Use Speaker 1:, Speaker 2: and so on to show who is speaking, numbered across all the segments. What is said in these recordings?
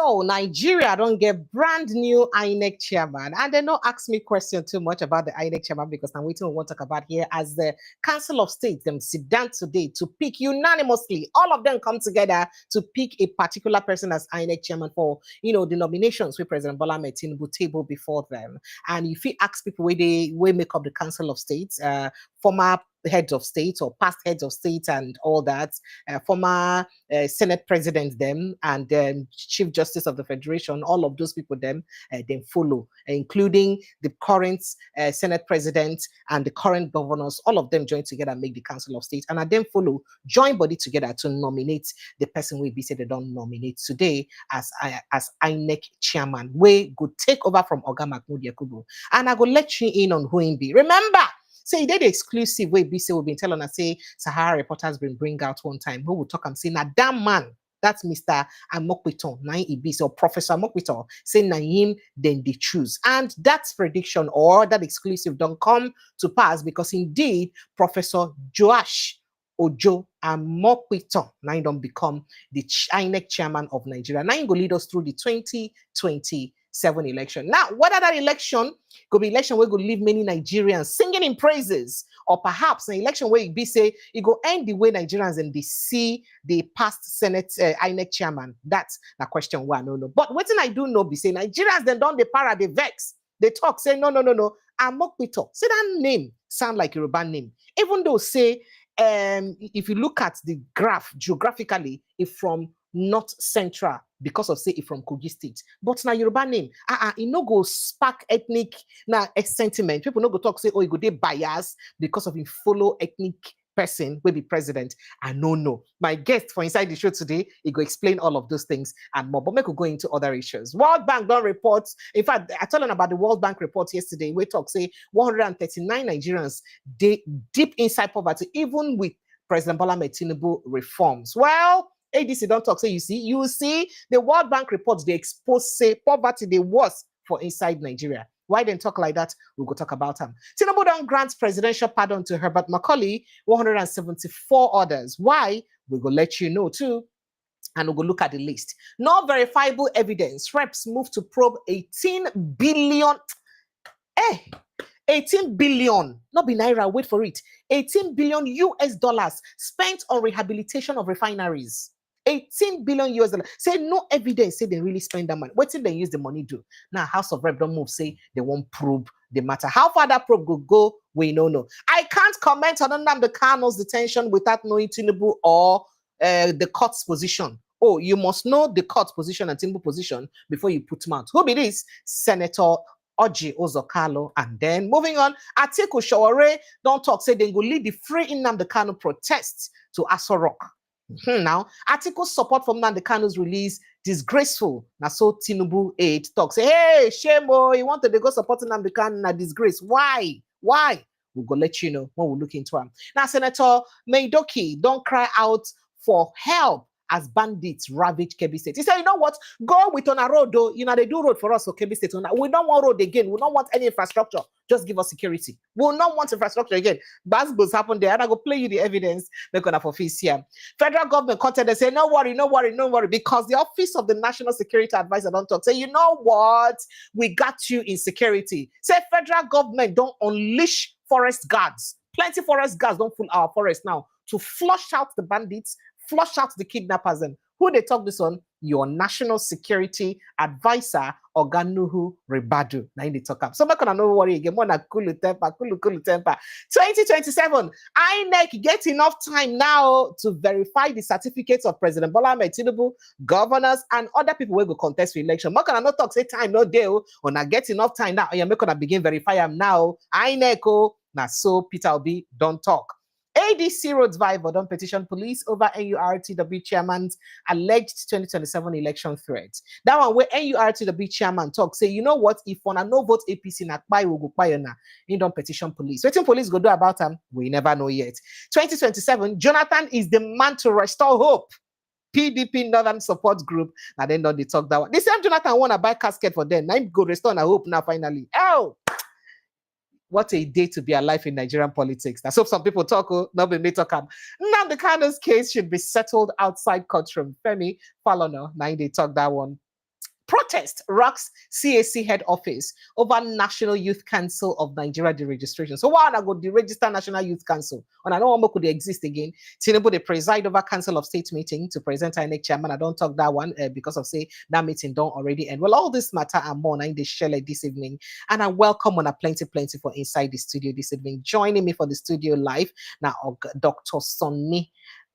Speaker 1: So Nigeria don't get brand new INEC chairman, and they don't ask me question too much about the INEC chairman because I'm waiting on what to talk about here as the Council of State them sit down today to pick unanimously. All of them come together to pick a particular person as INEC chairman for the nominations with President Bola Ahmed Tinubu table before them. And if you ask people where they make up the Council of State, former heads of state or past heads of state and all that, former Senate president them and Chief Justice of the Federation, all of those people them follow, including the current Senate president and the current governors, all of them join together and make the Council of State and then follow, join body together to nominate the person we be said they don't nominate today as INEC chairman. We go take over from Oga Mahmoud Yakubu. And I go let you in on who he be. Remember, say they the exclusive way BC will be telling us, say Sahara reporters been bring out one time who will talk and say, now that man, that's Mr. Amupitan, or Professor Amupitan, say Naim, then they choose. And that's prediction or that exclusive don't come to pass because indeed Professor Joash Ojo Amupitan now don't become the INEC chairman of Nigeria. Now he go lead us through the 2027 election. Now, whether that election could be election where go leave many Nigerians singing in praises, or perhaps an election where it be say it go end the way Nigerians and they see the past Senate INEC chairman. That's the question one no. But what I do know be say Nigerians then don't they para they vex. They talk say no. Amupitan. Say that name sound like a Yoruba name. Even though say if you look at the graph geographically, if from North Central because of say it from Kogi State, but now Yoruba name, it no go spark ethnic sentiment. People no go talk say it go dey bias because of him follow ethnic person will be president. I no. My guest for inside the show today, he go explain all of those things and more. But we could go into other issues. World Bank don't report. In fact, I told them about the World Bank report yesterday. We talk say 139 Nigerians deep inside poverty, even with President Bola Ahmed Tinubu reforms. Well, ADC don't talk. So you see the World Bank reports they expose say poverty the worst for inside Nigeria. Why then talk like that? We'll go talk about them. Tinubu don't grant presidential pardon to Herbert Macaulay, 174 others. Why? We'll go let you know too. And we'll go look at the list. No verifiable evidence. Reps move to probe 18 billion. 18 billion, not be naira, wait for it. 18 billion US dollars spent on rehabilitation of refineries. 18 billion US dollars. Say no evidence, say they really spend that money. What till they use the money do? Now, House of Rep don't move, say they won't probe the matter. How far that probe will go, we don't know. I can't comment on the Kano's detention without knowing Tinubu or the court's position. Oh, you must know the court's position and Tinubu position before you put them out. Who be this? Senator Oji Ozokalo. And then moving on, Atiku Shaware don't talk, say they go lead the Free Nnamdi Kanu protests to Aso Rock. Now, Atiku's support from Nnamdi Kanu's release disgraceful. Now, so Tinubu aide talk, say, hey, shame, you wanted to go support Nnamdi Kanu na disgrace. Why? We'll go let you know when we look into him. Now, Senator Meidoki don't cry out for help as bandits ravage Kebbi State. He said, you know what? Go with on a road, though. They do road for us for Kebbi State. We don't want road again. We don't want any infrastructure. Just give us security. We will not want infrastructure again. Bad goes happen there. And I go play you the evidence. They're going to fulfill here. Federal government contact and say, no worry. Because the Office of the National Security Advisor don't talk. Say, you know what? We got you in security. Say, federal government don't unleash forest guards. Plenty forest guards don't fool our forest now to flush out the bandits, flush out the kidnappers. And who they talk this on? Your National Security Advisor, Oganuhu Ribadu. Now they talk up. So I'm not gonna worry again. More na cool temper. 2027. INEC get enough time now to verify the certificates of President Bola Ahmed Tinubu, governors, and other people will go contest for election. More can I not talk say time no deal or not get enough time now. You're not gonna begin verify them now. INEC now so Peter Obi don't talk. ADC Roads Vival don't petition police over NURTW chairman's alleged 2027 election threat. That one where NURTW chairman talk say, you know what, if one no vote APC na kpai will go kpai na, he don't petition police. What police go do about them? We never know yet. 2027, Jonathan is the man to restore hope. PDP Northern Support Group. Now then don't they talk that one. The same Jonathan want to buy casket for them. Now he go restore na hope now finally. Oh! What a day to be alive in Nigerian politics. That's what some people talk, not be me talk. Nnamdi Kanu's case should be settled outside courtroom. Femi Falana, now they talk that one. Protest rocks CAC head office over National Youth Council of Nigeria deregistration. So why I go deregister National Youth Council? And I know one could exist again. Tinubu they preside over Council of State meeting to present INEC chairman. I don't talk that one because of say that meeting don't already end. Well, all this matter and more in the share this evening. And I welcome on a plenty for inside the studio this evening. Joining me for the studio live now, Dr. Sonny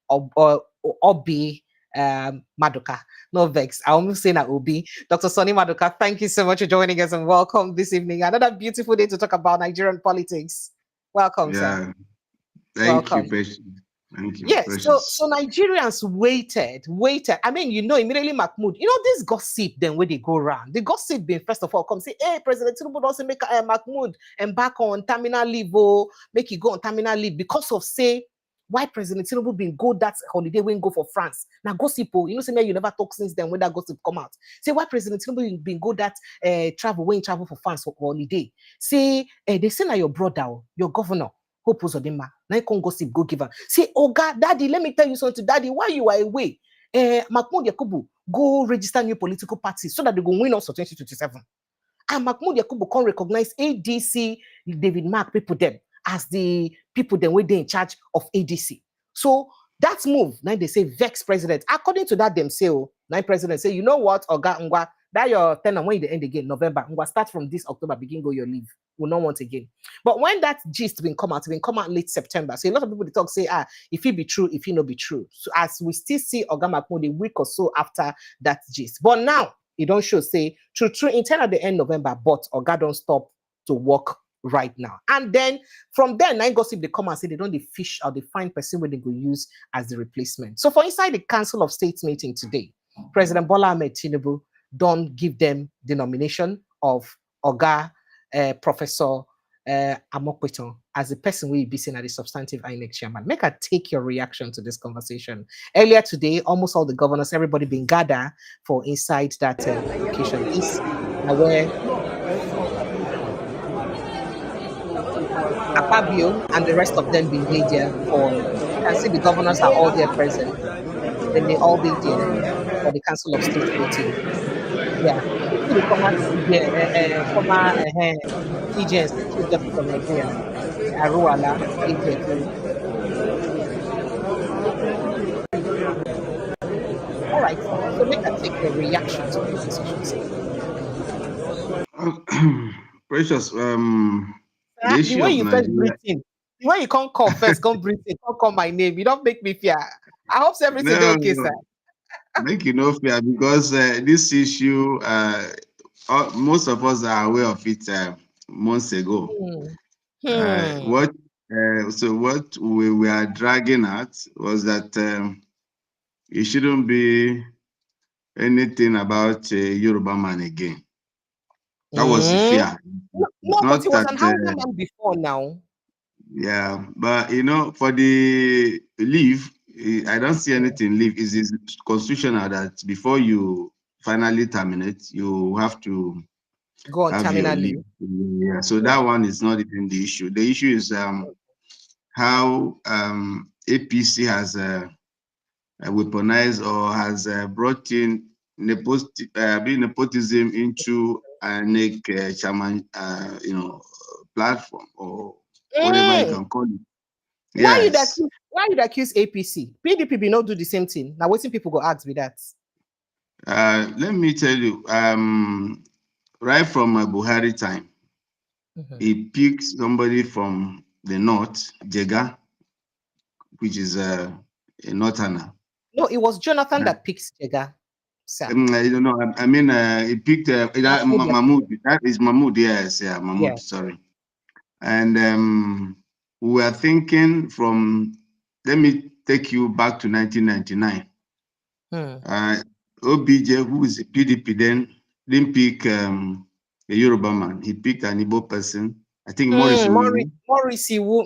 Speaker 1: Obi Maduka. No vex. I almost say that Obi. Dr. Sonny Maduka, thank you so much for joining us and welcome this evening. Another beautiful day to talk about Nigerian politics. Welcome, sir.
Speaker 2: Thank you, Precious. Thank you.
Speaker 1: Yes,
Speaker 2: Precious.
Speaker 1: so Nigerians waited. I mean, immediately Mahmoud, this gossip then where they go around. The gossip being first of all come say, hey, President Tinubu doesn't make Mahmoud embark on terminal leave or make you go on terminal leave because of say why President Tinubu been go that holiday when go for France. Now gossip, say man, you never talk since then when that gossip come out. Say why President Tinubu been go that travel for France for holiday. Say they say now your brother, your governor. Hope Uzodinma. Now you can gossip, go give her. Say, oh God, daddy, let me tell you something. Daddy, while you are away, Mahmoud Yakubu, go register new political parties so that they go win us for 2027. And Mahmoud Yakubu can recognize ADC, David Mark people them as the people then were in charge of ADC. So that's move. Now they say vex president. According to that, them say, now president say, you know what, Oga Ngwa, that your tenure when you end again, November, Ngwa start from this October, begin go your leave. Will not want again. But when that gist been come out late September. So a lot of people they talk say, if it be true, if it not be true. So as we still see Oga Mahmoud a week or so after that gist. But now it don't show say true intend at the end November, but Oga don't stop to work right now. And then from there, nine gossip they come and say they don't fish or they find person where they go use as the replacement. So for inside the Council of State meeting today, President Bola Ahmed Tinubu don't give them the nomination of Oga Professor Amupitan as the person will be seen as the substantive INEC chairman. Make I take your reaction to this conversation. Earlier today, almost all the governors, everybody been gathered for inside that location. This where Akpabio and the rest of them being laid there for. You can see the governors are all there present. Then they all be there for the Council of State meeting. Yeah, the former TJs, Chief Justice of Nigeria, Aruala, all right, so make a take your reaction to this decision.
Speaker 2: Precious,
Speaker 1: the way you first breathe in, the way you can't call first, can't breathe in, can't call my name. You don't make me fear. I hope everything okay, sir.
Speaker 2: Make you no fear because this issue, most of us are aware of it months ago. What we are dragging at was that it shouldn't be anything about Yoruba man again. That was the fear.
Speaker 1: No, but he was an Hausa man before now.
Speaker 2: Yeah, but for the leave, I don't see anything leave. Is constitutional that before you finally terminate, you have to
Speaker 1: go on terminal leave.
Speaker 2: Yeah, so that one is not even the issue. The issue is how APC has weaponized or has brought in nepotism into INEC chairman, platform or whatever you can call it.
Speaker 1: Yes. Why you accuse APC? PDP be not do the same thing. Now, what people go ask with that?
Speaker 2: Let me tell you, right from Buhari time, he picked somebody from the north, Jega, which is a northerner.
Speaker 1: No, it was Jonathan that picked Jega.
Speaker 2: I don't know. I mean, he picked Mahmoud. That is Mahmoud. Yes, yeah, Mahmoud. Yeah. Sorry. And we were thinking from. Let me take you back to 1999. OBJ, who is a PDP then, didn't pick a Yoruba man. He picked an Igbo person. I think Morris Iwu.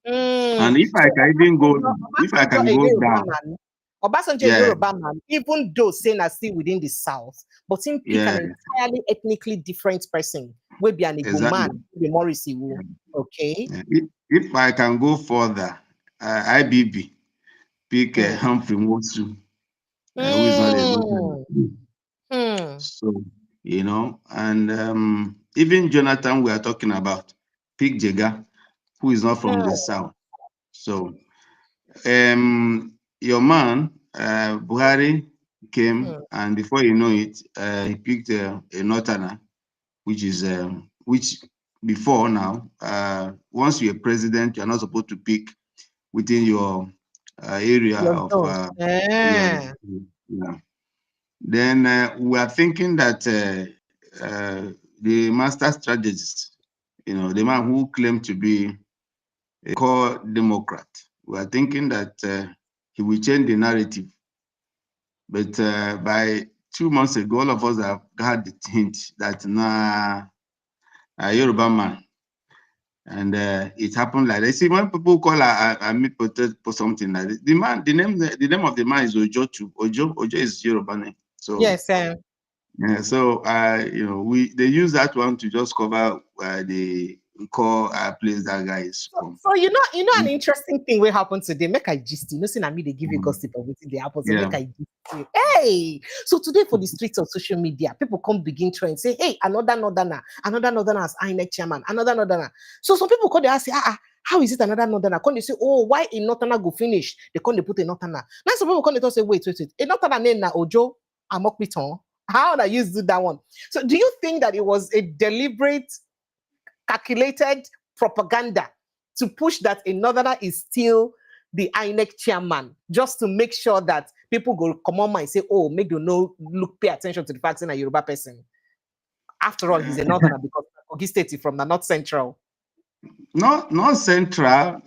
Speaker 2: And if I can even go, down.
Speaker 1: Obasanjo Yoruba man, even though saying are still within the South, but him pick an entirely ethnically different person, will be an Igbo man, the Morris Iwu. Okay.
Speaker 2: If I can go further, IBB pick Humphrey Mosu, who is not a So, and even Jonathan we are talking about, Pig Jega, who is not from the South. So, your man, Buhari, came, and before you know it, he picked a Northerner, which is, which before now, once you're president, you're not supposed to pick within your area of, yeah. Then we are thinking that the master strategist, the man who claimed to be a core Democrat, we are thinking that he will change the narrative. But by 2 months ago, all of us have had the hint that a Yoruba man. And it happened like this. See, when people call a meat potato for something like this, the name of the man is Ojo too. Ojo is Yoruba name. So
Speaker 1: yes,
Speaker 2: yeah, so they use that one to just cover the core place that guy is from.
Speaker 1: So you know an interesting thing will happen today. Make I gist you. See, me they give you gossip of what they happen. So make I gist you. Hey, so today for the streets of social media, people come begin try and say, hey, another northerner as INEC chairman, another northerner. So some people come they ask, how is it another northerner? Come they say, oh, why a northerner go finish? They come they put a northerner. Now some people come they say, wait, a northerner name na Ojo Amupitan. How did you do that one? So do you think that it was a deliberate, calculated propaganda to push that a northerner is still the INEC chairman, just to make sure that people go come on and say, oh, make you pay attention to the fact that a Yoruba person. After all, he's a northerner because Kogi State is from the North Central.
Speaker 2: Not central,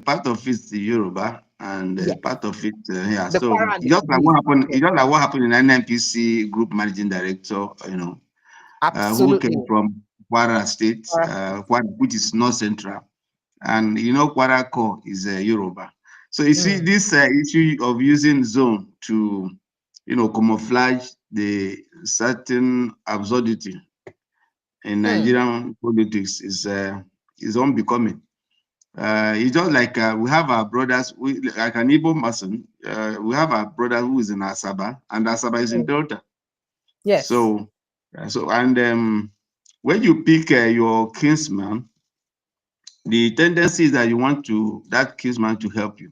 Speaker 2: part of it's the Yoruba, and part of it here. So just like what happened, just like what happened in NNPC Group Managing Director, who came from Kwara State, which is North Central, and Kwara Core is Yoruba. So you see this issue of using zone to, camouflage the certain absurdity in Nigerian politics is unbecoming. It's just like we have our brothers, like an Igbo person, we have our brother who is in Asaba, and Asaba is in Delta.
Speaker 1: Yes.
Speaker 2: So and when you pick your kinsman, the tendency is that you want that kinsman to help you,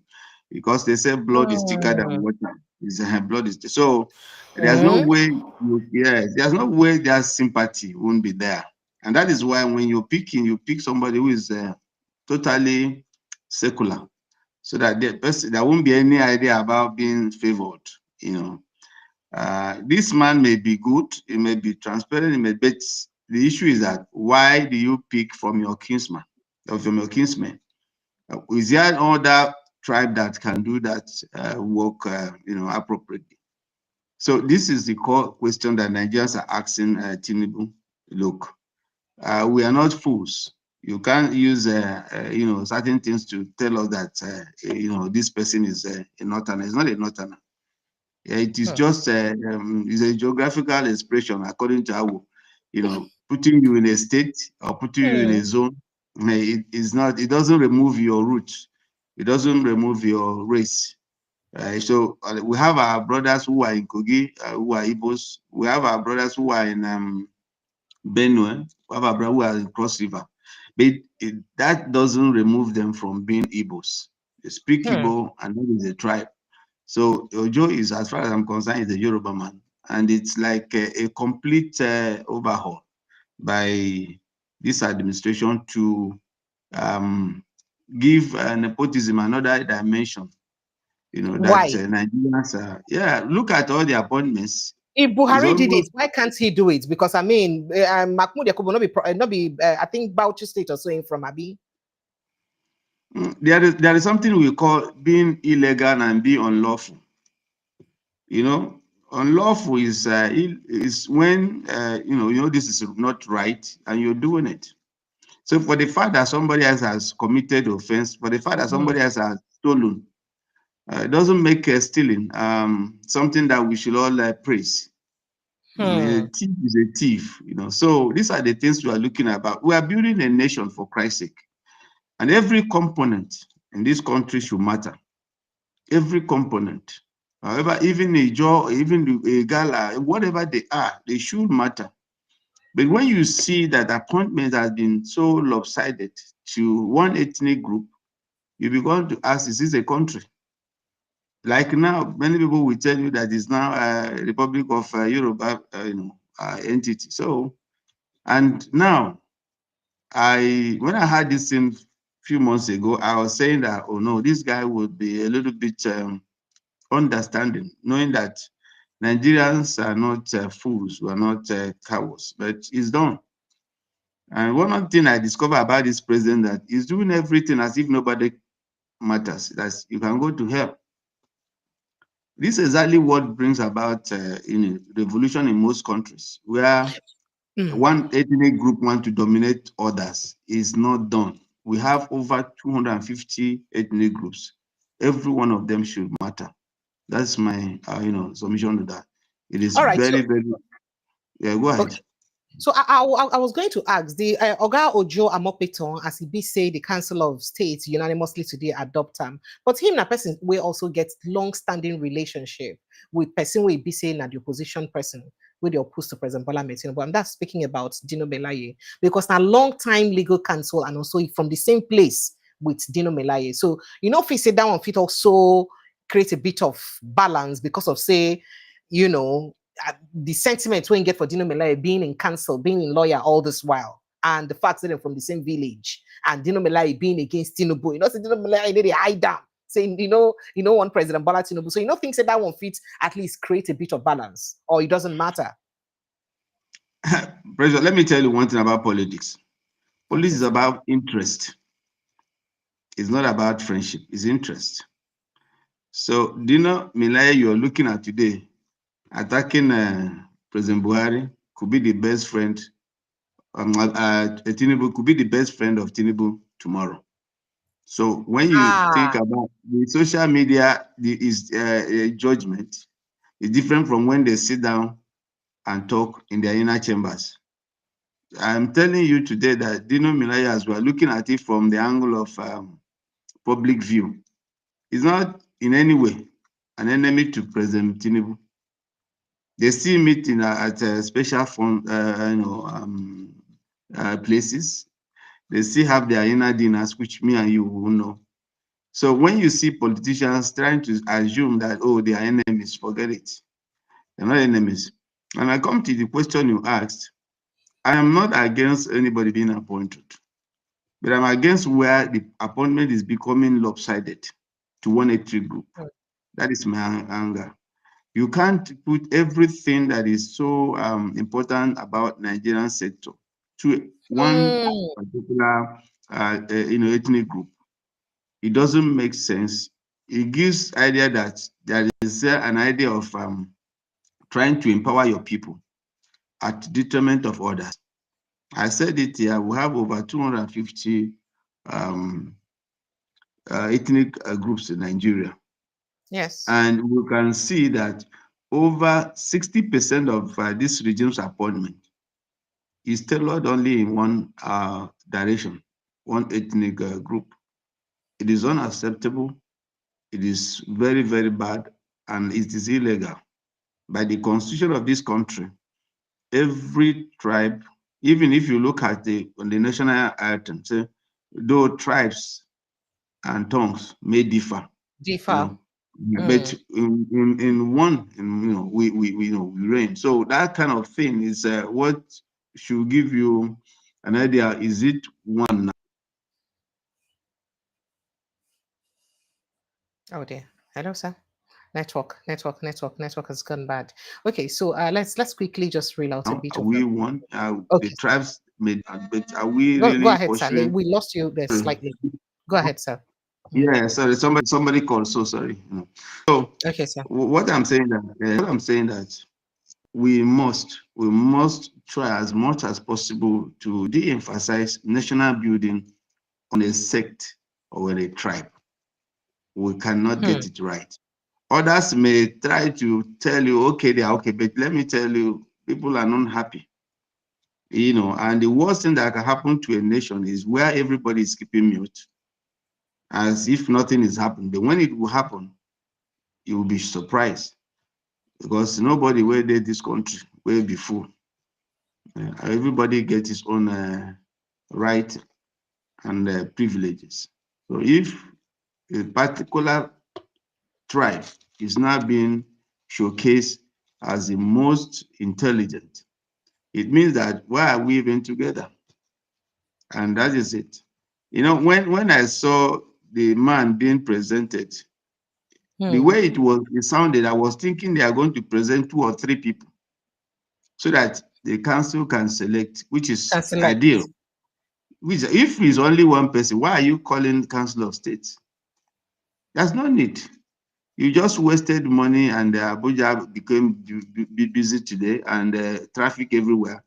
Speaker 2: because they say blood is thicker than water. Blood is so there's no way there's no way their sympathy won't be there. And that is why when you pick somebody who is totally secular, so that there won't be any idea about being favored. This man may be good, it may be transparent, but the issue is that why do you pick from your kinsman or from your kinsman? Is there another tribe that can do that work appropriately? So this is the core question that Nigerians are asking Tinubu. Look, we are not fools. You can't use certain things to tell us that this person is a northerner. It's not a northerner. It is just is a geographical expression according to how putting you in a state or putting you in a zone. It is not. It doesn't remove your roots. It doesn't remove your race. So we have our brothers who are in Kogi, who are Igbos. We have our brothers who are in Benue. We have our brothers who are in Cross River. But that doesn't remove them from being Igbos. They speak Igbo, and that is a tribe. So Ojo is, as far as I'm concerned, is a Yoruba man, and it's like a complete overhaul by this administration to give nepotism another dimension. That Nigerians look at all the appointments.
Speaker 1: If Buhari did it, why can't he do it? Because I mean, Mahmoud Yakubu not be I think Bauchi State or so from Abi.
Speaker 2: There is something we call being illegal and being unlawful. Unlawful is when this is not right and you're doing it. So for the fact that somebody else has committed offense, for the fact that somebody else has stolen, it doesn't make stealing something that we should all praise. A thief is a thief, So these are the things we are looking about. We are building a nation, for Christ's sake, and every component in this country should matter. Every component. However, even a Joe, even a Gala, whatever they are, they should matter. But when you see that appointment has been so lopsided to one ethnic group, you begin to ask, is this a country? Like now, many people will tell you that it's now a Republic of Yoruba, entity. So, and now, when I had this thing a few months ago, I was saying that, oh no, this guy would be a little bit understanding, knowing that Nigerians are not fools, we are not cowards, but it's done. And one thing I discovered about this president that he's doing everything as if nobody matters, that you can go to hell. This is exactly what brings about revolution in most countries, where one ethnic group wants to dominate others. Is not done. We have over 250 ethnic groups. Every one of them should matter. That's my submission to that. It is
Speaker 1: All right,
Speaker 2: very, very. Yeah, go ahead.
Speaker 1: Okay. So I was going to ask the Oga Ojo Amupitan, as he be say the Council of State unanimously today adopt him, but him na person we also get long-standing relationship with person we be saying na the opposition person with the opposed to President Bola Ahmed Tinubu. I'm not speaking about Dino Melaye because na long-time legal counsel and also from the same place with Dino Melaye. So if he sit down on fit also create a bit of balance because of say, the sentiment we get for Dino Melaye being in council, being in lawyer all this while, and the fact that they're from the same village, and Dino Melaye being against Tinubu. So Dino Melaye they hide down, saying, one President Bola Tinubu. So things that one fit at least create a bit of balance, or it doesn't matter.
Speaker 2: President, let me tell you one thing about politics. Politics is about interest. It's not about friendship, it's interest. So Dino Melaye you're looking at today, attacking President Buhari could be the best friend. Tinubu could be the best friend of Tinubu tomorrow. So when you think about the social media, is judgment is different from when they sit down and talk in their inner chambers. I'm telling you today that Dino Melaye, as we're looking at it from the angle of public view, is not in any way an enemy to President Tinubu. They still meet at special places. They still have their inner dinners, which me and you will know. So when you see politicians trying to assume that, oh, they are enemies, forget it. They're not enemies. And I come to the question you asked. I am not against anybody being appointed, but I'm against where the appointment is becoming lopsided to one ethnic group. That is my anger. You can't put everything that is so important about Nigerian sector to one particular ethnic group. It doesn't make sense. It gives idea that there is an idea of trying to empower your people at detriment of others. I said it here, we have over 250 ethnic groups in Nigeria.
Speaker 1: Yes.
Speaker 2: And we can see that over 60% of this regime's appointment is tailored only in one direction, one ethnic group. It is unacceptable. It is very, very bad, and it is illegal. By the constitution of this country, every tribe, even if you look at the national anthem, though tribes and tongues may differ, but in one, we reign. So that kind of thing is what should give you an idea. Is it one?
Speaker 1: Oh dear. Hello, sir. Network has gone bad. Okay, so let's quickly just reel out a bit of
Speaker 2: we want the tribes made, but are we
Speaker 1: go
Speaker 2: really
Speaker 1: ahead, sir. We lost you there slightly. Go ahead, sir.
Speaker 2: Yeah, sorry, somebody called. So sorry. So
Speaker 1: okay, sir.
Speaker 2: What I'm saying that we must try as much as possible to de-emphasize national building on a sect or a tribe. We cannot get it right. Others may try to tell you, okay, they are okay, but let me tell you, people are not happy. And the worst thing that can happen to a nation is where everybody is keeping mute, as if nothing is happening. But when it will happen, you will be surprised, because nobody will did this country way before. Everybody gets his own right and privileges. So if a particular tribe is now being showcased as the most intelligent, it means that why are we even together? And that is it. You know, when I saw the man being presented, the way it sounded, I was thinking they are going to present 2 or 3 people so that the council can select, which is ideal. Which, if it's only one person, why are you calling Council of States? There's no need. You just wasted money, and Abuja became busy today, and traffic everywhere.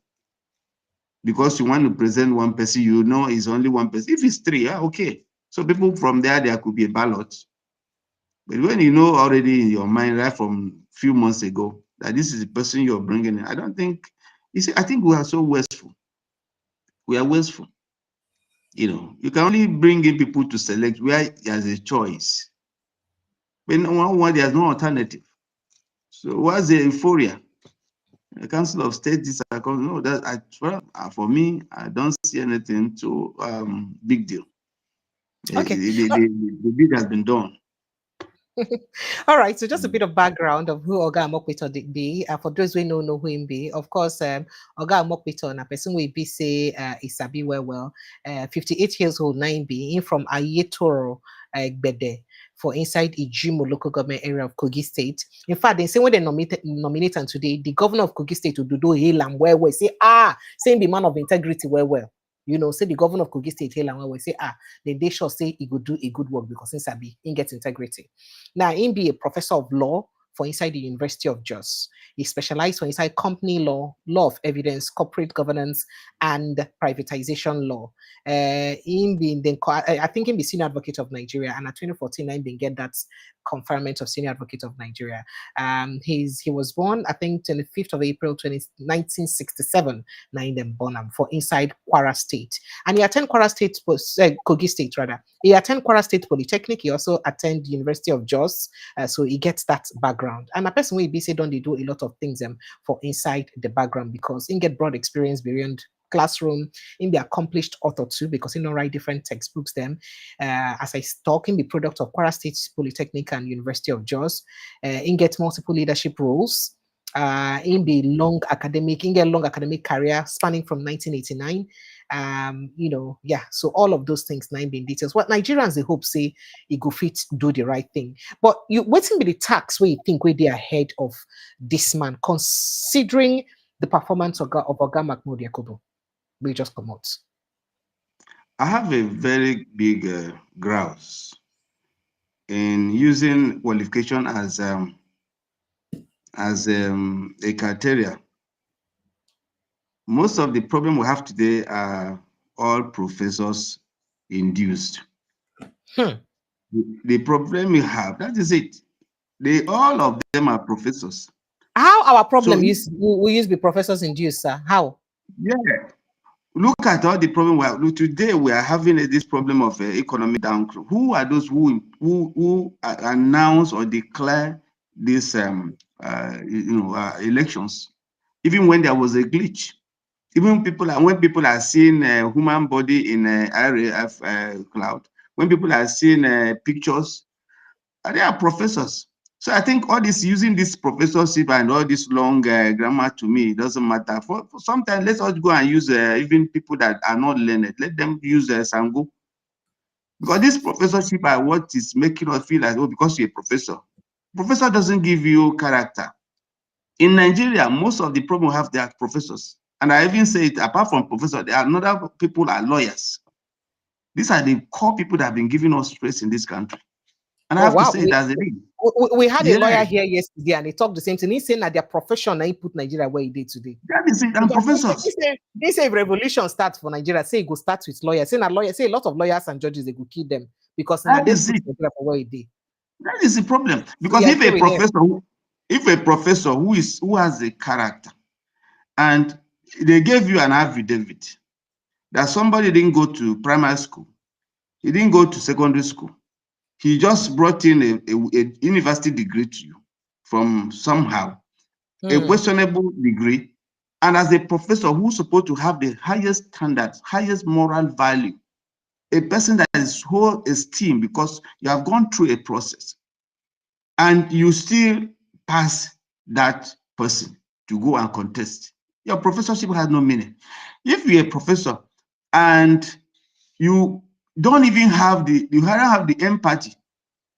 Speaker 2: Because you want to present one person, you know it's only one person. If it's 3, okay. So people from there could be a ballot. But when you know already in your mind right from a few months ago that this is the person you're bringing in, I don't think, you see, I think we are so wasteful. We are wasteful. You know, you can only bring in people to select where there's a choice. When there's no alternative. So what's the euphoria? The Council of State, no, for me, I don't see anything to big deal.
Speaker 1: Okay.
Speaker 2: The bid has been done.
Speaker 1: All right, so just a bit of background of who Oga Amupitan be. For those who know who him be, of course, Oga Amupitan, a person we be say Isabi well, 58 years old, 9 be in from Ayetoro, Gbede, for inside Ijumo local government area of Kogi State. In fact, they say when they nominate him today, the governor of Kogi State will do hail and well, say saying be man of integrity well. You know, say the governor of Kogi State, hail and well, say they sure say he could do a good work because in Sabi, he gets integrity. Now, he be a professor of law for inside the University of Jos. He specialized for inside company law, law of evidence, corporate governance, and privatization law. I think he be senior advocate of Nigeria, and at 2014, he get that conferment of senior advocate of Nigeria. He was born, I think, 25th of April 1967. Now in them born him for inside Kwara State, and he attend Kwara State, Kogi State rather. He attend Kwara State Polytechnic. He also attend the University of Jos, so he gets that background. And a person will be say don't they do a lot of things for inside the background because he get broad experience beyond classroom, in the accomplished author too, because he know write different textbooks them. As I talk, in the product of Kwara State Polytechnic and University of Jos, in get multiple leadership roles. In the long academic career spanning from 1989. So all of those things now being details. What Nigerians they hope say it go fit do the right thing. But you waiting be the tax where you think where they are ahead of this man, considering the performance of Oga Mahmoud Yakubu. We just come out.
Speaker 2: I have a very big grouse in using qualification as a criteria. Most of the problem we have today are all professors induced. The problem we have, that is it. All of them are professors.
Speaker 1: How our problem is we use the professors induced, sir? How?
Speaker 2: Yeah. Look at all the problem today we are having this problem of economic downgrowth. Who are those who announce or declare these elections, even when there was a glitch? Even when people are seeing a human body in an area of cloud, when people are seeing pictures, they are professors. So I think all this using this professorship and all this long grammar to me doesn't matter. For sometimes let's all go and use even people that are not learned. Let them use Sango. Because this professorship are what is making us feel like, because you're a professor. Professor doesn't give you character. In Nigeria, most of the problem we have, they are professors. And I even say it, apart from professors, there are other people are lawyers. These are the core people that have been giving us stress in this country. And I have to say it as it is.
Speaker 1: We had a lawyer here yesterday and he talked the same thing. He's saying that their profession and put Nigeria where he did today.
Speaker 2: That is it, and professors.
Speaker 1: They say revolution starts for Nigeria. Say it go start with lawyers. Say a lot of lawyers and judges they go kill them because now they put Nigeria for where he did.
Speaker 2: That is the problem. Because if a professor who has a character and they gave you an affidavit that somebody didn't go to primary school, he didn't go to secondary school, He just brought in a university degree to you from somehow, a questionable degree. And as a professor who's supposed to have the highest standards, highest moral value, a person that is so esteemed because you have gone through a process, and you still pass that person to go and contest, your professorship has no meaning. If you're a professor and you don't even have the empathy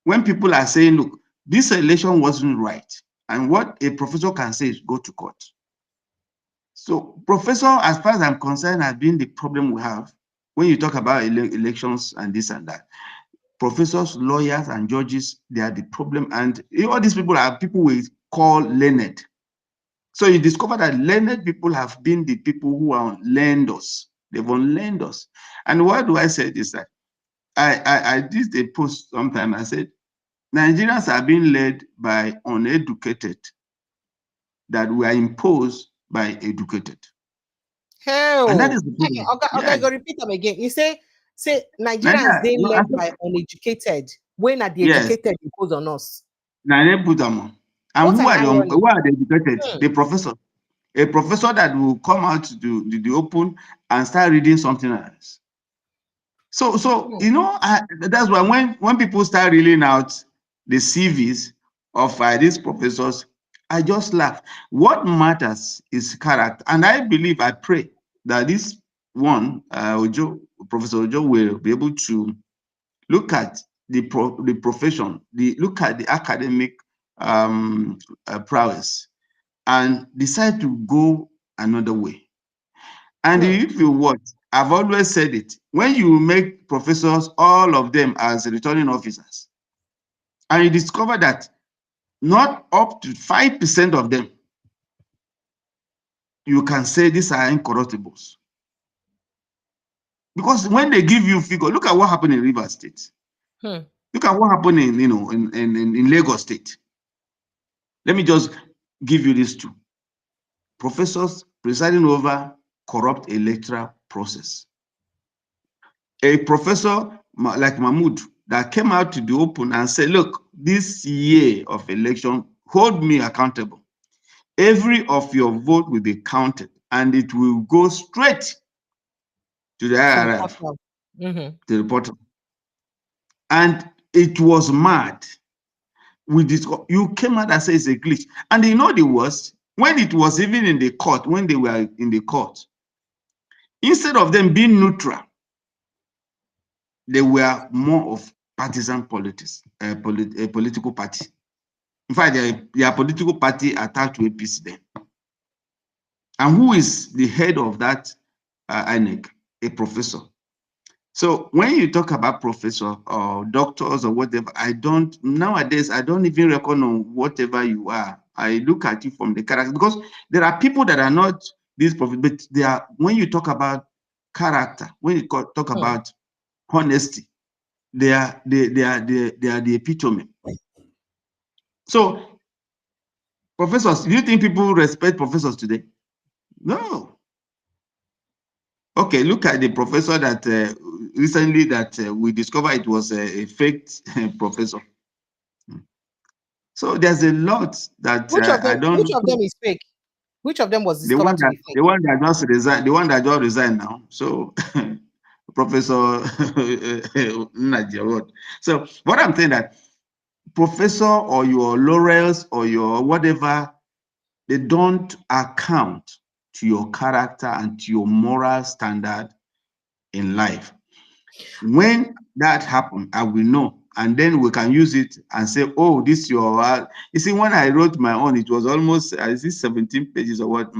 Speaker 2: when people are saying, look, this election wasn't right, and what a professor can say is go to court. So professor, as far as I'm concerned, has been the problem we have when you talk about elections and this and that. Professors, lawyers, and judges, they are the problem. And all these people are people we call learned. So you discover that learned people have been the people who are unlearned us. They've unlearned us. And why do I say this? That I did a post sometime. I said, Nigerians are being led by uneducated that were imposed by educated.
Speaker 1: Hell.
Speaker 2: And that is the problem.
Speaker 1: Okay, go repeat them again. You say Nigerians they led by uneducated. When are the educated imposed on us?
Speaker 2: And who are the educated? The professor. A professor that will come out to the open and start reading something else. So you know, that's why when people start reeling out the CVs of these professors, I just laugh. What matters is character, and I believe, I pray that this one, Professor Ojo, will be able to look at the profession, look at the academic prowess, and decide to go another way. And if you watch, I've always said it, when you make professors, all of them as returning officers, and you discover that not up to 5% of them, you can say these are incorruptibles. Because when they give you figure, look at what happened in Rivers State. Look at what happened in Lagos State. Let me just give you these two. Professors presiding over corrupt electoral process. A professor like Mahmoud that came out to the open and said, look, this year of election, hold me accountable. Every of your vote will be counted and it will go straight to the IRF, to the portal. And it was mad. You came out and said it's a glitch. And you know the worst? When it was even in the court, when they were in the court, instead of them being neutral, they were more of partisan politics, a political party. In fact, their political party attached to APC then. And who is the head of that INEC? A professor. So when you talk about professor or doctors or whatever, nowadays, I don't even reckon on whatever you are. I look at you from the character, because there are people that are not these professors, but they are, when you talk about character, when you talk about honesty, they are the epitome. So professors, do you think people respect professors today? No. Okay, look at the professor that recently that we discovered it was a fake professor. So there's a lot that I don't.
Speaker 1: Which of them is fake? Which of them was discovered to be fake?
Speaker 2: The one that just resigned. The one that just resigned now. So Professor Nadia. So what I'm saying that professor or your laurels or your whatever, they don't account to your character and to your moral standard in life. When that happens, I will know, and then we can use it and say, oh, this your you see, when I wrote my own, it was almost 17 pages or what.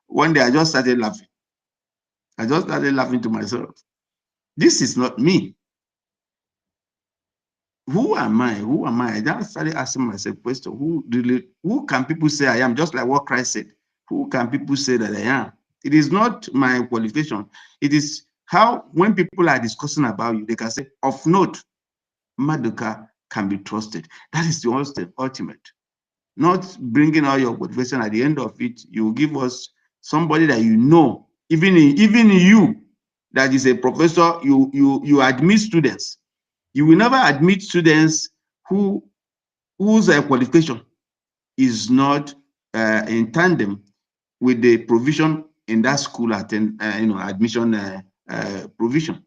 Speaker 2: One day I just started laughing. I just started laughing to myself. This is not me. Who am I? Who am I? I just started asking myself question. Who can people say I am? Just like what Christ said. Who can people say that I am? It is not my qualification. It is how, when people are discussing about you, they can say, of note, Maduka can be trusted. That is the ultimate. Not bringing out your motivation. At the end of it, you give us somebody that you know, even you, that is a professor, you admit students. You will never admit students whose qualification is not in tandem with the provision in that school admission provision.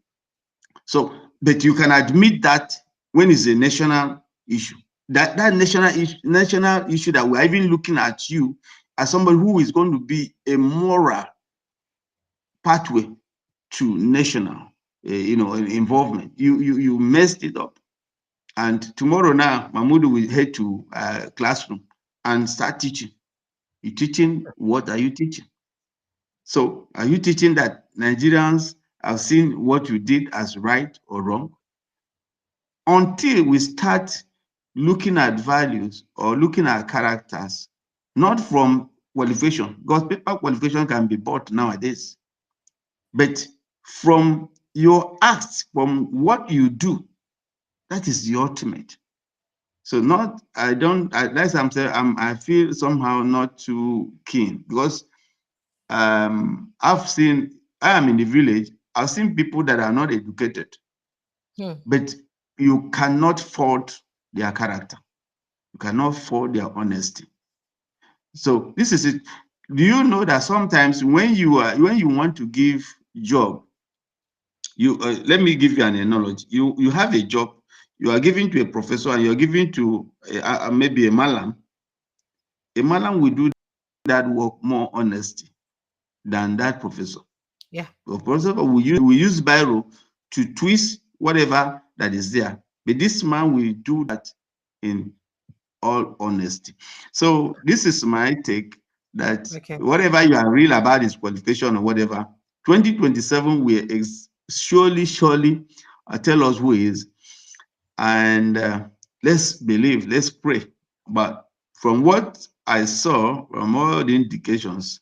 Speaker 2: So, but you can admit that when it's a national issue, that national issue that we're even looking at you as somebody who is going to be a moral pathway to national, involvement. You messed it up, and tomorrow now, Mahmoud will head to classroom and start teaching. You teaching? What are you teaching? So, are you teaching that Nigerians have seen what you did as right or wrong? Until we start looking at values or looking at characters, not from qualification, because paper qualification can be bought nowadays, but from your acts, from what you do, that is the ultimate. So I feel somehow not too keen, because I am in the village, I've seen people that are not educated, but you cannot fault their character. You cannot fault their honesty. So this is it. Do you know that sometimes when you want to give job, let me give you an analogy. You have a job, you are giving to a professor, and you're giving to maybe a malam. A malam will do that work more honesty than that professor.
Speaker 1: Yeah.
Speaker 2: The professor will use biro to twist whatever that is there, but this man will do that in all honesty. So this is my take, that whatever you are real about his qualification or whatever, 2027 will surely tell us who he is. And let's believe, let's pray. But from what I saw, from all the indications,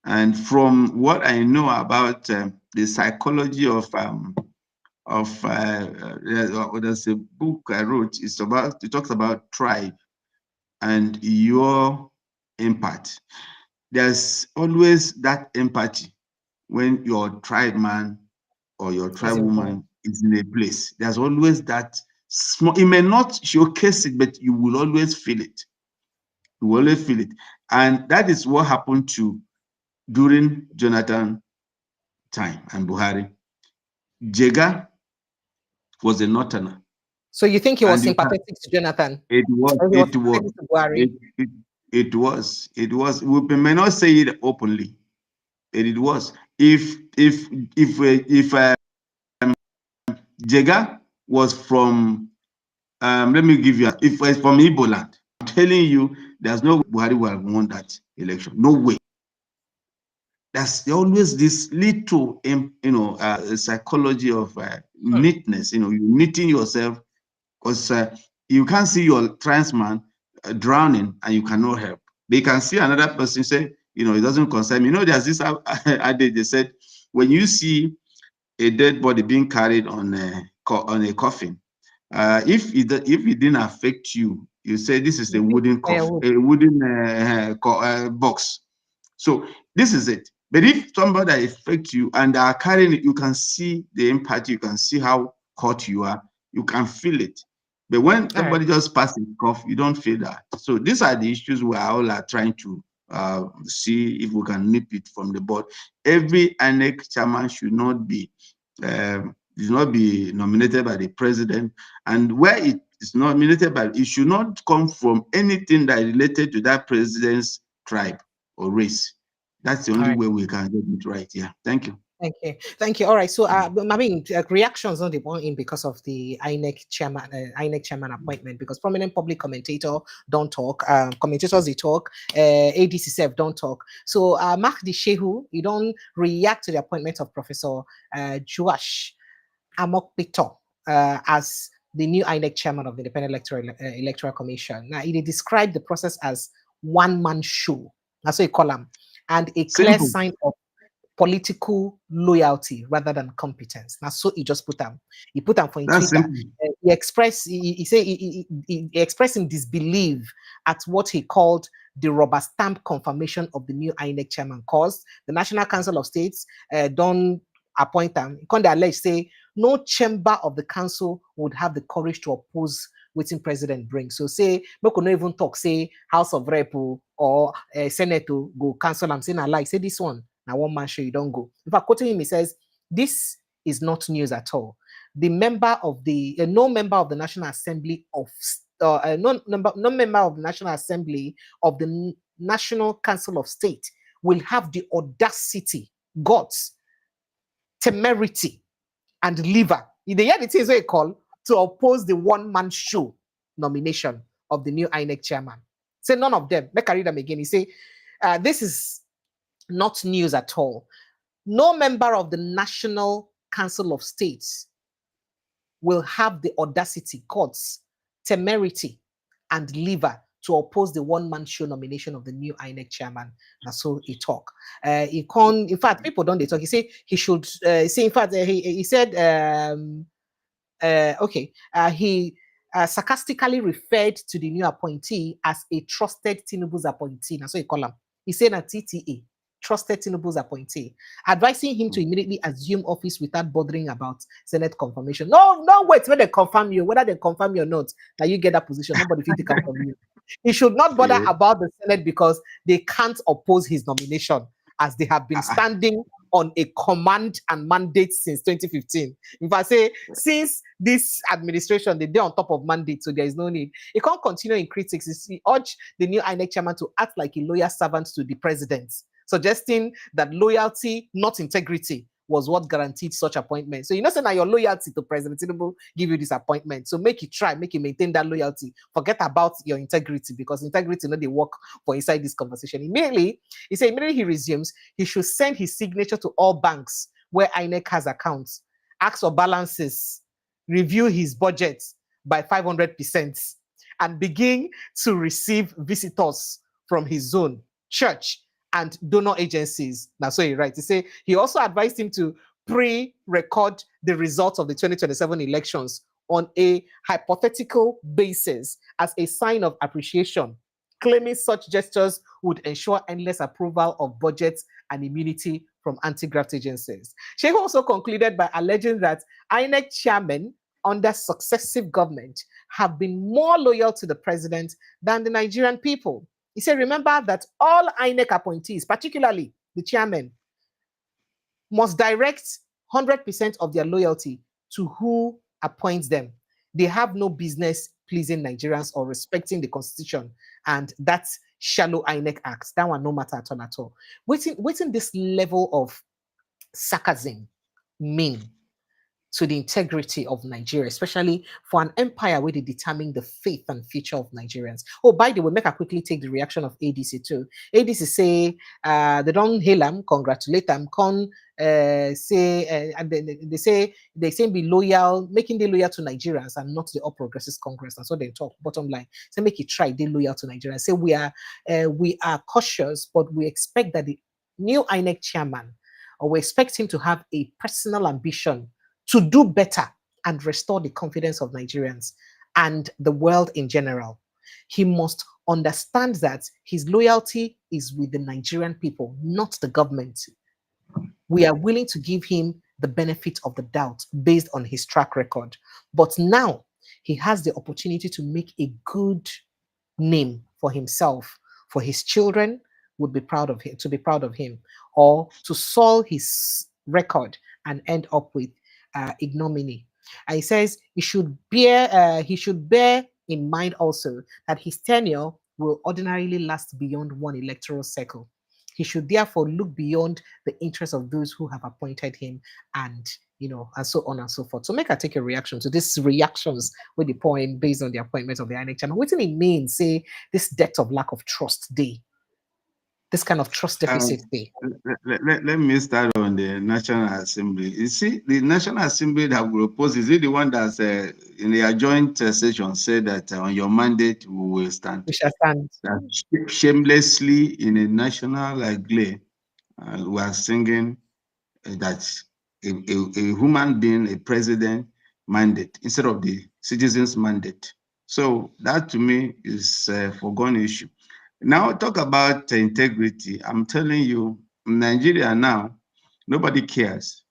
Speaker 2: and from what I know about the psychology of there's a book I wrote. It talks about tribe and your impact. There's always that empathy when your tribe man or your tribe woman is in a place. There's always that small, it may not showcase it, but you will always feel it. You will always feel it. And that is what happened during Jonathan time and Buhari. Jega was a northerner.
Speaker 1: So you think he was sympathetic to Jonathan?
Speaker 2: It was. It was. We may not say it openly. It was. If Jega was from, let me give you, if it's from Igbo land, I'm telling you, there's no way Buhari will have won that election. No way. There's always this little, psychology of neatness. You knitting yourself, because you can't see your trans-man drowning and you cannot help. They can see another person say, it doesn't concern me. There's this adage, they said, when you see a dead body being carried on a coffin, if it didn't affect you, you say this is a wooden coffin, a wooden box. So this is it. But if somebody affects you and they are carrying it, you can see the impact, you can see how hot you are, you can feel it. But when somebody just passes cough, you don't feel that. So these are the issues we all are trying to see if we can nip it from the bud. Every INEC chairman should not be nominated by the president, and where it is nominated by, it should not come from anything that is related to that president's tribe or race. That's the only way we can get it right. Yeah. Thank you.
Speaker 1: Thank you. All right. So, reactions on the one in because of the INEC chairman appointment, because prominent public commentator don't talk, commentators they talk, ADC don't talk. So, Mark the Shehu, you don't react to the appointment of Professor Joash Amupitan as the new INEC chairman of the Independent Electoral Commission. Now, he described the process as one-man show. That's what he call him, and a clear sign of political loyalty rather than competence. Now, so he just put them. He put them for in Twitter. He expressed. He said he expressed in disbelief at what he called the rubber stamp confirmation of the new INEC chairman. Cause the National Council of States don't appoint them. Can they allege say no chamber of the council would have the courage to oppose waiting president brings. So say, we could not even talk, say House of Rep or Senate go cancel. I'm saying I like, say this one, now one man show you don't go. If I quote him, he says, this is not news at all. The member of the, no member of the National Assembly of, no member of the National Assembly of the National Council of State will have the audacity, guts, temerity, and liver. The hear the things they call to oppose the one-man show nomination of the new INEC chairman. Say none of them. Make I read them again. He say, this is not news at all. No member of the National Council of States will have the audacity, guts, temerity, and liver to oppose the one-man show nomination of the new INEC chairman. And so he talk. He con, in fact, people don't they talk. He say he should say. In fact, he said, he sarcastically referred to the new appointee as a trusted Tinubu's appointee. And so he call him. He said a TTA. Trusted Tinubu's appointee, advising him to immediately assume office without bothering about Senate confirmation. No, wait, when they confirm you, whether they confirm you or not, that you get that position, nobody will come from you. He should not bother about the Senate because they can't oppose his nomination, as they have been standing on a command and mandate since 2015. If I say, since this administration, they're on top of mandate, so there is no need. It can't continue in critics. He urged the new INEC chairman to act like a loyal servant to the president, suggesting that loyalty, not integrity, was what guaranteed such appointment. So you know, say now your loyalty to President Tinubu give you this appointment. So make you maintain that loyalty. Forget about your integrity, because integrity not they work for inside this conversation. Immediately he resumes, he should send his signature to all banks where INEC has accounts, ask for balances, review his budget by 500%, and begin to receive visitors from his zone, church, and donor agencies. Now, so he writes, he also advised him to pre-record the results of the 2027 elections on a hypothetical basis as a sign of appreciation, claiming such gestures would ensure endless approval of budgets and immunity from anti-graft agencies. Sheikh also concluded by alleging that INEC chairmen under successive government have been more loyal to the president than the Nigerian people. He said, remember that all INEC appointees, particularly the chairman, must direct 100% of their loyalty to who appoints them. They have no business pleasing Nigerians or respecting the constitution, and that's shallow INEC acts. That one no matter at all. Waiting this level of sarcasm mean to the integrity of Nigeria, especially for an empire where they determine the fate and future of Nigerians. Oh, by the way, make I quickly take the reaction of ADC too. ADC say they don't hail them, congratulate them, and they say be loyal, making them loyal to Nigerians and not the All Progressives Congress. And so they talk. Bottom line, say make it try they loyal to Nigerians. Say we are cautious, but we expect that the new INEC chairman, or we expect him to have a personal ambition to do better and restore the confidence of Nigerians and the world in general. He must understand that his loyalty is with the Nigerian people, not the government. We are willing to give him the benefit of the doubt based on his track record. But now he has the opportunity to make a good name for himself, for his children would be proud of him, to be proud of him, or to soil his record and end up with ignominy. And he says he should bear in mind also that his tenure will ordinarily last beyond one electoral cycle. He should therefore look beyond the interests of those who have appointed him, and and so on and so forth. So make I take a reaction to these reactions with the point based on the appointment of the INEC chairman. What do it mean? Say this depth of lack of trust day. This kind of trust deficit day.
Speaker 2: Let me start on the National Assembly. You see, the National Assembly that will oppose, is it the one that's in the joint session said that on your mandate we will stand?
Speaker 1: We shall stand.
Speaker 2: That shamelessly in a national glare, we are singing that a human being, a president mandate instead of the citizens' mandate. So that to me is a foregone issue. Now talk about integrity. I'm telling you, in Nigeria now, nobody cares.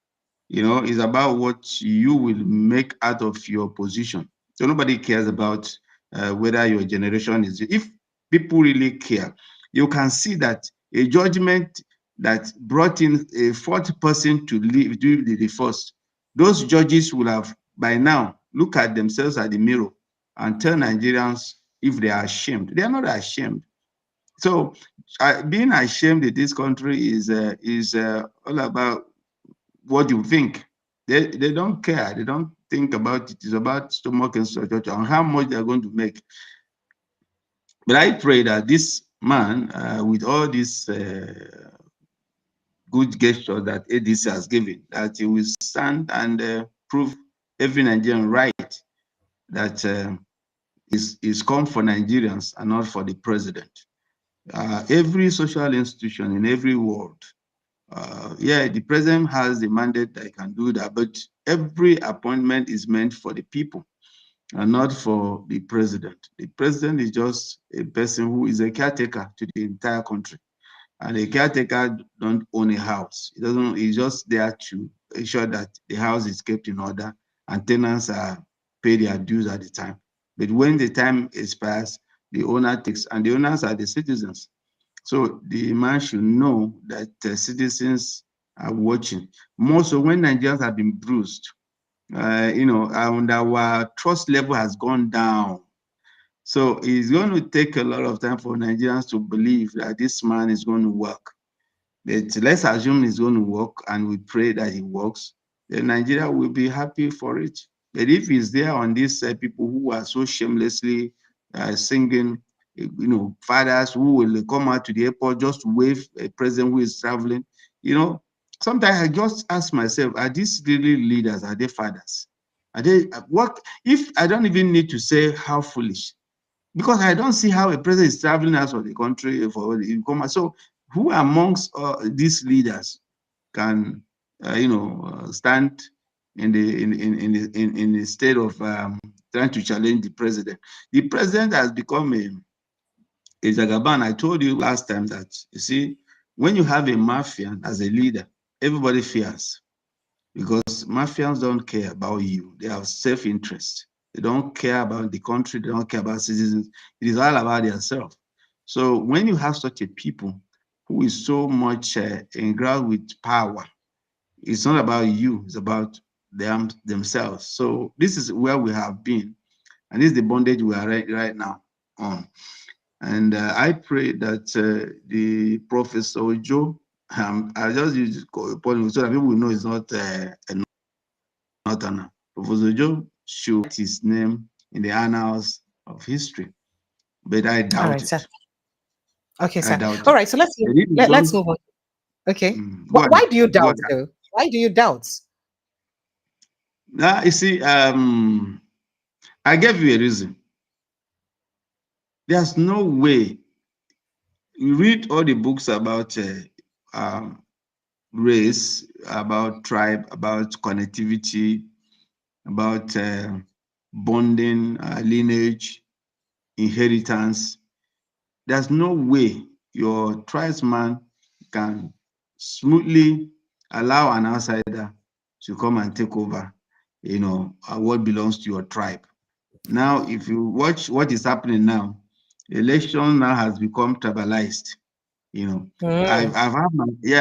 Speaker 2: It's about what you will make out of your position. So nobody cares about whether your generation is. If people really care, you can see that a judgment that brought in a fourth person to do the first, those judges will have by now look at themselves at the mirror and tell Nigerians if they are ashamed. They are not ashamed. So being ashamed in this country is all about what you think. They don't care. They don't think about it. It's about stomach and structure and how much they're going to make. But I pray that this man, with all these good gestures that ADC has given, that he will stand and prove every Nigerian right that is come for Nigerians and not for the president. Every social institution in every world, the president has the mandate that he can do that, but every appointment is meant for the people and not for the president. The president is just a person who is a caretaker to the entire country. And a caretaker don't own a house. He doesn't. He's just there to ensure that the house is kept in order and tenants are paid their dues at the time. But when the time expires, the owner takes, and the owners are the citizens. So the man should know that citizens are watching. More so when Nigerians have been bruised, and our trust level has gone down. So it's going to take a lot of time for Nigerians to believe that this man is going to work. But let's assume he's going to work and we pray that he works. Then Nigeria will be happy for it. But if he's there on these people who are so shamelessly singing, fathers who will come out to the airport just to wave a president who is traveling, sometimes I just ask myself, are these really leaders? Are they fathers? Are they what? If I don't even need to say how foolish, because I don't see how a president is traveling out of the country for the come. So who amongst these leaders can stand in the state of trying to challenge the president? The president has become a Jagaban. I told you last time that, you see, when you have a mafia as a leader, everybody fears, because mafians don't care about you. They have self-interest. They don't care about the country. They don't care about citizens. It is all about themselves. So when you have such a people who is so much engrossed with power, it's not about you. It's about themselves. So this is where we have been, and this is the bondage we are right now on. And I pray that the Professor Joe, I just use point so that people will know it's not a northerner. Professor Joe should write his name in the annals of history, but I doubt
Speaker 1: All right,
Speaker 2: it.
Speaker 1: sir. Okay,
Speaker 2: I
Speaker 1: sir.
Speaker 2: doubt
Speaker 1: All
Speaker 2: it.
Speaker 1: right, so let's
Speaker 2: But if he
Speaker 1: let's
Speaker 2: does,
Speaker 1: move on. Okay.
Speaker 2: go
Speaker 1: Why
Speaker 2: ahead.
Speaker 1: do you
Speaker 2: Go
Speaker 1: doubt,
Speaker 2: ahead.
Speaker 1: though? Why do you doubt?
Speaker 2: Now, you see, I gave you a reason. There's no way. You read all the books about race, about tribe, about connectivity, about bonding, lineage, inheritance. There's no way your tribesman can smoothly allow an outsider to come and take over, what belongs to your tribe. Now, if you watch what is happening now, election now has become tribalized. I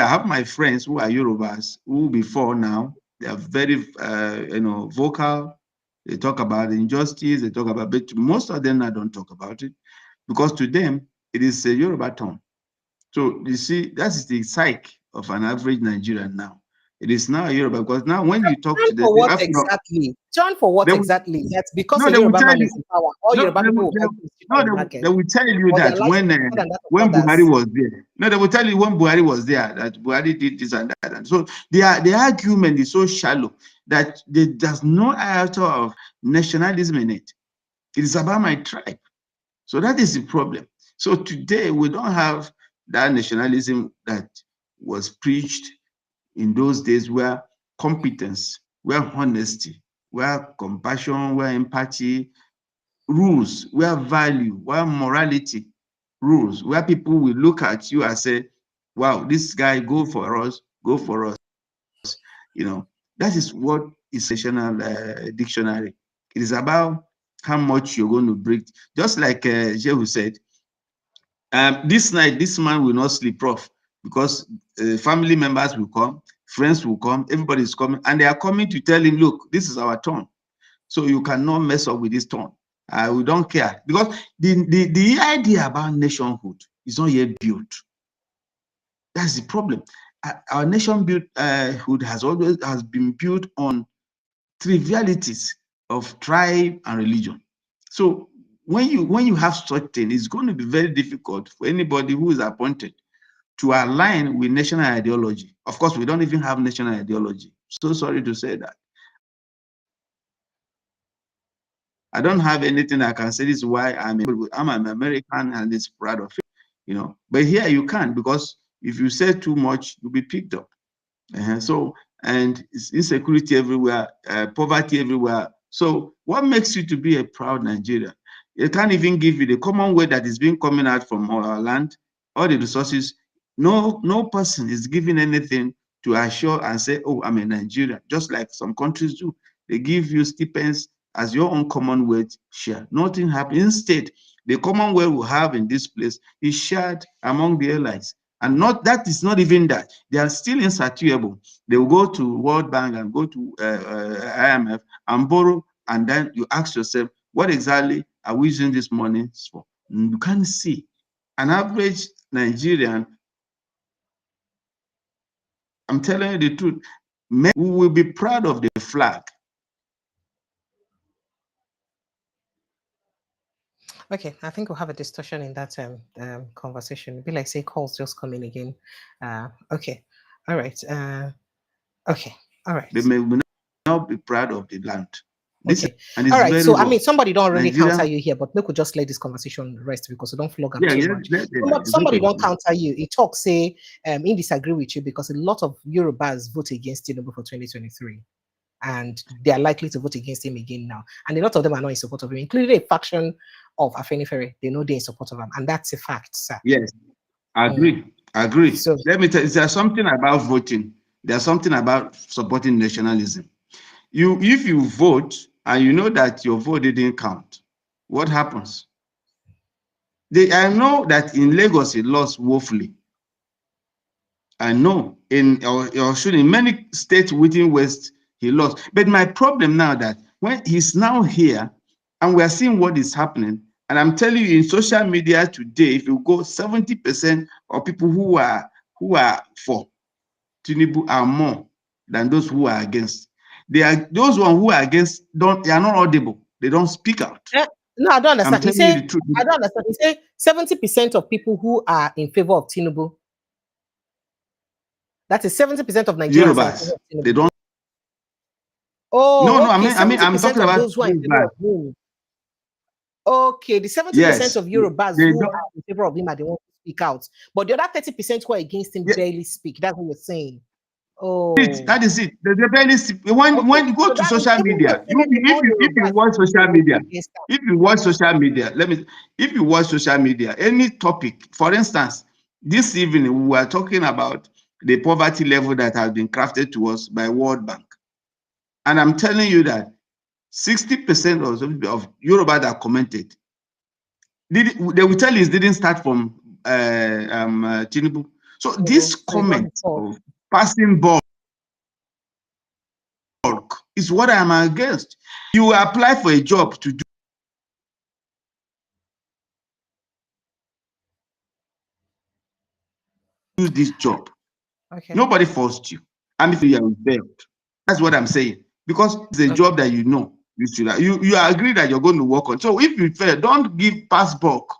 Speaker 2: have my friends who are Yorubas who before now they are very vocal. They talk about injustice. They talk about, but most of them now don't talk about it, because to them it is a Yoruba tongue. So you see, that is the psyche of an average Nigerian now. It is now Yoruba, because now when you talk
Speaker 1: Turn
Speaker 2: to them,
Speaker 1: for what exactly? Turn for what
Speaker 2: they will,
Speaker 1: exactly? That's because
Speaker 2: no,
Speaker 1: a
Speaker 2: they will
Speaker 1: Yoruba
Speaker 2: tell
Speaker 1: man
Speaker 2: you.
Speaker 1: is in power. All
Speaker 2: No,
Speaker 1: Yoruba people will buy things cheaper
Speaker 2: no,
Speaker 1: in the market.
Speaker 2: they will tell you
Speaker 1: Or their
Speaker 2: that
Speaker 1: lives will be better than that of
Speaker 2: when Buhari
Speaker 1: others.
Speaker 2: was there. No, they will tell you when Buhari was there that Buhari did this and that. And so the argument is so shallow that there's no iota of nationalism in it. It is about my tribe. So that is the problem. So today we don't have that nationalism that was preached in those days, where competence, where honesty, where compassion, where empathy rules, where value, where morality rules, where people will look at you and say, wow, this guy go for us, go for us. That is what is national dictionary. It is about how much you're going to break. Just like Jehu said, this night, this man will not sleep, prof, because family members will come, friends will come, everybody is coming, and they are coming to tell him, look, this is our turn. So you cannot mess up with this turn. We don't care. Because the idea about nationhood is not yet built. That's the problem. Our nationhood has been built on trivialities of tribe and religion. So when you have such thing, it's going to be very difficult for anybody who is appointed to align with national ideology. Of course, we don't even have national ideology. So sorry to say that. I don't have anything I can say. This is why I'm an American and it's proud of it, you know. But here you can't, because if you say too much, you'll be picked up. So, and it's insecurity everywhere, poverty everywhere. So what makes you to be a proud Nigerian? It can't even give you the commonwealth that is being coming out from our land, all the resources. No person is giving anything to assure and say, oh, I'm a Nigerian, just like some countries do. They give you stipends as your own commonwealth share. Nothing happens. Instead, the commonwealth we have in this place is shared among the allies. And that is not even that. They are still insatiable. They will go to World Bank and go to IMF and borrow, and then you ask yourself, what exactly are we using this money for? You can't see. An average Nigerian, I'm telling you the truth, we will be proud of the flag.
Speaker 1: Okay, I think we'll have a discussion in that conversation. It'd be like, say, calls just coming again. Okay, all right. Okay, all right.
Speaker 2: They may not be proud of the land.
Speaker 1: Okay. All right. So, I mean, somebody don't really counter you here, but we could just let this conversation rest because we don't flog up too much. Somebody don't counter you. It talks, say, in disagree with you because a lot of Yorubas vote against Tinubu for 2023. And they are likely to vote against him again now. And a lot of them are not in support of him, including a faction of Afenifere. They know they're in support of him. And that's a fact, sir.
Speaker 2: Yes, I agree. So, let me tell you, there's something about voting. There's something about supporting nationalism. If you vote and you know that your vote didn't count, what happens? I know that in Lagos he lost woefully. I know in many states within West he lost. But my problem now that when he's now here and we are seeing what is happening, and I'm telling you in social media today, if you go 70% of people who are for Tinubu are more than those who are against. They are those one who are against they are not audible. They don't speak out.
Speaker 1: No, I don't understand.
Speaker 2: I'm telling you the truth.
Speaker 1: I don't understand. You say 70% of people who are in favor of Tinubu. That is 70% of Nigerians.
Speaker 2: Yorubas, they don't.
Speaker 1: Oh,
Speaker 2: no,
Speaker 1: okay.
Speaker 2: I mean, I'm talking about
Speaker 1: those who are in favor of him. Okay, the 70% of Yorubas who are in favor of him and they want to speak out, but the other 30% who are against him barely speak. That's what you're saying. Oh,
Speaker 2: that is it. They barely speak. When you go to social media, if you watch social media, if you watch social media, any topic, for instance, this evening we were talking about the poverty level that has been crafted to us by World Bank, and I'm telling you that 60% of Yoruba that commented, they will tell you it didn't start from Tinubu. So this comment of passing bulk is what I'm against. You apply for a job to do this job. Okay. Nobody forced you. And if you are rebelled, that's what I'm saying. Because it's a job that you know you should. You agree that you're going to work on. So if you fail, don't give pass bulk.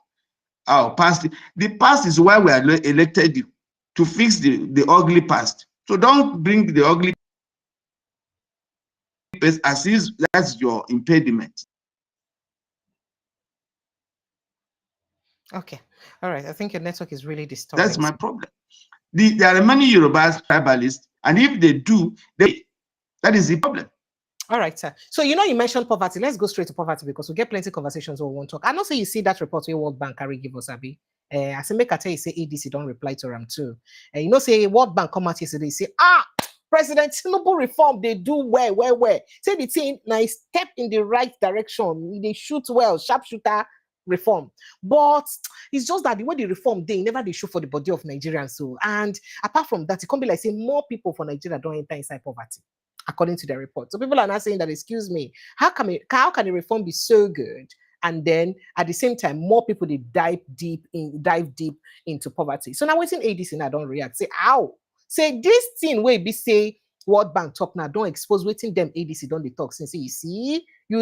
Speaker 2: Past. The past is why we are elected you to fix the ugly past. So don't bring the ugly past as if that's your impediment.
Speaker 1: Okay. All right. I think your network is really distorted.
Speaker 2: That's my problem. There are many Yorubas tribalists, and if they do, that is the problem.
Speaker 1: All right, sir. So, you mentioned poverty. Let's go straight to poverty because we get plenty of conversations where we won't talk. I know, so you see that report where World Bank carry give us, Abi. I say, make I tell you, say ADC don't reply to them too. And say World Bank come out yesterday, say, President Tinubu reform, they do well. Say the thing, now step in the right direction. They shoot well, sharpshooter reform. But it's just that the way they reform, they never they show for the body of Nigerians. So, and apart from that, it can't be like say more people for Nigeria don't enter inside poverty, according to the report. So people are not saying that, excuse me, how can the reform be so good? And then at the same time, more people they dive deep into poverty. So now waiting ADC now don't react. Say, how? Say this thing where be say World Bank talk now, don't expose waiting them ADC don't they talk since you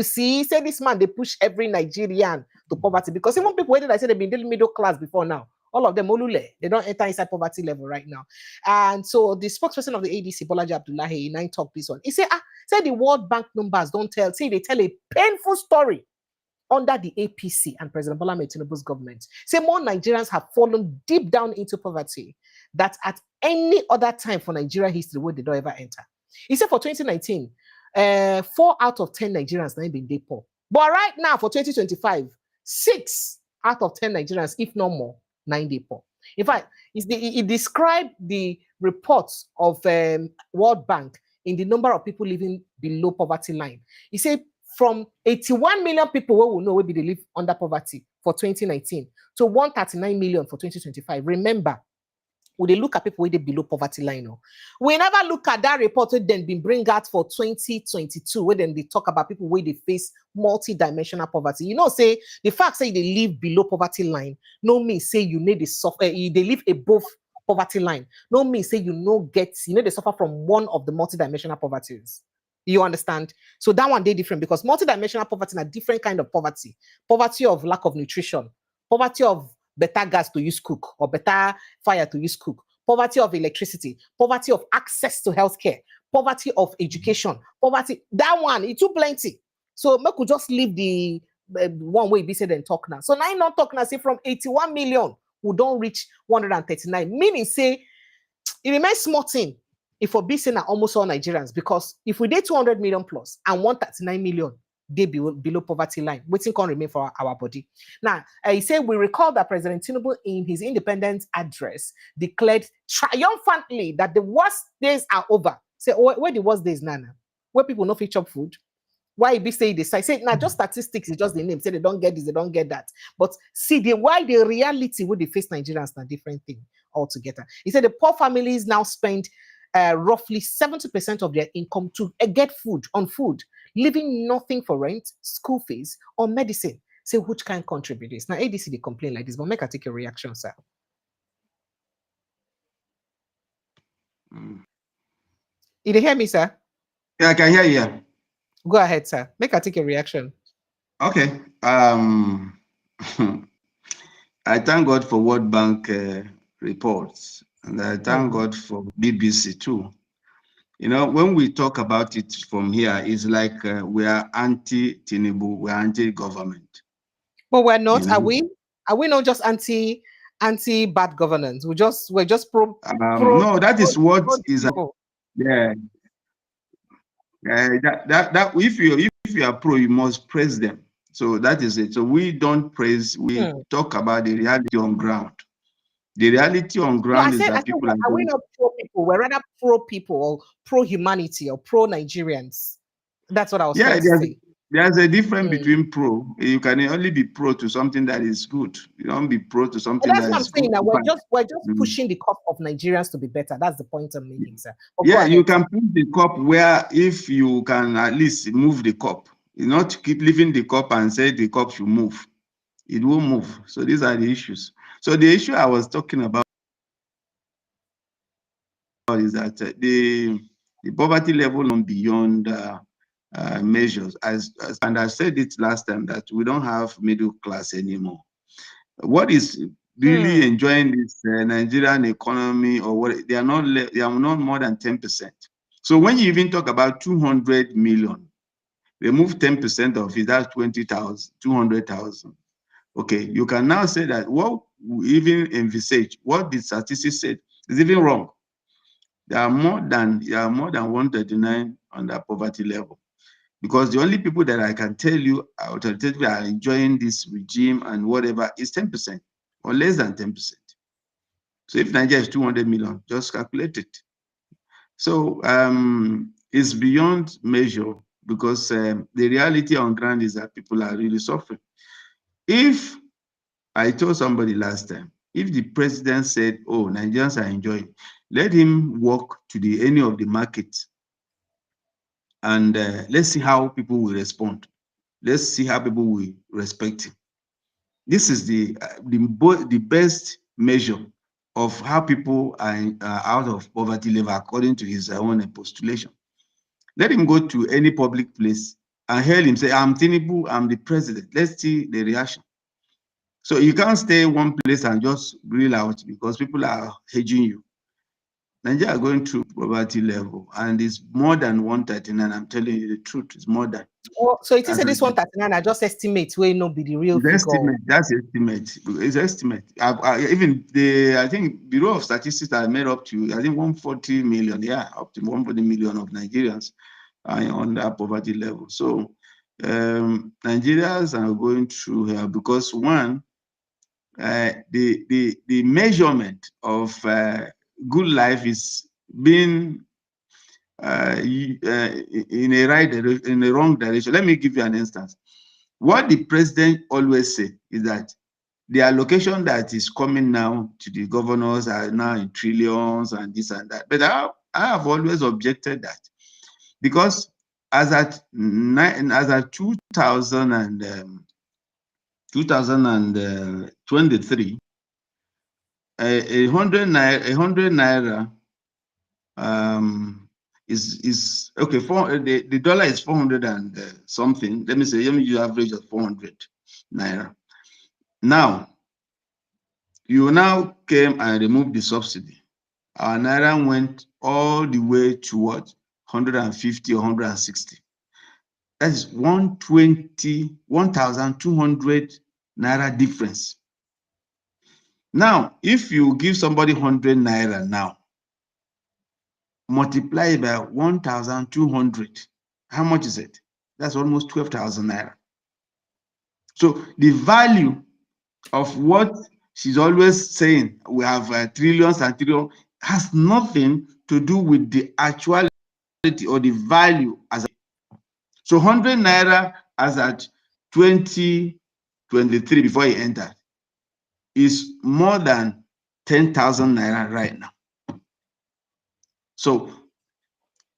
Speaker 1: see, say this man they push every Nigerian to poverty because even people waiting, I say they've been dealing middle class before now. All of them olule, they don't enter inside poverty level right now. And so the spokesperson of the ADC, Bolaji Abdullahi, nine talk this one. He said, say the World Bank numbers don't tell, say they tell a painful story under the APC and President Bola Ahmed Tinubu's government. Say more Nigerians have fallen deep down into poverty that at any other time for Nigeria history where they don't ever enter. He said for 2019, 4 out of 10 Nigerians have been day poor. But right now for 2025, 6 out of 10 Nigerians, if not more, 9 day poor. In fact, he described the reports of World Bank in the number of people living below poverty line. He said from 81 million people who will know where they live under poverty for 2019 to 139 million for 2025. Remember, when they look at people where they below poverty line, no? We never look at that report that then been bring out for 2022, where then they talk about people where they face multi-dimensional poverty. You know, say the fact say they live below poverty line, no mean say you need they live above poverty line. No mean say you they suffer from one of the multi-dimensional poverties. You understand? So that one they different because multi-dimensional poverty is a different kind of poverty. Poverty of lack of nutrition, poverty of better gas to use cook or better fire to use cook, poverty of electricity, poverty of access to healthcare, poverty of education, poverty. That one, it's too plenty. So we could just leave the one way be said and talk now. So now not talk now, say from 81 million who don't reach 139, meaning say it remains small thing if we be saying almost all Nigerians, because if we did 200 million plus and 139 million, they below poverty line, waiting can remain for our body. Now, he said, we recall that President Tinubu in his independence address declared triumphantly that the worst days are over. Say, where the worst days, Nana? Where people no fit chop food? Why he be say this? I said, now just statistics, it's just the name. Say they don't get this, they don't get that. But see, why the reality would they face Nigerians a different thing altogether. He said the poor families now spend roughly 70% of their income to get food, leaving nothing for rent, school fees, or medicine. Say, which can contribute this? Now, ADC, they complain like this, but make I take a reaction, sir. Did you hear me, sir?
Speaker 2: Yeah, I can hear you.
Speaker 1: Go ahead, sir. Make I take a reaction.
Speaker 2: Okay. I thank God for World Bank reports, and I thank God for BBC too. You know, when we talk about it from here, it's like we are anti-Tinubu, we're anti-government.
Speaker 1: But we're not, you know? Are we not just anti-bad governance? We're just pro.
Speaker 2: No, that is what is. Yeah. That if you are pro, you must praise them. So that is it. So we don't praise. We talk about the reality on ground. The reality on ground is that people are
Speaker 1: we not pro people? We're rather pro people or pro humanity or pro Nigerians. That's what I was trying to say.
Speaker 2: There's a difference between pro. You can only be pro to something that is good. You don't be pro to something that is good.
Speaker 1: That's what I'm saying. Now we're just pushing the cup of Nigerians to be better. That's the point I'm making, sir.
Speaker 2: Yeah, you can push the cup where if you can at least move the cup. You not keep leaving the cup and say the cup should move. It will move. So these are the issues. So the issue I was talking about is that the poverty level on beyond measures, and I said it last time that we don't have middle class anymore. What is really enjoying this Nigerian economy, or what they are not more than 10%. So when you even talk about 200 million, remove 10% of it, that's 20,000, 200,000. Okay, you can now say that what we even envisage, what the statistics said is even wrong. There are more than 139 on the poverty level, because the only people that I can tell you authoritatively are enjoying this regime and whatever is 10% or less than 10%. So if Nigeria is 200 million, just calculate it. So it's beyond measure, because the reality on ground is that people are really suffering. If I told somebody last time, if the president said, "Oh, Nigerians are enjoying," let him walk to any of the markets, and let's see how people will respond. Let's see how people will respect him. This is the best measure of how people are out of poverty level, according to his own postulation. Let him go to any public place and hail him, say, "I'm Tinubu, I'm the president." Let's see the reaction. So you can't stay one place and just grill out because people are hedging you. Nigeria are going through poverty level, and it's more than 139. I'm telling you the truth, it's more than.
Speaker 1: Oh, so it is this 139. I just estimate where no be the real figure.
Speaker 2: Estimate, that's estimate. It's estimate. Even I think Bureau of Statistics are made up to, I think, 140 million. Yeah, up to 140 million of Nigerians are on that poverty level. So Nigerians are going through here because one, the measurement of good life is being in a wrong direction. Let me give you an instance. What the president always say is that the allocation that is coming now to the governors are now in trillions and this and that. But I have always objected that, because as at 2023, a hundred naira is okay. The dollar is 400 and something. Let me use average of 400 naira. Now, you now came and removed the subsidy. Our naira went all the way to what? 150 or 160. That is 1,200 naira difference. Now, if you give somebody 100 naira now, multiply by 1,200, how much is it? That's almost 12,000 naira. So the value of what she's always saying, we have trillions and trillions, has nothing to do with the actuality or the value. So 100 naira as at 2023, before he entered, is more than 10,000 naira right now. So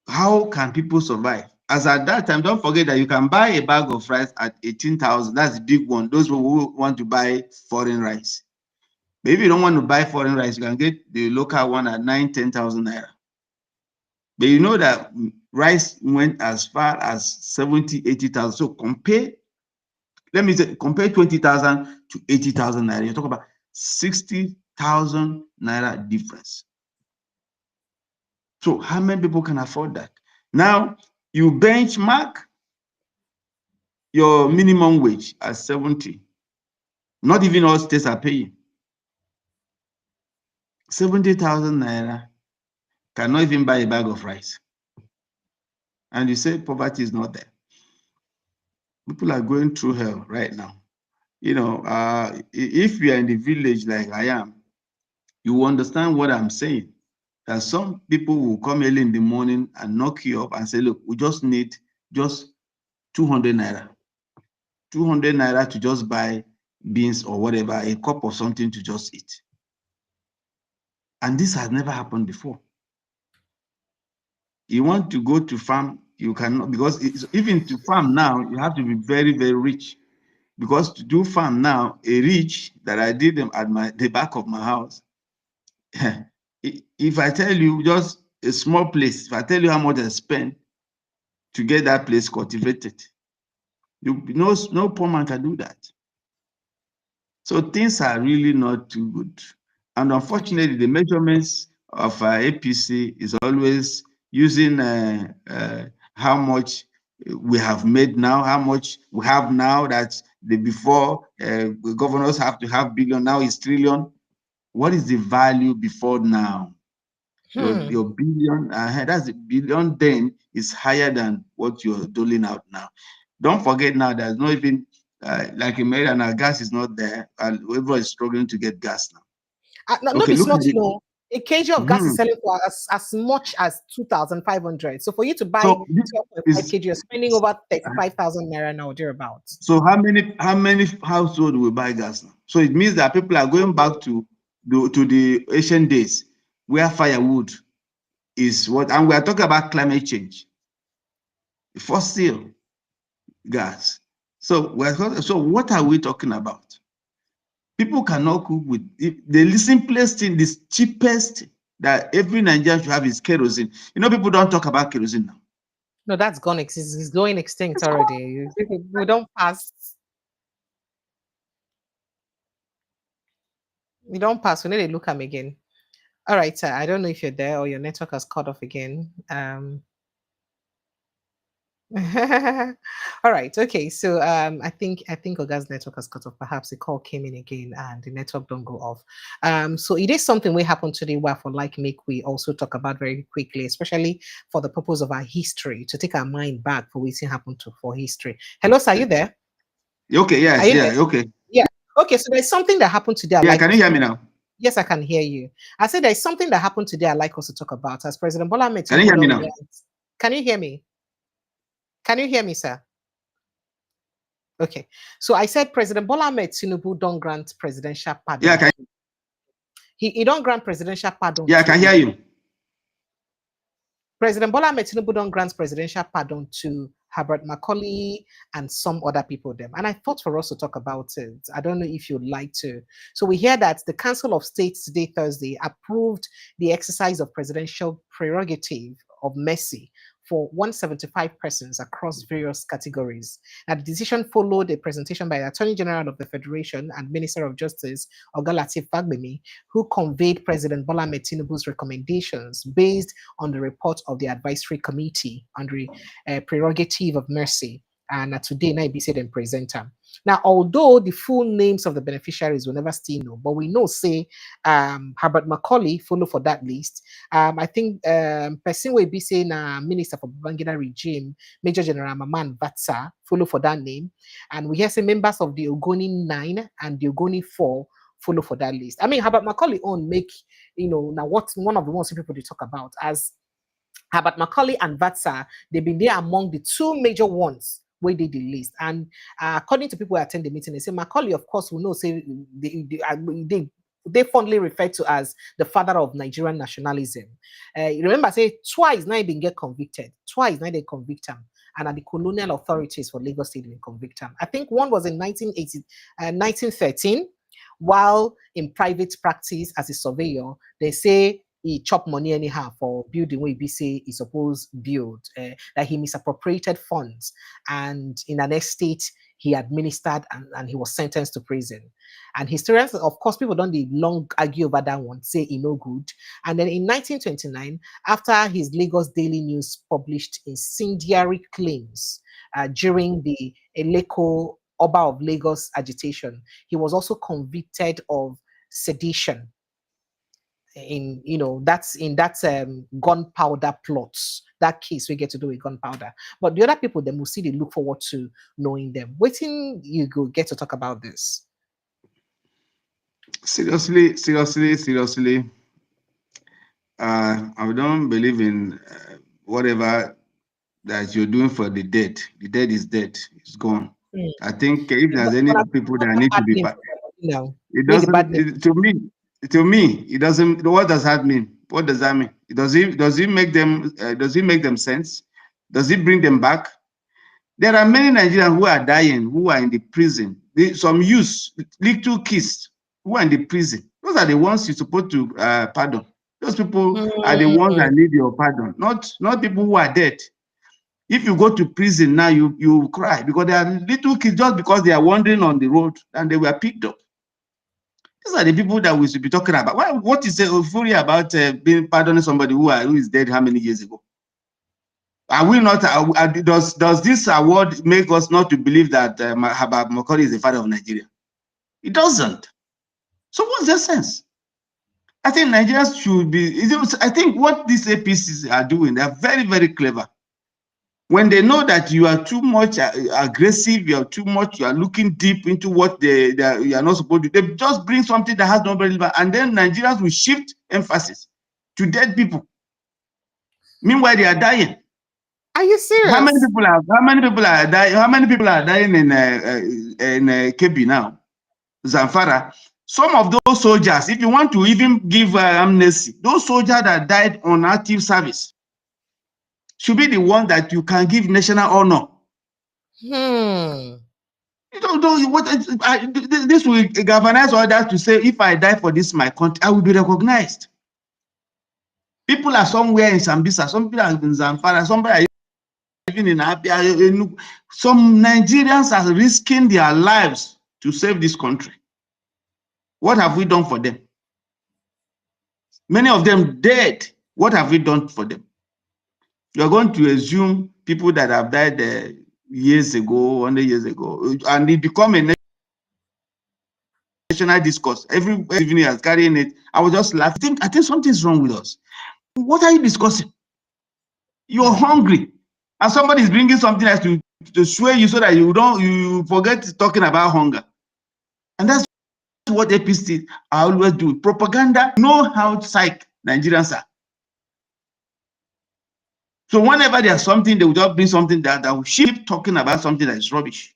Speaker 2: how can people survive? As at that time, don't forget that you can buy a bag of rice at 18,000. That's the big one. Those who want to buy foreign rice. But if you don't want to buy foreign rice, you can get the local one at 9,000-10,000 naira. But you know that rice went as far as 70,000-80,000. So compare 20,000 to 80,000 naira. You talk about 60,000 naira difference. So how many people can afford that? Now you benchmark your minimum wage at 70. Not even all states are paying. 70,000 naira cannot even buy a bag of rice. And you say poverty is not there. People are going through hell right now. You know, if you are in the village like I am, you will understand what I'm saying. That some people will come early in the morning and knock you up and say, "Look, we just need just 200 naira. 200 naira to just buy beans or whatever, a cup of something to just eat." And this has never happened before. You want to go to farm, you cannot, because even to farm now, you have to be very, very rich. Because to do farm now, a ridge that I did them at the back of my house, if I tell you just a small place, if I tell you how much I spent to get that place cultivated, no poor man can do that. So things are really not too good. And unfortunately, the measurements of APC is always using how much we have made now, how much we have now, that before governors have to have billion, now is trillion. What is the value before now? Your billion, that's the billion then is higher than what you're doling out now. Don't forget now, there's not even, like in Maryland, now gas is not there, and everyone is struggling to get gas now.
Speaker 1: No, okay, it's not, A kg of gas is selling for as much as 2,500. So for you to buy 12.5 kg, you're spending over 35,000 naira now, thereabouts.
Speaker 2: So how many households will buy gas now? So it means that people are going back to the ancient days where firewood is what, and we are talking about climate change, fossil gas. So what are we talking about? People cannot cook with the simplest thing, the cheapest that every Nigerian should have is kerosene. You know, people don't talk about kerosene now.
Speaker 1: No, that's gone. It's going extinct already. We don't pass. We don't pass. We need to look at them again. All right, sir. I don't know if you're there or your network has cut off again. All right. Okay. So I think Oga's network has cut off. Perhaps the call came in again and the network don't go off. So it is something we happened today where for like make we also talk about very quickly, especially for the purpose of our history, to take our mind back for what happened for history. Hello, sir, are you there?
Speaker 2: Okay, yes, yeah, there? Okay.
Speaker 1: Yeah. Okay, so there's something that happened today.
Speaker 2: Yeah, can you hear me now?
Speaker 1: Yes, I can hear you. I said there's something that happened today I'd like us to talk about as President Bola Ahmed Tinubu.
Speaker 2: Can you hear me now?
Speaker 1: Can you hear me? Can you hear me, sir? Okay. So I said President Bola Ahmed Tinubu don't grant presidential pardon.
Speaker 2: Yeah,
Speaker 1: he don't grant presidential pardon.
Speaker 2: Yeah, I can hear you.
Speaker 1: President Bola Ahmed Tinubu don't grant presidential pardon to Herbert Macaulay and some other people them. And I thought for us to talk about it. I don't know if you'd like to. So we hear that the Council of State today, Thursday, approved the exercise of presidential prerogative of mercy for 175 persons across various categories. Now, the decision followed a presentation by the Attorney General of the Federation and Minister of Justice, Oga Lateef Fagbemi, who conveyed President Bola Ahmed Tinubu's recommendations based on the report of the Advisory Committee on the prerogative of mercy. And today, now be said and present them. Now, although the full names of the beneficiaries will never still know, but we know, say, Herbert Macaulay follow for that list. I think person will be saying Minister for Babangida regime, Major General Maman Vatsa, follow for that name. And we hear say members of the Ogoni 9 and the Ogoni 4 follow for that list. I mean, Herbert Macaulay own make, now what's one of the ones people they talk about as Herbert Macaulay and Vatsa, they've been there among the two major ones where they the list. And according to people who attend the meeting, they say Macaulay, of course, will know say they fondly refer to as the father of Nigerian nationalism. Remember, I say twice now he been get convicted. Twice now they convict him. And at the colonial authorities for Lagos State, they convict him. I think one was in 1913, while in private practice as a surveyor, they say he chop money anyhow for building where he say he supposed build, that he misappropriated funds, and in an estate he administered and he was sentenced to prison. And historians, of course, people don't long argue over that one, say he no good. And then in 1929, after his Lagos Daily News published incendiary claims during the Eleko Oba of Lagos agitation, he was also convicted of sedition in that gunpowder plots, that case we get to do with gunpowder. But the other people, they will see, they look forward to knowing them. Waiting, you go get to talk about this.
Speaker 2: Seriously, I don't believe in whatever that you're doing for the dead. The dead is dead, it's gone. I think if there's any people that need to be it doesn't to me it doesn't. What does that mean? What does that mean? Does it make them sense? Does it bring them back? There are many Nigerians who are dying, who are in the prison. Some youths, little kids who are in the prison. Those are the ones you're supposed to pardon. Those people are the ones that need your pardon, not people who are dead. If you go to prison now, you cry because they are little kids just because they are wandering on the road and they were picked up. These are the people that we should be talking about. What is the euphoria about being pardoning somebody who is dead how many years ago? Are we not? Does this award make us not to believe that Herbert Macaulay is the father of Nigeria? It doesn't. So what's the sense? I think Nigerians should be. I think what these APCs are doing, they are very, very clever. When they know that you are too much aggressive, you are looking deep into what you are not supposed to, they just bring something that has no relevance, and then Nigerians will shift emphasis to dead people. Meanwhile, they are dying.
Speaker 1: Are you serious?
Speaker 2: How many people are dying? How many people are dying in Kebbi now? Zamfara. Some of those soldiers, if you want to even give amnesty, those soldiers that died on active service should be the one that you can give national honor. This will galvanize others to say, if I die for this, my country, I will be recognized. People are somewhere in Sambisa, some people are in Zamfara, somebody are even in Abia. Some Nigerians are risking their lives to save this country. What have we done for them? Many of them dead. What have we done for them? You are going to assume people that have died years ago, 100 years ago, and it become a national discourse. Every evening is carrying it. I was just laughing. I think something's wrong with us. What are you discussing? You're hungry, and somebody is bringing something else to sway you so that you forget talking about hunger. And that's what APC always do. Propaganda. Know how psych Nigerians are. So whenever there's something, they will just bring something that will keep talking about something that is rubbish.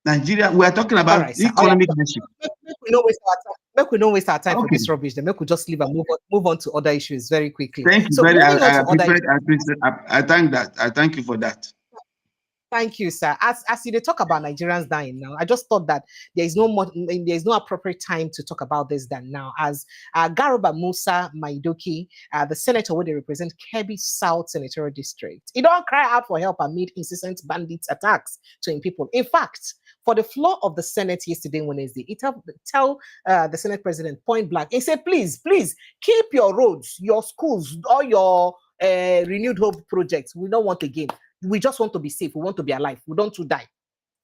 Speaker 2: Nigeria, we are talking about economic leadership.
Speaker 1: We don't waste our time for this rubbish. Then we could just leave and move on to other issues very quickly.
Speaker 2: Thank you.
Speaker 1: So
Speaker 2: I thank that. I thank you for that.
Speaker 1: Thank you, sir. As you talk about Nigerians dying now, I just thought that there is no appropriate time to talk about this than now. As Garuba Musa Maidoki, the senator where they represent Kebbi South Senatorial District, he don't cry out for help amid incessant bandits attacks to him people. In fact, for the floor of the Senate yesterday, Wednesday, he tell the Senate President point blank, he said, please keep your roads, your schools, all your renewed hope projects. We don't want again. We just want to be safe. We want to be alive. We don't want to die.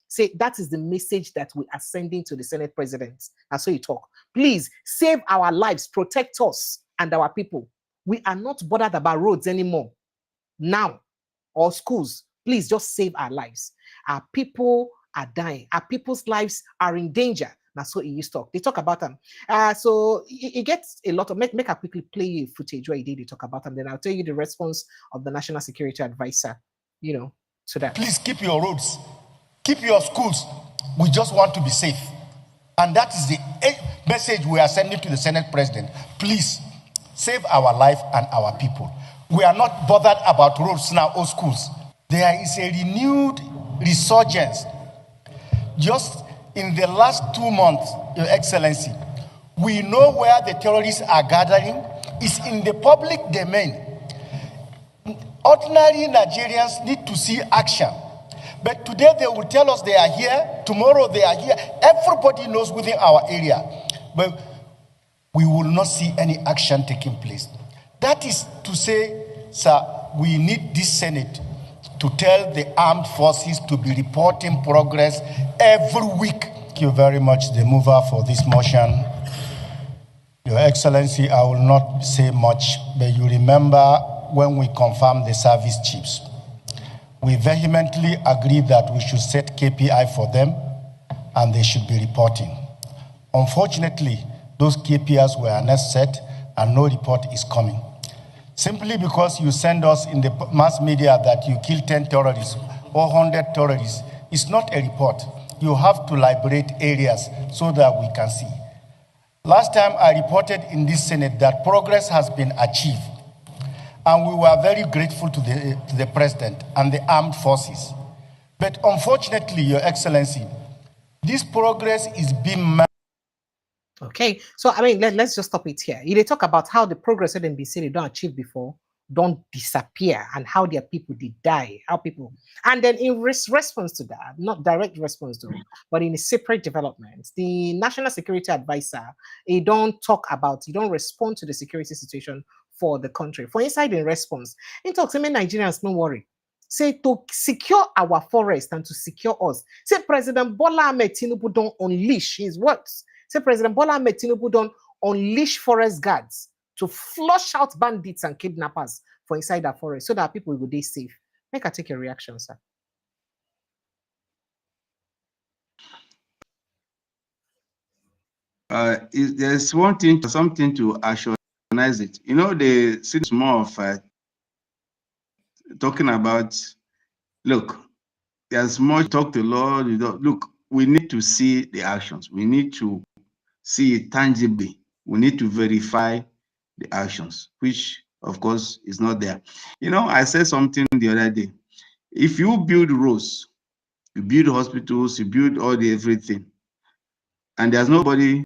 Speaker 1: Say that is the message that we are sending to the Senate President. And so you talk. Please save our lives, protect us and our people. We are not bothered about roads anymore now or schools. Please just save our lives. Our people are dying. Our people's lives are in danger. That's what he used to talk. They talk about them. So it gets a lot of make I quickly play footage where he did talk about them. Then I'll tell you the response of the National Security Advisor. To that.
Speaker 3: Please keep your roads, keep your schools. We just want to be safe. And that is the message we are sending to the Senate President. Please save our life and our people. We are not bothered about roads now or schools. There is a renewed resurgence. Just in the last 2 months, Your Excellency, we know where the terrorists are gathering. It's in the public domain. Ordinary Nigerians need to see action. But today they will tell us they are here, tomorrow they are here. Everybody knows within our area. But we will not see any action taking place. That is to say, sir, we need this Senate to tell the armed forces to be reporting progress every week. Thank you very much, the mover, for this motion. Your Excellency, I will not say much, but you remember when we confirmed the service chiefs, we vehemently agreed that we should set KPI for them and they should be reporting. Unfortunately, those KPIs were not set and no report is coming. Simply because you send us in the mass media that you killed 10 terrorists or 100 terrorists, it's not a report. You have to liberate areas so that we can see. Last time I reported in this Senate that progress has been achieved. And we were very grateful to the President and the armed forces. But unfortunately, Your Excellency, this progress is being...
Speaker 1: Okay, so I mean, let's just stop it here. They talk about how the progress that NBC they don't achieve before don't disappear and how their people did die, how people... And then in response to that, not direct response to it, but in a separate development, the National Security Advisor, he don't respond to the security situation for the country. For inside in response, he talks, I mean, Nigerians, no worry. Say to secure our forest and to secure us. Say President Bola Ahmed Tinubu don't unleash his words. Say President Bola Ahmed Tinubu don't unleash forest guards to flush out bandits and kidnappers for inside our forest so that people will be safe. Make I take your reaction, sir.
Speaker 2: There's one thing, something to actualize it. You know, they see more of talking about, look, there's much talk to Lord. Look, we need to see the actions. We need to see it tangibly. We need to verify the actions, which of course is not there. You know, I said something the other day. If you build roads, you build hospitals, you build all the everything, and there's nobody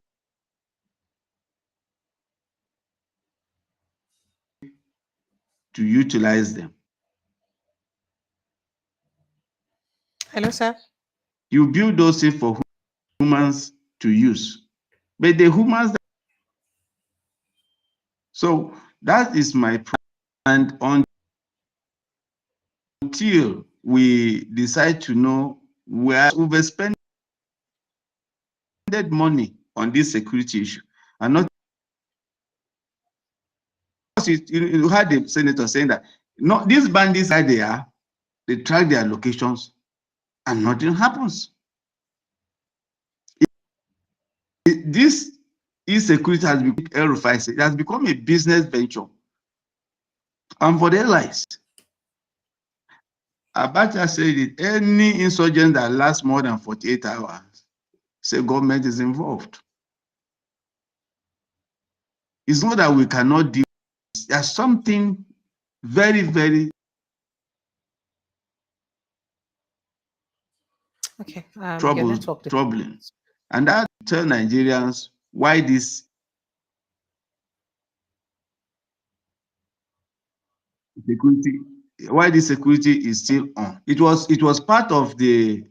Speaker 2: to utilize them.
Speaker 1: Hello, sir.
Speaker 2: You build those things for humans to use, but the humans. So that is my point. And until we decide to know where we've spent money on this security issue, and not, you had the senator saying that no, these bandits are there, they track their locations, and nothing happens. This insecurity has become it has become a business venture, and for their lives. Abacha said it, any insurgent that lasts more than 48 hours, say government is involved. It's not that we cannot deal with this. There's something very, very troubling. And that tell Nigerians why this security is still on. It was part of the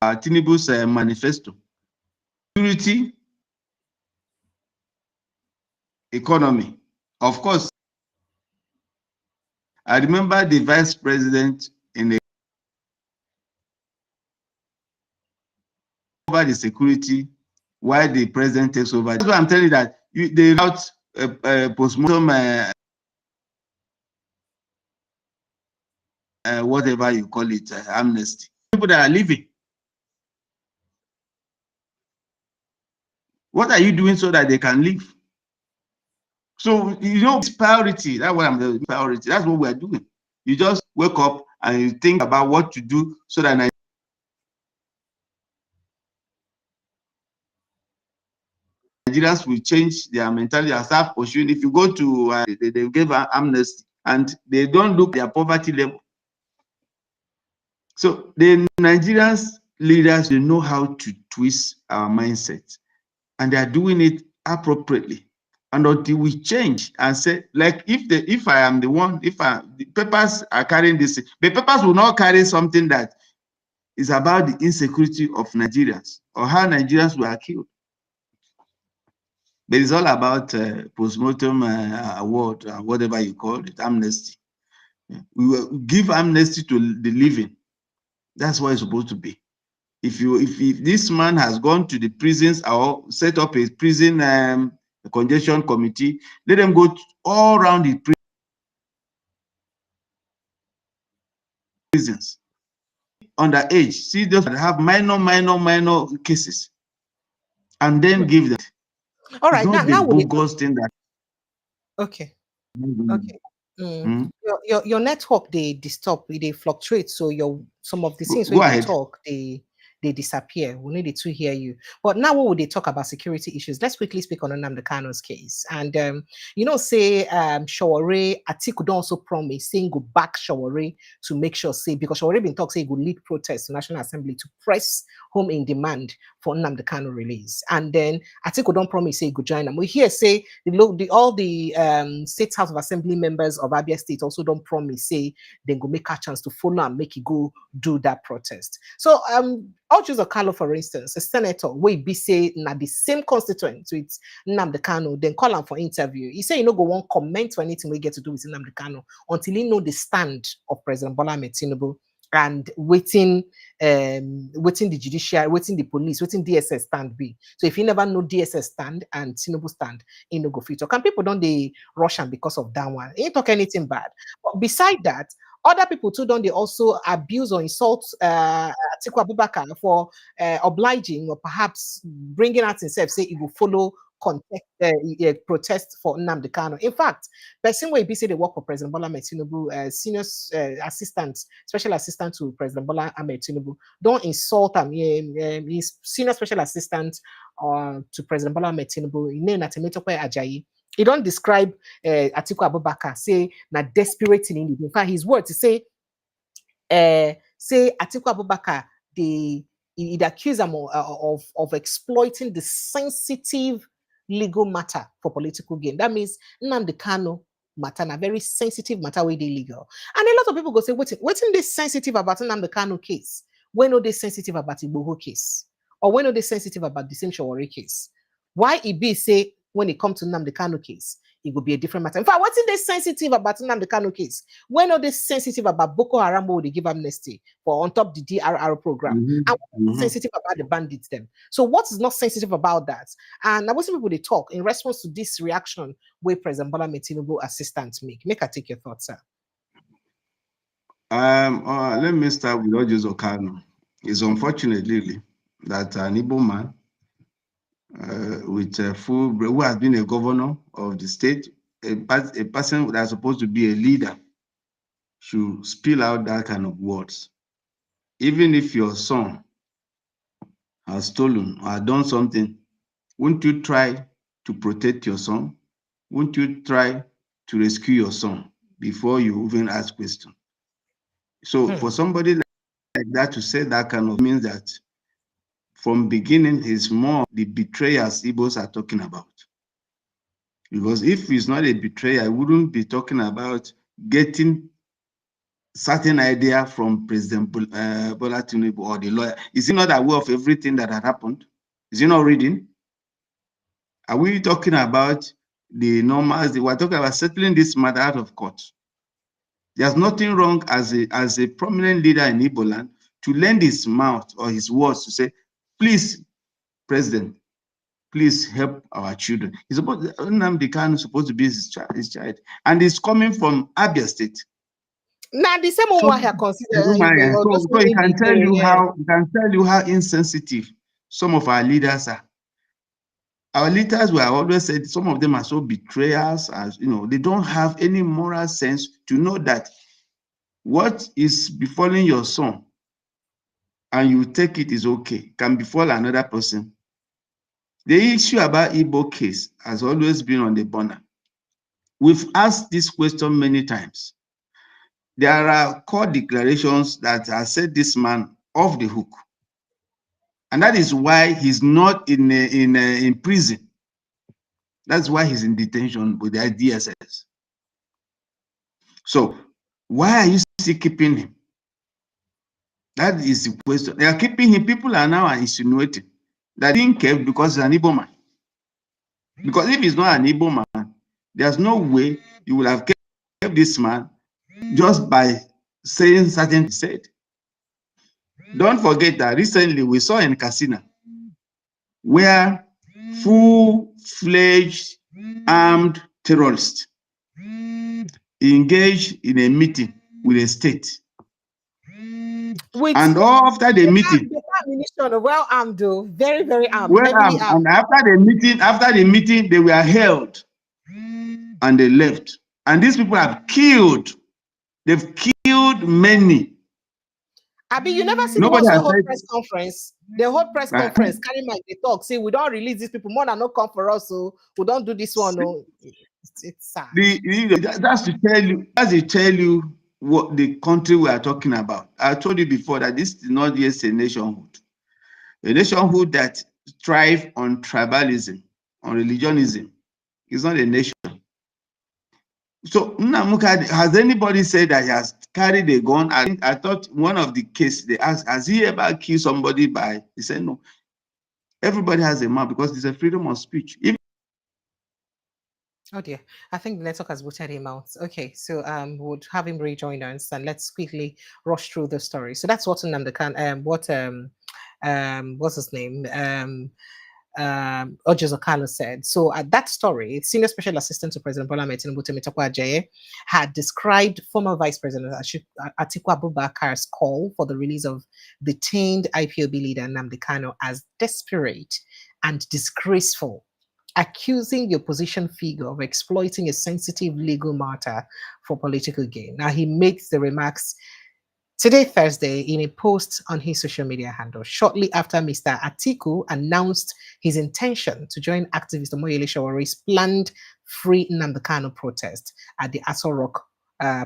Speaker 2: Tinubu's manifesto. Security, economy. Of course, I remember the vice president in over the security while the president takes over. That's why I'm telling you that they route postmortem whatever you call it, amnesty. People that are living. What are you doing so that they can live? So, you know, it's priority. That's what I'm doing. Priority. That's what we're doing. You just wake up and you think about what to do so that Nigerians will change their mentality and start pursuing. If you go to, they gave amnesty and they don't look at their poverty level. So the Nigerians leaders, they know how to twist our mindset, and they are doing it appropriately. And until we change and say, like, if I am the one, the papers are carrying this, the papers will not carry something that is about the insecurity of Nigerians or how Nigerians were killed. But it's all about postmortem award, whatever you call it, amnesty. We will give amnesty to the living. That's what it's supposed to be. If this man has gone to the prisons or set up a prison congestion committee, let them go all around the prisons. Underage, see those that have minor cases, and then give them.
Speaker 1: All right,
Speaker 2: not
Speaker 1: now
Speaker 2: the bogus thing that.
Speaker 1: Okay. Your network they disturb, they fluctuate, so some of the things when you talk they disappear. We need to hear you. But now what would they talk about security issues? Let's quickly speak on Nnamdi Kanu's case. And say Shawore Atiku don't also promise saying go back Shawore to make sure because Shawore been talk say he would lead protests to National Assembly to press home in demand for Nnamdi Kanu release. And then Atiku don't promise say he could join them. We hear say all the State House of Assembly members of Abia State also don't promise say they go make a chance to follow and make it go do that protest. So Ojuzo Kalo, for instance, a senator, will be say na the same constituent with Nnamdi Kanu, then call him for interview. He say go won't comment for anything we get to do with Nnamdi Kanu until he know the stand of President Bola Ahmed Tinubu and waiting the judiciary, waiting the police, waiting DSS stand be. So if you never know DSS stand and Tinubu stand, he no go fit talk. And people don't they rush him because of that one. He ain't talk anything bad. But beside that, Other people too don't they also abuse or insult Atiku Abubakar for obliging or perhaps bringing out himself, say he will follow protest for Nnamdi Kanu. In fact, person where be say they work for President Bola Ahmed Tinubu, senior assistant, special assistant to President Bola Ahmed Tinubu, don't insult him. He's senior special assistant to President Bola Ahmed Tinubu. He named Atemetokwe Ajayi. He don't describe Atiku Abubakar, say na desperate in India. In fact, his words to say Atiku Abubakar, it accused him of exploiting the sensitive legal matter for political gain. That means Nnamdi Kanu matter, a very sensitive matter where they legal. And a lot of people go say, what's this sensitive about Nnamdi Kanu case? When are they sensitive about the Igboho case? Or when are they sensitive about the same Shawari case? Why it be say when it comes to Nnamdi Kanu case, it will be a different matter. In fact, what's they sensitive about Nnamdi Kanu case? When are they sensitive about Boko Haram who they give amnesty for on top the DRR program? And what's sensitive about the bandits them? So what is not sensitive about that? And now what people they talk in response to this reaction where President Bola Ahmed Tinubu assistant make I take your thoughts, sir.
Speaker 2: Let me start with Ojuzo Kanu. It's unfortunate really that an Igbo man with a full, who has been a governor of the state, a person that's supposed to be a leader, should spill out that kind of words. Even if your son has stolen or done something, wouldn't you try to protect your son? Wouldn't you try to rescue your son before you even ask questions? So for somebody like that to say that kind of means that from beginning, he's more the betrayers Igbos are talking about. Because if he's not a betrayer, I wouldn't be talking about getting certain idea from President Bola Tinubu or the lawyer. Is he not aware of everything that had happened? Is he not reading? Are we talking about the normals? We're talking about settling this matter out of court. There's nothing wrong as a prominent leader in Igbo land to lend his mouth or his words to say, please, President, please help our children. He's supposed Nnamdi Kanu is supposed to be his child, and he's coming from Abia State.
Speaker 1: Now the same one here consider
Speaker 2: so he can tell you how insensitive some of our leaders are. Our leaders were always said some of them are so betrayers, as you know, they don't have any moral sense to know that what is befalling your son and you take it is okay, can befall another person. The issue about Igbo case has always been on the burner. We've asked this question many times. There are court declarations that have set this man off the hook. And that is why he's not in prison. That's why he's in detention with the DSS. So why are you still keeping him? That is the question. They are keeping him. People are now insinuating that he didn't care because he's an Igbo man. Because if he's not an Igbo man, there's no way you would have kept this man just by saying certain things said. Don't forget that recently we saw in Katsina where full-fledged armed terrorists engaged in a meeting with a state. And after the meeting,
Speaker 1: well armed, though, very, very armed,
Speaker 2: heavily armed. And after the meeting, they were held and they left. And these people have killed. They've killed many.
Speaker 1: Abi, you never see the whole press conference. The whole press conference, carry my they talk. Say we don't release these people. More than no come for us, so we don't do this one. No, it's sad.
Speaker 2: That's to tell you what the country we are talking about. I told you before that this is not just a nationhood. A nationhood that thrives on tribalism, on religionism, is not a nation. So Nnamuka, has anybody said that he has carried a gun? I thought one of the cases they asked, has he ever killed somebody by? He said no. Everybody has a mouth because it's a freedom of speech.
Speaker 1: Oh dear, I think the network has booted him out. Okay, so we'll have him rejoin us and let's quickly rush through the story. So that's what Nnamdi Kanu, what's his name? Ojozokalo said. So at that story, Senior Special Assistant to President Bola Ahmed Tinubu Temitope Ajayi had described former Vice President Atiku Abubakar's call for the release of detained IPOB leader Nnamdi Kanu as desperate and disgraceful, accusing the opposition figure of exploiting a sensitive legal matter for political gain. Now, he makes the remarks today, Thursday, in a post on his social media handle, shortly after Mr. Atiku announced his intention to join activist Omoyele Showore's planned Free Nnamdi Kanu protest at the Aso Rock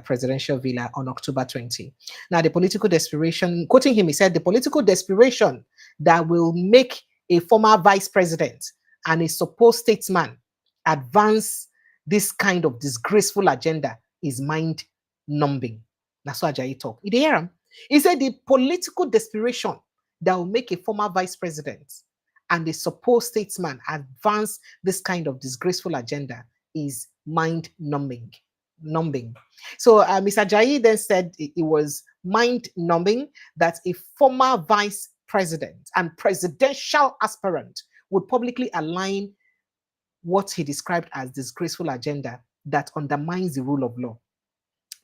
Speaker 1: presidential villa on October 20. Now, the political desperation, quoting him, he said, the political desperation that will make a former vice president and a supposed statesman advance this kind of disgraceful agenda is mind-numbing. That's what Ajayi talk. He said the political desperation that will make a former vice president and a supposed statesman advance this kind of disgraceful agenda is mind-numbing. So Mr. Ajayi then said it was mind-numbing that a former vice president and presidential aspirant would publicly align what he described as disgraceful agenda that undermines the rule of law.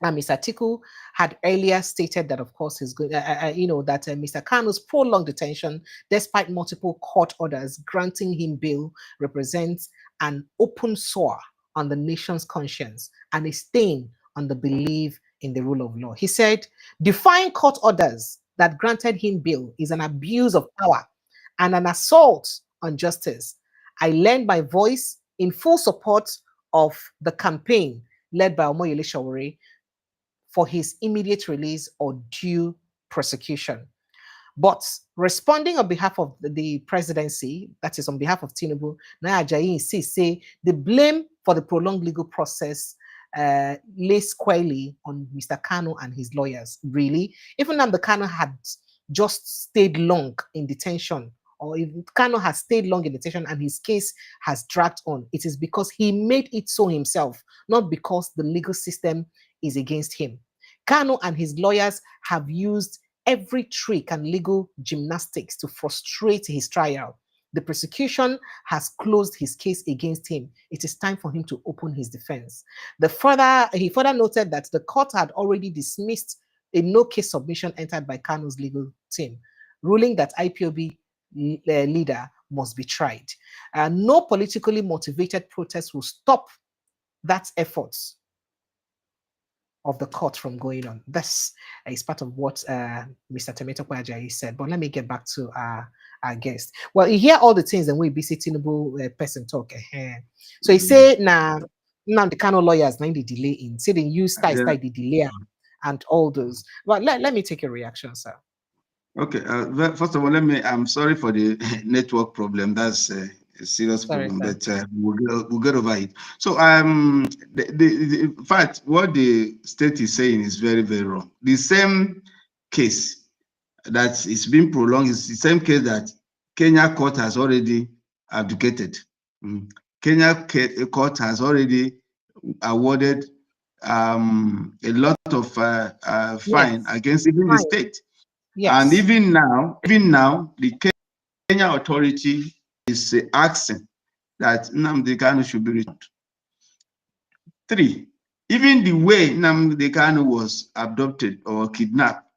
Speaker 1: Mr. Atiku had earlier stated that, of course, he's good, that Mr. Kanu's prolonged detention, despite multiple court orders granting him bail, represents an open sore on the nation's conscience and a stain on the belief in the rule of law. He said, defying court orders that granted him bail is an abuse of power and an assault on justice. I lend my voice in full support of the campaign led by Omoyele Showore for his immediate release or due prosecution. But responding on behalf of the presidency, that is on behalf of Tinubu, Naya Ajayi insists, say the blame for the prolonged legal process lays squarely on Mr. Kanu and his lawyers. Really, even Nnamdi Kanu had just stayed long in detention, or if Kanu has stayed long in detention and his case has dragged on, it is because he made it so himself, not because the legal system is against him. Kanu and his lawyers have used every trick and legal gymnastics to frustrate his trial. The prosecution has closed his case against him. It is time for him to open his defense. He further noted that the court had already dismissed a no-case submission entered by Kanu's legal team, ruling that IPOB leader must be tried. No politically motivated protest will stop that effort of the court from going on. This is part of what Mr. Temitope Ajayi said. But let me get back to our guest. Well, you hear all the things and we BC Tinubu person talk. So he said, now the kind of lawyers now the delay in. Say the use style the delay and all those. But let me take a reaction, sir.
Speaker 2: Okay. First of all, I'm sorry for the network problem. That's a serious problem, but we'll get over it. So, in fact, what the state is saying is very, very wrong. The same case that is being prolonged is the same case that Kenya court has already adjudicated. Kenya court has already awarded a lot of fine against even the state. Yes. And even now, the Kenya authority is asking that Nnamdi Kanu should be returned. 3, even the way Nnamdi Kanu was abducted or kidnapped,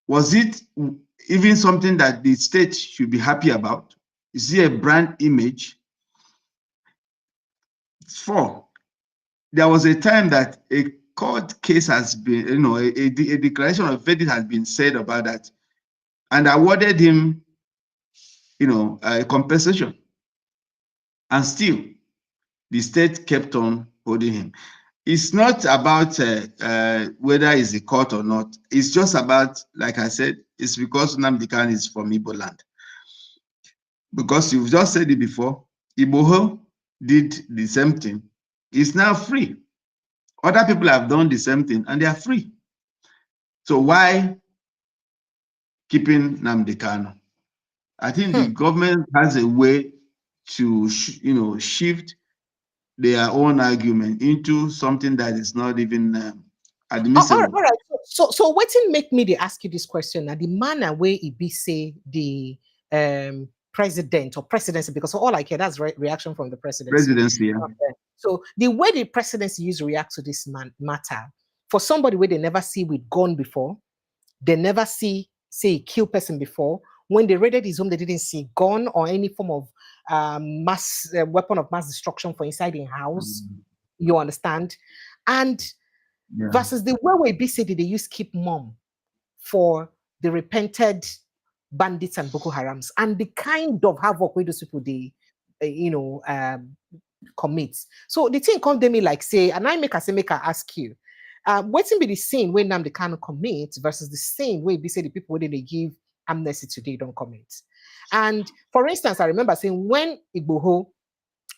Speaker 2: was it even something that the state should be happy about? Is it a brand image? 4, there was a time that a court case has been, a declaration of verdict has been said about that and awarded him, a compensation. And still, the state kept on holding him. It's not about whether it's a court or not. It's just about, like I said, it's because Nnamdi Kanu is from Igbo land. Because you've just said it before, Igbo did the same thing. He's now free. Other people have done the same thing and they are free. So why keeping Nnamdi Kanu? I think the government has a way to, shift their own argument into something that is not even admissible.
Speaker 1: All right. So what make me to ask you this question? Now, the manner where it be say the president or presidency, because all I care, that's reaction from the presidency.
Speaker 2: Presidency, yeah.
Speaker 1: Okay. So the way the presidency used to react to this matter, for somebody where they never see with gun before, they never see, say, kill person before. When they raided his home, they didn't see gun or any form of weapon of mass destruction for inside the house. You understand? And versus the way we be said they use keep mum for the repented bandits and Boko Harams, and the kind of havoc where those people they commit. So the thing come to me like say, and I ask you, what's be the same when the kind of commit versus the same way we say the people when they give amnesty today don't commit. And for instance, I remember saying when Igboho,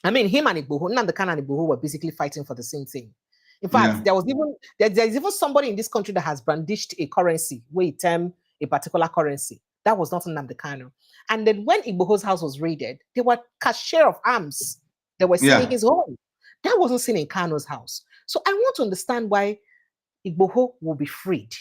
Speaker 1: I mean him and Igboho, Nnamdi and Igboho were basically fighting for the same thing. In fact, there's even somebody in this country that has brandished a currency, a particular currency. That was not Nnamdi Kanu. And then when Igboho's house was raided, they were cashier of arms. They were seen in his home. That wasn't seen in Kanu's house. So I want to understand why Igboho will be freed.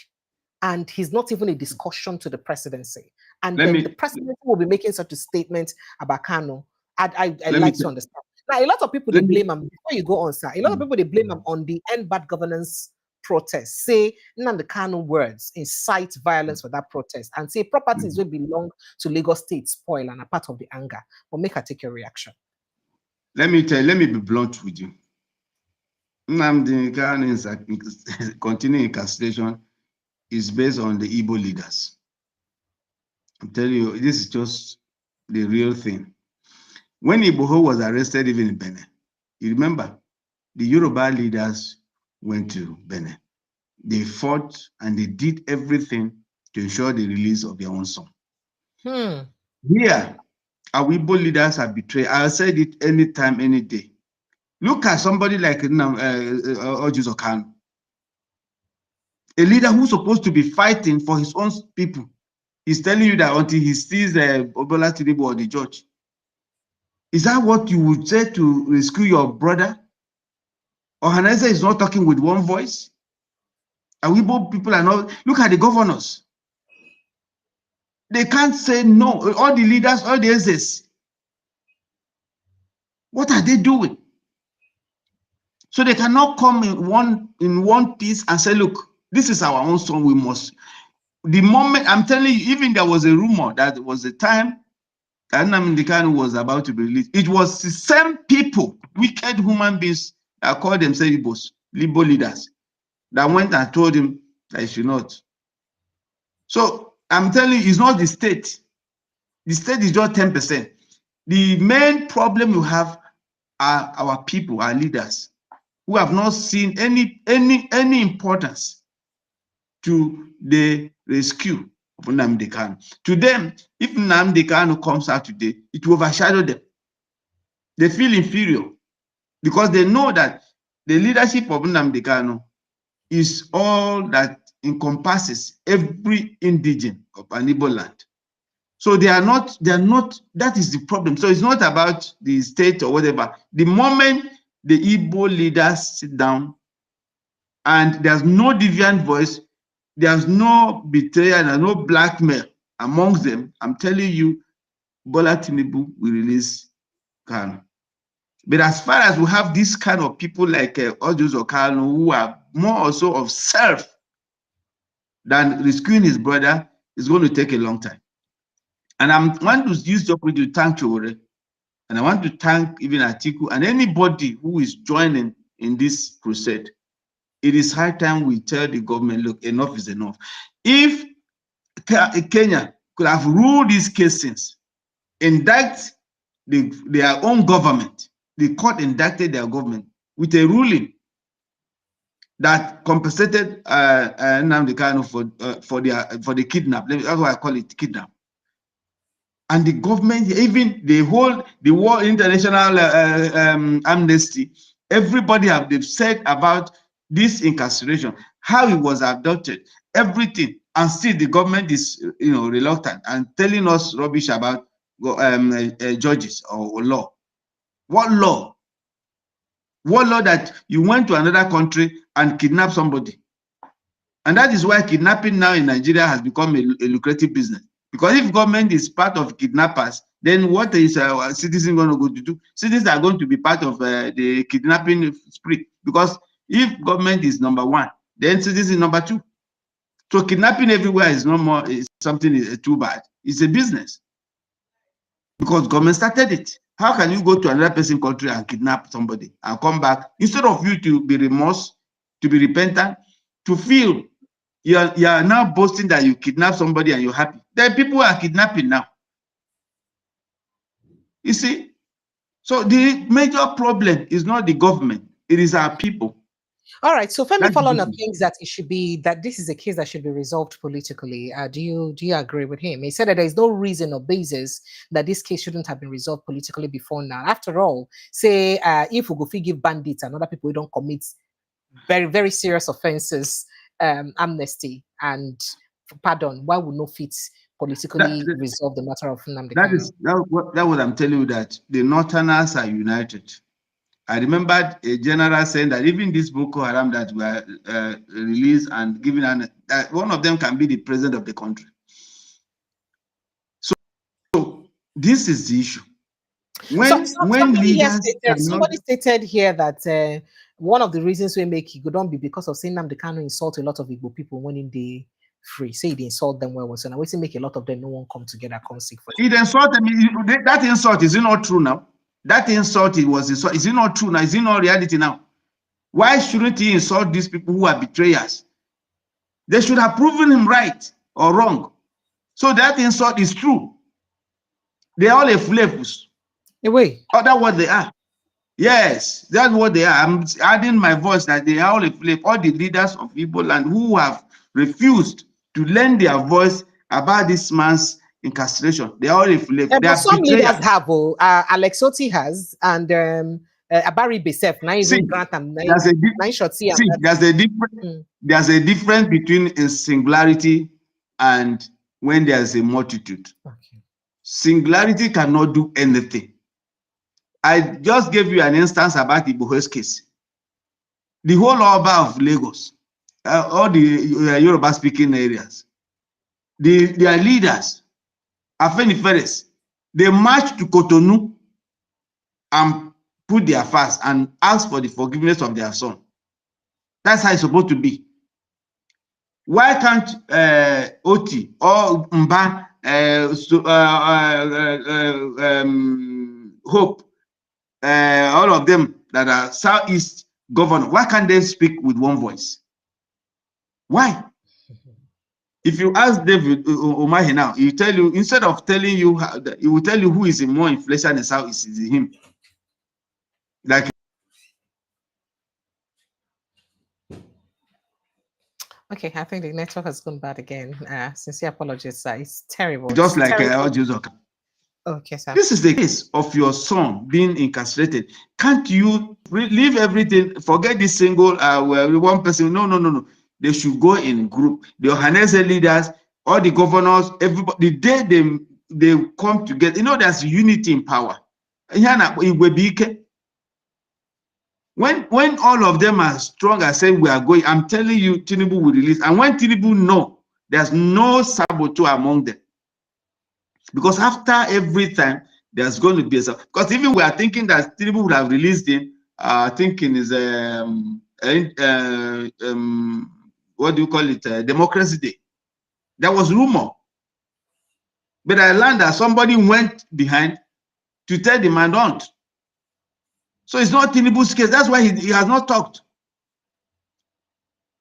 Speaker 1: And he's not even a discussion to the presidency. And then the presidency will be making such a statement about Kanu. I'd like to understand. Now, a lot of people, they blame him, before you go on, sir, a lot of people, they blame him on the End Bad Governance protest, say Nnamdi Kanu words incite violence for that protest, and say properties will belong to Lagos State spoil and a part of the anger. But make her take your reaction.
Speaker 2: Let me be blunt with you. Nnamdi Kanu's continuing incarceration is based on the Igbo leaders. I'm telling you, this is just the real thing. When Igboho was arrested, even in Benin, you remember, the Yoruba leaders went to Benin. They fought and they did everything to ensure the release of their own son. Here, our Igbo leaders have betrayed. I'll say it anytime, any day. Look at somebody like Ojuzo Kanu, a leader who's supposed to be fighting for his own people. He's telling you that until he sees Bola Tinubu or the judge. Is that what you would say to rescue your brother? Ohaneze is not talking with one voice. And we both people are not. Look at the governors. They can't say no. All the leaders, all the SS. What are they doing? So they cannot come in one piece and say, look, this is our own son, we must. The moment, I'm telling you, even there was a rumor that it was the time Nnamdi Kanu was about to be released. It was the same people, wicked human beings that called themselves Igbos, Igbo leaders, that went and told him that he should not. So I'm telling you, it's not the state. The state is just 10%. The main problem you have are our people, our leaders, who have not seen any importance to the rescue of Nnamdi Kanu. To them, if Nnamdi Kanu comes out today, it will overshadow them. They feel inferior because they know that the leadership of Nnamdi Kanu is all that encompasses every indigene of an Igbo land. So they are not, that is the problem. So it's not about the state or whatever. The moment the Igbo leaders sit down and there's no deviant voice, there's no betrayal, there's no blackmail amongst them, I'm telling you, Bola Tinubu will release Kanu. But as far as we have this kind of people like Ojuzo Kanu, who are more also of self than rescuing his brother, it's going to take a long time. And I want to use the opportunity to thank Chowore, and I want to thank even Atiku and anybody who is joining in this crusade. It is high time we tell the government, look, enough is enough. If Kenya could have ruled these cases, indict their own government, the court indicted their government with a ruling that compensated Nnamdi Kanu for the kidnap. That's why I call it kidnap. And the government, even the World International Amnesty, everybody they've said about this incarceration, how it was adopted, everything, and still the government is reluctant and telling us rubbish about judges or law. What law? What law that you went to another country and kidnapped somebody? And that is why kidnapping now in Nigeria has become a lucrative business. Because if government is part of kidnappers, then what is our citizen going to go to do? Citizens are going to be part of the kidnapping spree, because if government is number one, then citizens number two. So kidnapping everywhere is no more is something too bad. It's a business, because government started it. How can you go to another person's country and kidnap somebody and come back, instead of you to be remorse, to be repentant, to feel you are now boasting that you kidnap somebody and you're happy? Then people are kidnapping now. You see? So the major problem is not the government, it is our people.
Speaker 1: All right. So Femi Falana thinks that it should be that this is a case that should be resolved politically. Do you agree with him? He said that there is no reason or basis that this case shouldn't have been resolved politically before now. After all, say if we go give bandits and other people who don't commit very, very serious offenses amnesty and pardon, why would no fit politically resolve the matter of Nnamdi Kanu?
Speaker 2: That what I'm telling you, that the Northerners are united. I remembered a general saying that even this Boko Haram that were released and given, one of them can be the president of the country. So this is the issue. When
Speaker 1: somebody stated here that one of the reasons we make it don't be because of saying Nnamdi Kanu insult a lot of Igbo people when in the free. Say they insult them well, so now we see make a lot of them no one come together, come seek for
Speaker 2: it. Insult them. That insult is it not true now? That insult is it not true now? Is it not reality now? Why shouldn't he insult these people who are betrayers? They should have proven him right or wrong. So that insult is true. They are all a flavors.
Speaker 1: Away.
Speaker 2: Oh, that's what they are. Yes, that's what they are. I'm adding my voice that they are all a flavor. All the leaders of Igbo land who have refused to lend their voice about this man's incarceration. They are all a flavor.
Speaker 1: But some leaders have. Alex Oti has, and Abari Besef. Now even grant them.
Speaker 2: There's a difference between a singularity and when there's a multitude.
Speaker 1: Okay.
Speaker 2: Singularity cannot do anything. I just gave you an instance about the Iboho's case. The whole Oba of Lagos, all the Yoruba speaking areas, their leaders, Afeni Ferris, they marched to Cotonou and put their fast and ask for the forgiveness of their son. That's how it's supposed to be. Why can't Oti or Mba, Hope, all of them that are Southeast governor, why can't they speak with one voice? Why? If you ask David Umahi now, he tell you, instead of telling you, he will tell you who is more influential in Southeast is him. Like.
Speaker 1: Okay, I think the network has gone bad again. Sincere apologies, sir. It's terrible.
Speaker 2: Just
Speaker 1: it's
Speaker 2: like
Speaker 1: terrible. Okay, sir.
Speaker 2: This is the case of your son being incarcerated. Can't you leave everything? Forget this single one person. No. They should go in group. The Ohanese leaders, all the governors, everybody. The day they come together, you know, there's unity in power. When all of them are strong and saying we are going, I'm telling you, Tinubu will release. And when Tinubu know, there's no saboteur among them. Because after every time, there's going to be a saboteur. Because even we are thinking that Tinubu would have released him, thinking is what do you call it? Democracy Day. There was rumor. But I learned that somebody went behind to tell the man don't. So it's not Tinubu's case. That's why he has not talked.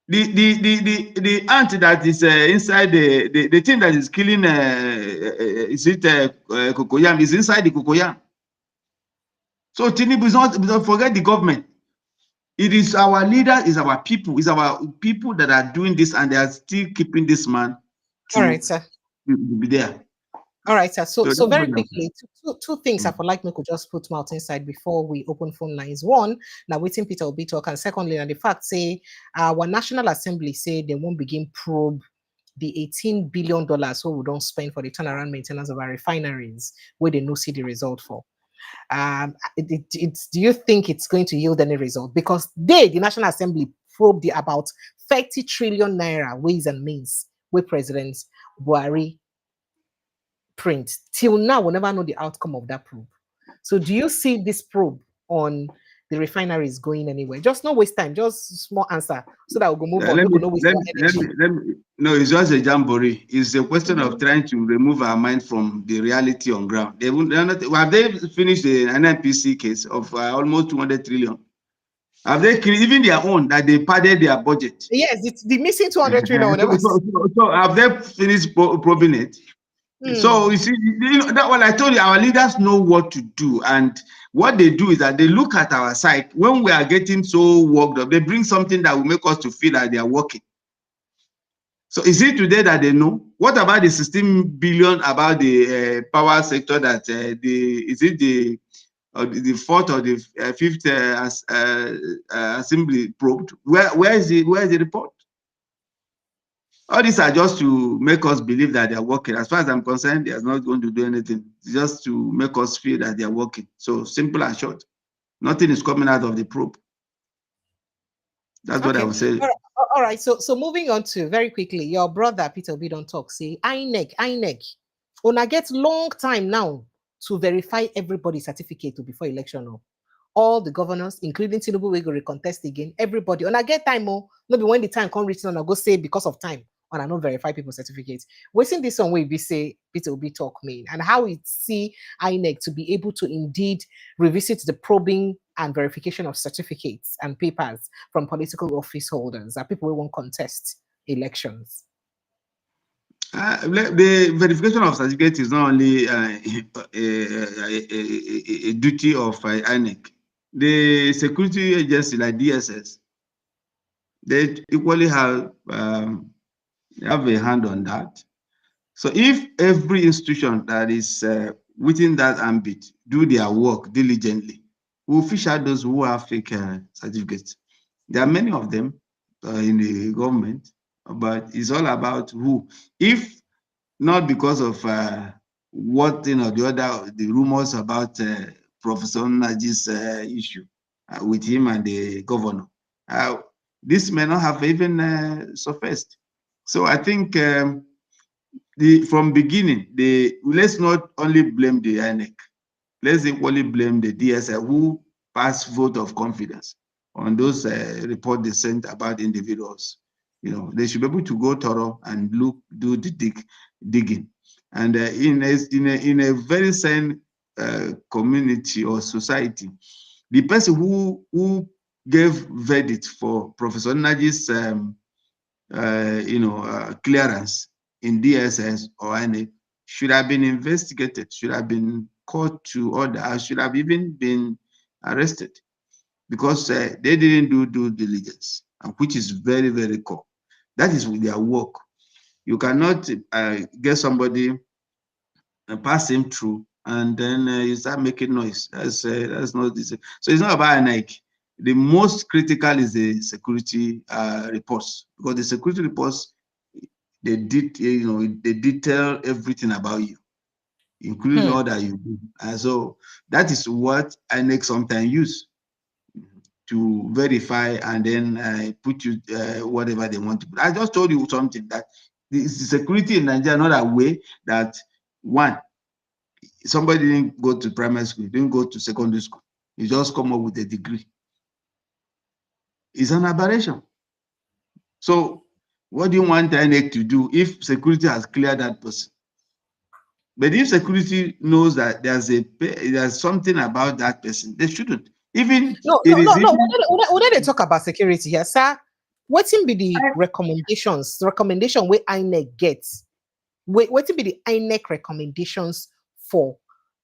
Speaker 2: The ant that is inside the thing that is killing is it cocoyam is inside the cocoyam. So Tinubu is not. Don't forget the government. It is our leader, is our people, is our people that are doing this, and they are still keeping this man to,
Speaker 1: all right, sir,
Speaker 2: to be there.
Speaker 1: All right, sir. So very quickly, two things I would like me to just put mouth inside before we open phone lines. One, now waiting Peter Obi talk, and secondly, and the fact say our National Assembly say they won't begin probe the $18 billion so we don't spend for the turnaround maintenance of our refineries, where they no see the result for. Do you think it's going to yield any result? Because the National Assembly probed the about 30 trillion naira ways and means where President Buhari print. Till now, we'll never know the outcome of that probe. So do you see this probe on the refineries going anywhere? Just no waste time, just small answer so that we'll go move on.
Speaker 2: No, it's just a jamboree. It's a question of trying to remove our mind from the reality on ground. Have they finished the NNPC case of almost 200 trillion? Have they even their own that they padded their budget?
Speaker 1: Yes, it's the missing 200 trillion.
Speaker 2: So have they finished probing it? So you see, that what I told you, our leaders know what to do, and what they do is that they look at our side when we are getting so worked up. They bring something that will make us to feel that they are working. So is it today that they know? What about the 16 billion about the power sector that the fourth or the fifth assembly probed? Where is the report? All these are just to make us believe that they are working. As far as I'm concerned, they are not going to do anything. It's just to make us feel that they are working. So simple and short. Nothing is coming out of the probe. That's what I would say.
Speaker 1: All right. So moving on to very quickly, your brother Peter Obi don't talk. Say INEC. Una get long time now to verify everybody's certificate before election. All the governors, including Tinubu, we go recontest again. Everybody. Una get time maybe when the time come written, I go say because of time. And I not verify people's certificates. Waiting this one way we say Peter Obi talk mean and how we see INEC to be able to indeed revisit the probing and verification of certificates and papers from political office holders that people who won't contest elections.
Speaker 2: The verification of certificates is not only a duty of INEC. The security agency like DSS, they equally have a hand on that. So if every institution that is within that ambit do their work diligently, we'll fish out those who have fake certificates. There are many of them in the government, but it's all about who. If not because of what the rumors about Professor Naji's issue with him and the governor, this may not have even surfaced. So I think from beginning, let's not only blame the INEC, let's equally blame the DSI who passed vote of confidence on those reports they sent about individuals. They should be able to go thorough and do the digging. And in a very sane community or society, the person who gave verdict for Professor Naji's clearance in DSS or INEC should have been investigated, should have been called to order, should have even been arrested, because they didn't do due diligence, which is very, very core. That is with their work. You cannot get somebody and pass him through, and then you start making noise. That's not this. So it's not about INEC. The most critical is the security reports, because the security reports, they detail everything about you, including all that you do. And so that is what INEC sometimes use to verify and then put you whatever they want to put. I just told you something, that the security in Nigeria not a way that one, somebody didn't go to primary school, didn't go to secondary school, you just come up with a degree. It's an aberration. So what do you want INEC to do if security has cleared that person? But if security knows that there's something about that person, they shouldn't. Even
Speaker 1: no. When they talk about security here, sir, what will be the recommendation where INEC gets? What will be the INEC recommendations for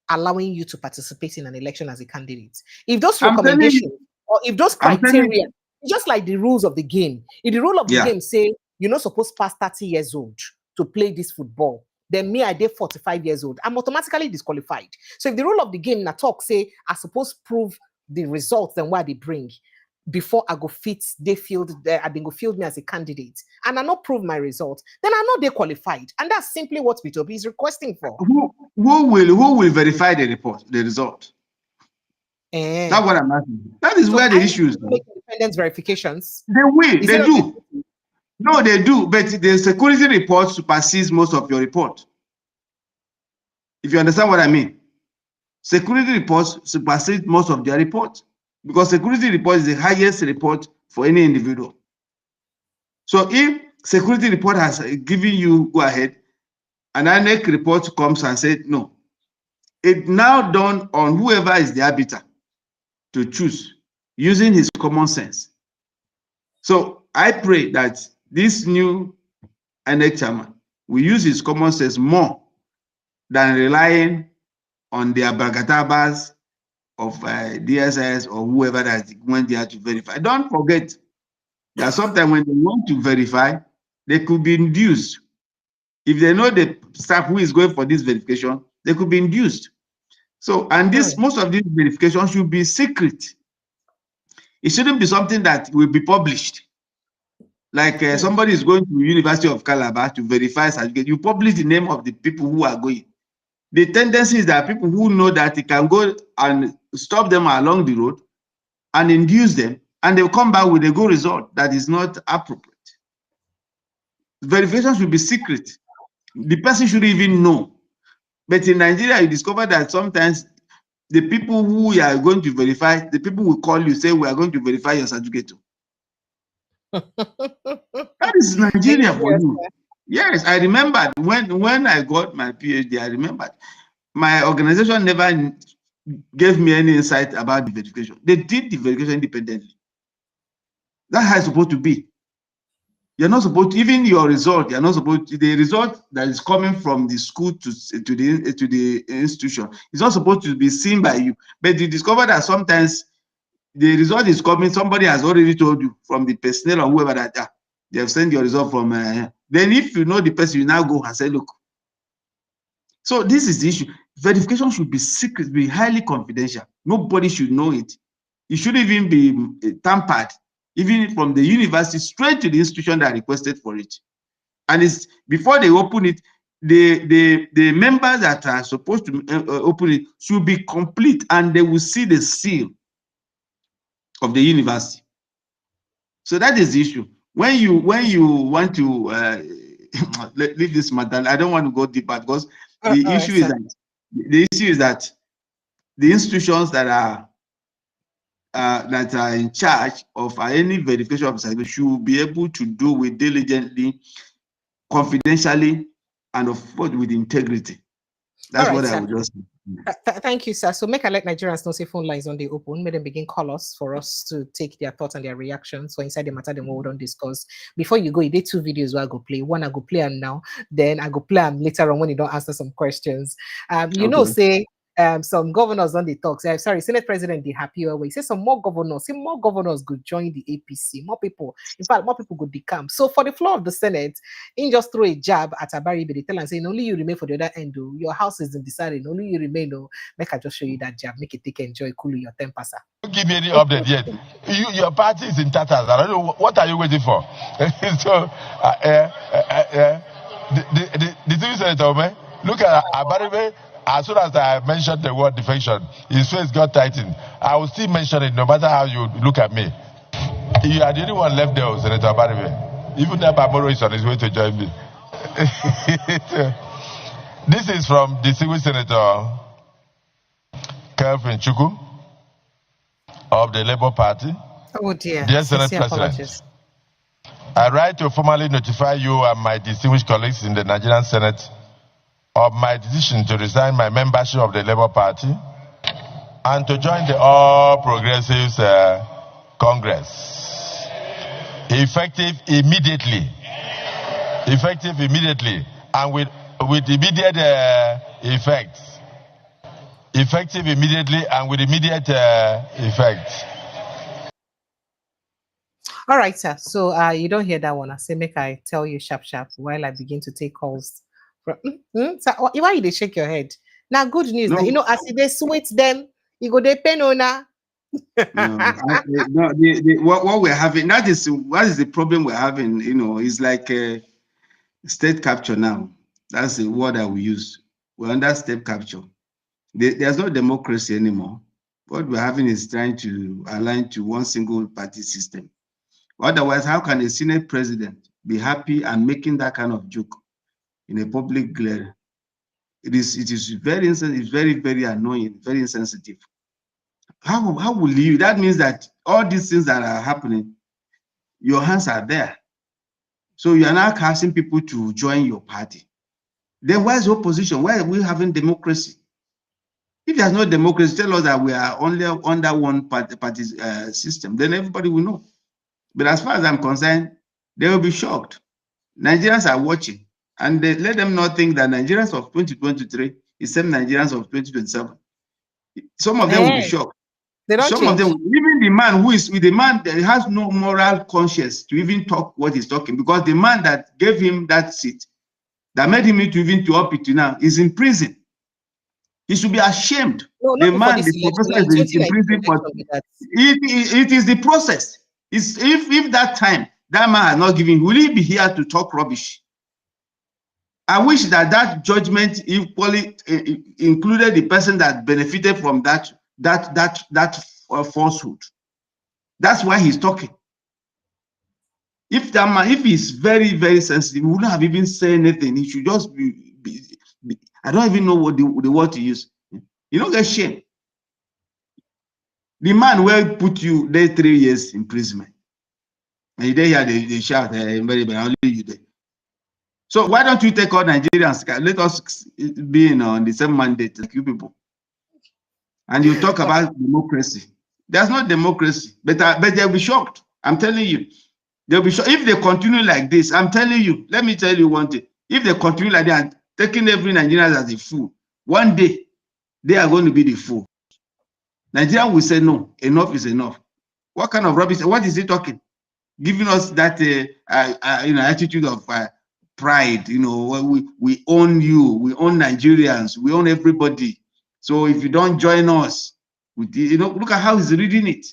Speaker 1: allowing you to participate in an election as a candidate? If those recommendations or if those criteria, just like the rules of the game, if the rule of the game say you're not supposed to pass 30 years old to play this football, then me, I did 45 years old, I'm automatically disqualified. So if the rule of the game, talk say I supposed to prove the results and what they bring before I go fit, they field me as a candidate, and I not prove my results, then I'm not qualified. And that's simply what Peter Obi is requesting for.
Speaker 2: Who will verify the result? That's what I'm asking. That is where the issue is.
Speaker 1: Make independent verifications.
Speaker 2: They do. No, they do, but the security report supersedes most of your report. If you understand what I mean. Security reports supersede most of their reports because security report is the highest report for any individual. So if security report has given you go ahead, an INEC report comes and said no, it now dawned on whoever is the arbiter to choose using his common sense. So I pray that this new INEC chairman will use his common sense more than relying on the abracadabras of DSS or whoever that went there to verify. Don't forget that sometimes when they want to verify, they could be induced. If they know the staff who is going for this verification, they could be induced. So, and this most of these verifications should be secret. It shouldn't be something that will be published. Like somebody is going to University of Calabar to verify certificate. You publish the name of the people who are going. The tendency is that people who know that it can go and stop them along the road and induce them, and they'll come back with a good result that is not appropriate. Verification should be secret. The person should even know. But in Nigeria, you discover that sometimes the people who you are going to verify, the people will call you, say, we are going to verify your certificate. That is Nigeria for you. Yes, I remember when I got my PhD, I remembered. My organization never gave me any insight about the verification. They did the verification independently. That's how it's supposed to be. You're not supposed to, even your result, you're not supposed to, the result that is coming from the school to the institution is not supposed to be seen by you. But you discover that sometimes the result is coming, somebody has already told you from the personnel or whoever that they have sent your result from. Then if you know the person, you now go and say, look. So this is the issue. Verification should be secret, be highly confidential. Nobody should know it. It should even be tampered, even from the university straight to the institution that requested for it. And it's before they open it, the members that are supposed to open it should be complete, and they will see the seal of the university. So that is the issue. When you want to leave this matter, I don't want to go deeper because the issue is that the institutions that are in charge of any verification of certificate should be able to do it diligently, confidentially, and of course with integrity. That's what I would just say.
Speaker 1: Thank you, sir. So make I let Nigerians know say phone lines on the open. May them begin call us for us to take their thoughts and their reactions. So inside the matter, then we don't discuss. Before you go, you did 2 videos where I go play. One I go play them now, then I go play them later on when you don't answer some questions. You know, say some governors on the talk. Sorry, Senate President the happy away. Say some more governors. Say more governors could join the APC. More people. In fact, more people could decamp. So for the floor of the Senate, in just throw a jab at Abari, they tell and saying only you remain for the other end. Your house isn't decided. Only you remain. Make I just show you that jab. Make it take enjoy, cool your temper, sir.
Speaker 4: Don't give me any update yet. Your party is in tatters. I don't know what are you waiting for. So the thing senator, man, look at Abari. As soon as I mentioned the word defection, his face got tightened. I will still mention it no matter how you look at me. You are the only one left there, Senator Abaribe. Even that Bamoro is on his way to join me. This is from distinguished Senator Kelvin Chukwu of the Labour Party.
Speaker 1: Oh dear.
Speaker 4: Dear Senate President, I write to formally notify you and my distinguished colleagues in the Nigerian Senate of my decision to resign my membership of the Labour Party and to join the All Progressives Congress. Effective immediately, and with immediate effect. Effective immediately and with immediate effect.
Speaker 1: All right, sir. So you don't hear that one. I say make I tell you sharp while I begin to take calls. So why they shake your head? Now good news. No. Now, you know, as they sweat them, you go they pen on now.
Speaker 2: What we're having, what is the problem we're having, you know, is like state capture now. That's the word that we use. We're under state capture. There's no democracy anymore. What we're having is trying to align to one single party system. Otherwise, how can a Senate president be happy and making that kind of joke in a public glare? It is very insensitive, very annoying, very insensitive. How will you? That means that all these things that are happening, your hands are there. So you are now asking people to join your party. Then why is opposition? Why are we having democracy? If there's no democracy, tell us that we are only under one party system. Then everybody will know. But as far as I'm concerned, they will be shocked. Nigerians are watching, and they let them not think that Nigerians of 2023 is same Nigerians of 2027. Some of them will be shocked.
Speaker 1: They don't
Speaker 2: Some
Speaker 1: change.
Speaker 2: of them, even the man who is with the man that has no moral conscience to even talk what he's talking, because the man that gave him that seat, that made him to even to up it to now, is in prison. He should be ashamed.
Speaker 1: No,
Speaker 2: the
Speaker 1: not
Speaker 2: man,
Speaker 1: for this
Speaker 2: the professor
Speaker 1: election,
Speaker 2: is in prison for it is the process. It's, if that time that man has not given, will he be here to talk rubbish? I wish that judgment equally included the person that benefited from that falsehood. That's why he's talking. If that man, if he's very sensitive, he wouldn't have even said anything. He should just be I don't even know what the word to use. You don't get shame. The man will put you there 3 years imprisonment. And you there here, they shout, only you there. So why don't you take all Nigerians? Let us be on the same mandate like you people. And you talk about democracy. There's no democracy, but they'll be shocked. I'm telling you. They'll be shocked. If they continue like this, I'm telling you, let me tell you one thing. If they continue like that, taking every Nigerian as a fool, one day they are going to be the fool. Nigeria will say no, enough is enough. What kind of rubbish? What is he talking? Giving us that attitude of pride. We own you, we own Nigerians, we own everybody. So if you don't join us, look at how he's reading it.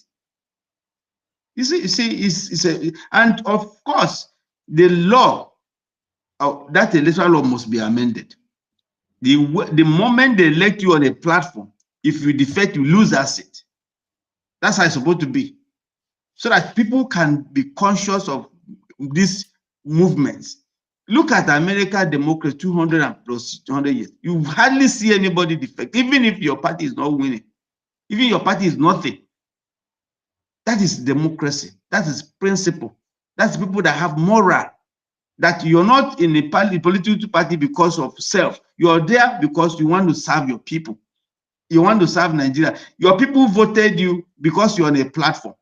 Speaker 2: You see, and of course, the law, that electoral law must be amended. The moment they elect you on a platform, if you defect, you lose that seat. That's how it's supposed to be. So that people can be conscious of these movements. Look at American democracy, 200 and plus 200 years. You hardly see anybody defect, even if your party is not winning. Even your party is nothing. That is democracy. That is principle. That's people that have moral. That you're not in a political party because of self. You're there because you want to serve your people. You want to serve Nigeria. Your people voted you because you're on a platform.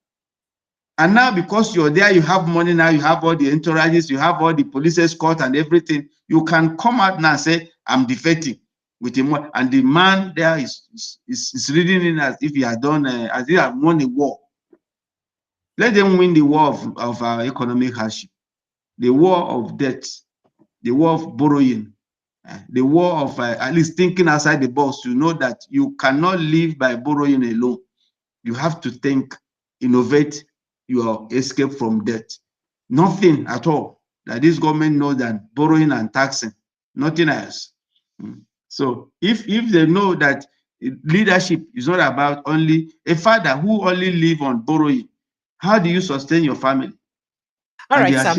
Speaker 2: And now because you're there, you have money now, you have all the entourages, you have all the police escort and everything. You can come out now and say, I'm defecting with him. And the man there is reading it as if he had done, as if he had won a war. Let them win the war of our economic hardship, the war of debt, the war of borrowing, the war of at least thinking outside the box to know that you cannot live by borrowing alone. You have to think, innovate your escape from debt. Nothing at all that this government knows than borrowing and taxing, nothing else. So if they know that leadership is not about only a father who only live on borrowing, how do you sustain your family?
Speaker 1: All right, sir.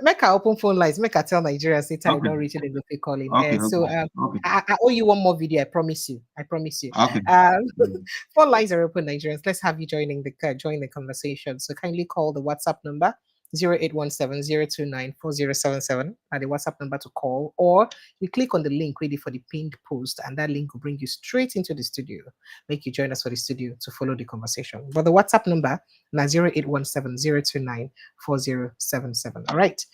Speaker 1: Make our open phone lines. Make I tell Nigerians say time don't reach it, they will be calling. I owe you one more video. I promise you. Okay. Phone lines are open, Nigerians. Let's have you join the conversation. So kindly call the WhatsApp number 0817-029-4077 the WhatsApp number to call, or you click on the link ready for the pinned post, and that link will bring you straight into the studio. Make you join us for the studio to follow the conversation. But the WhatsApp number now 0817-029-4077. All right.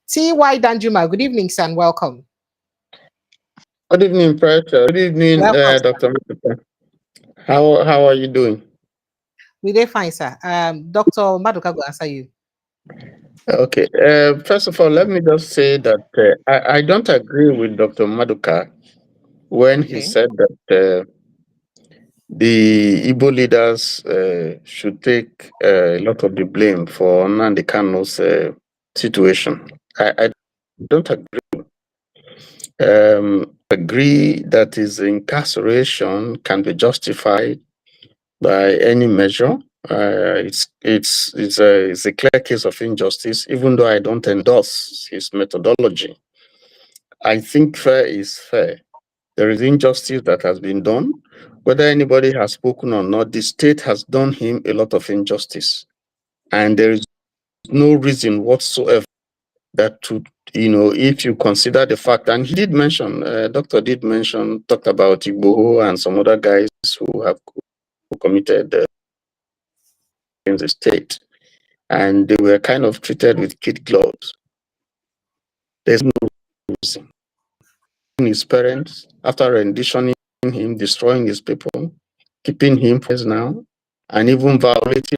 Speaker 1: T.Y. Danjuma, good evening, sir, and welcome.
Speaker 5: Good evening, Peter. Good evening, Dr. Maduka. How are you doing?
Speaker 1: We did fine, sir. Dr. Maduka will answer you.
Speaker 5: Okay. First of all, let me just say that I don't agree with Dr. Maduka when he said that the Igbo leaders should take a lot of the blame for Nnamdi Kanu's situation. I don't agree. Agree that his incarceration can be justified by any measure. It's a clear case of injustice, even though I don't endorse his methodology. I think fair is fair. There is injustice that has been done. Whether anybody has spoken or not, the state has done him a lot of injustice. And there is no reason whatsoever that to, if you consider the fact, and he did mention, doctor did mention, talked about Igboho and some other guys who have committed in the state, and they were kind of treated with kid gloves. There's no reason. His parents, after renditioning him, destroying his people, keeping him now, and even violating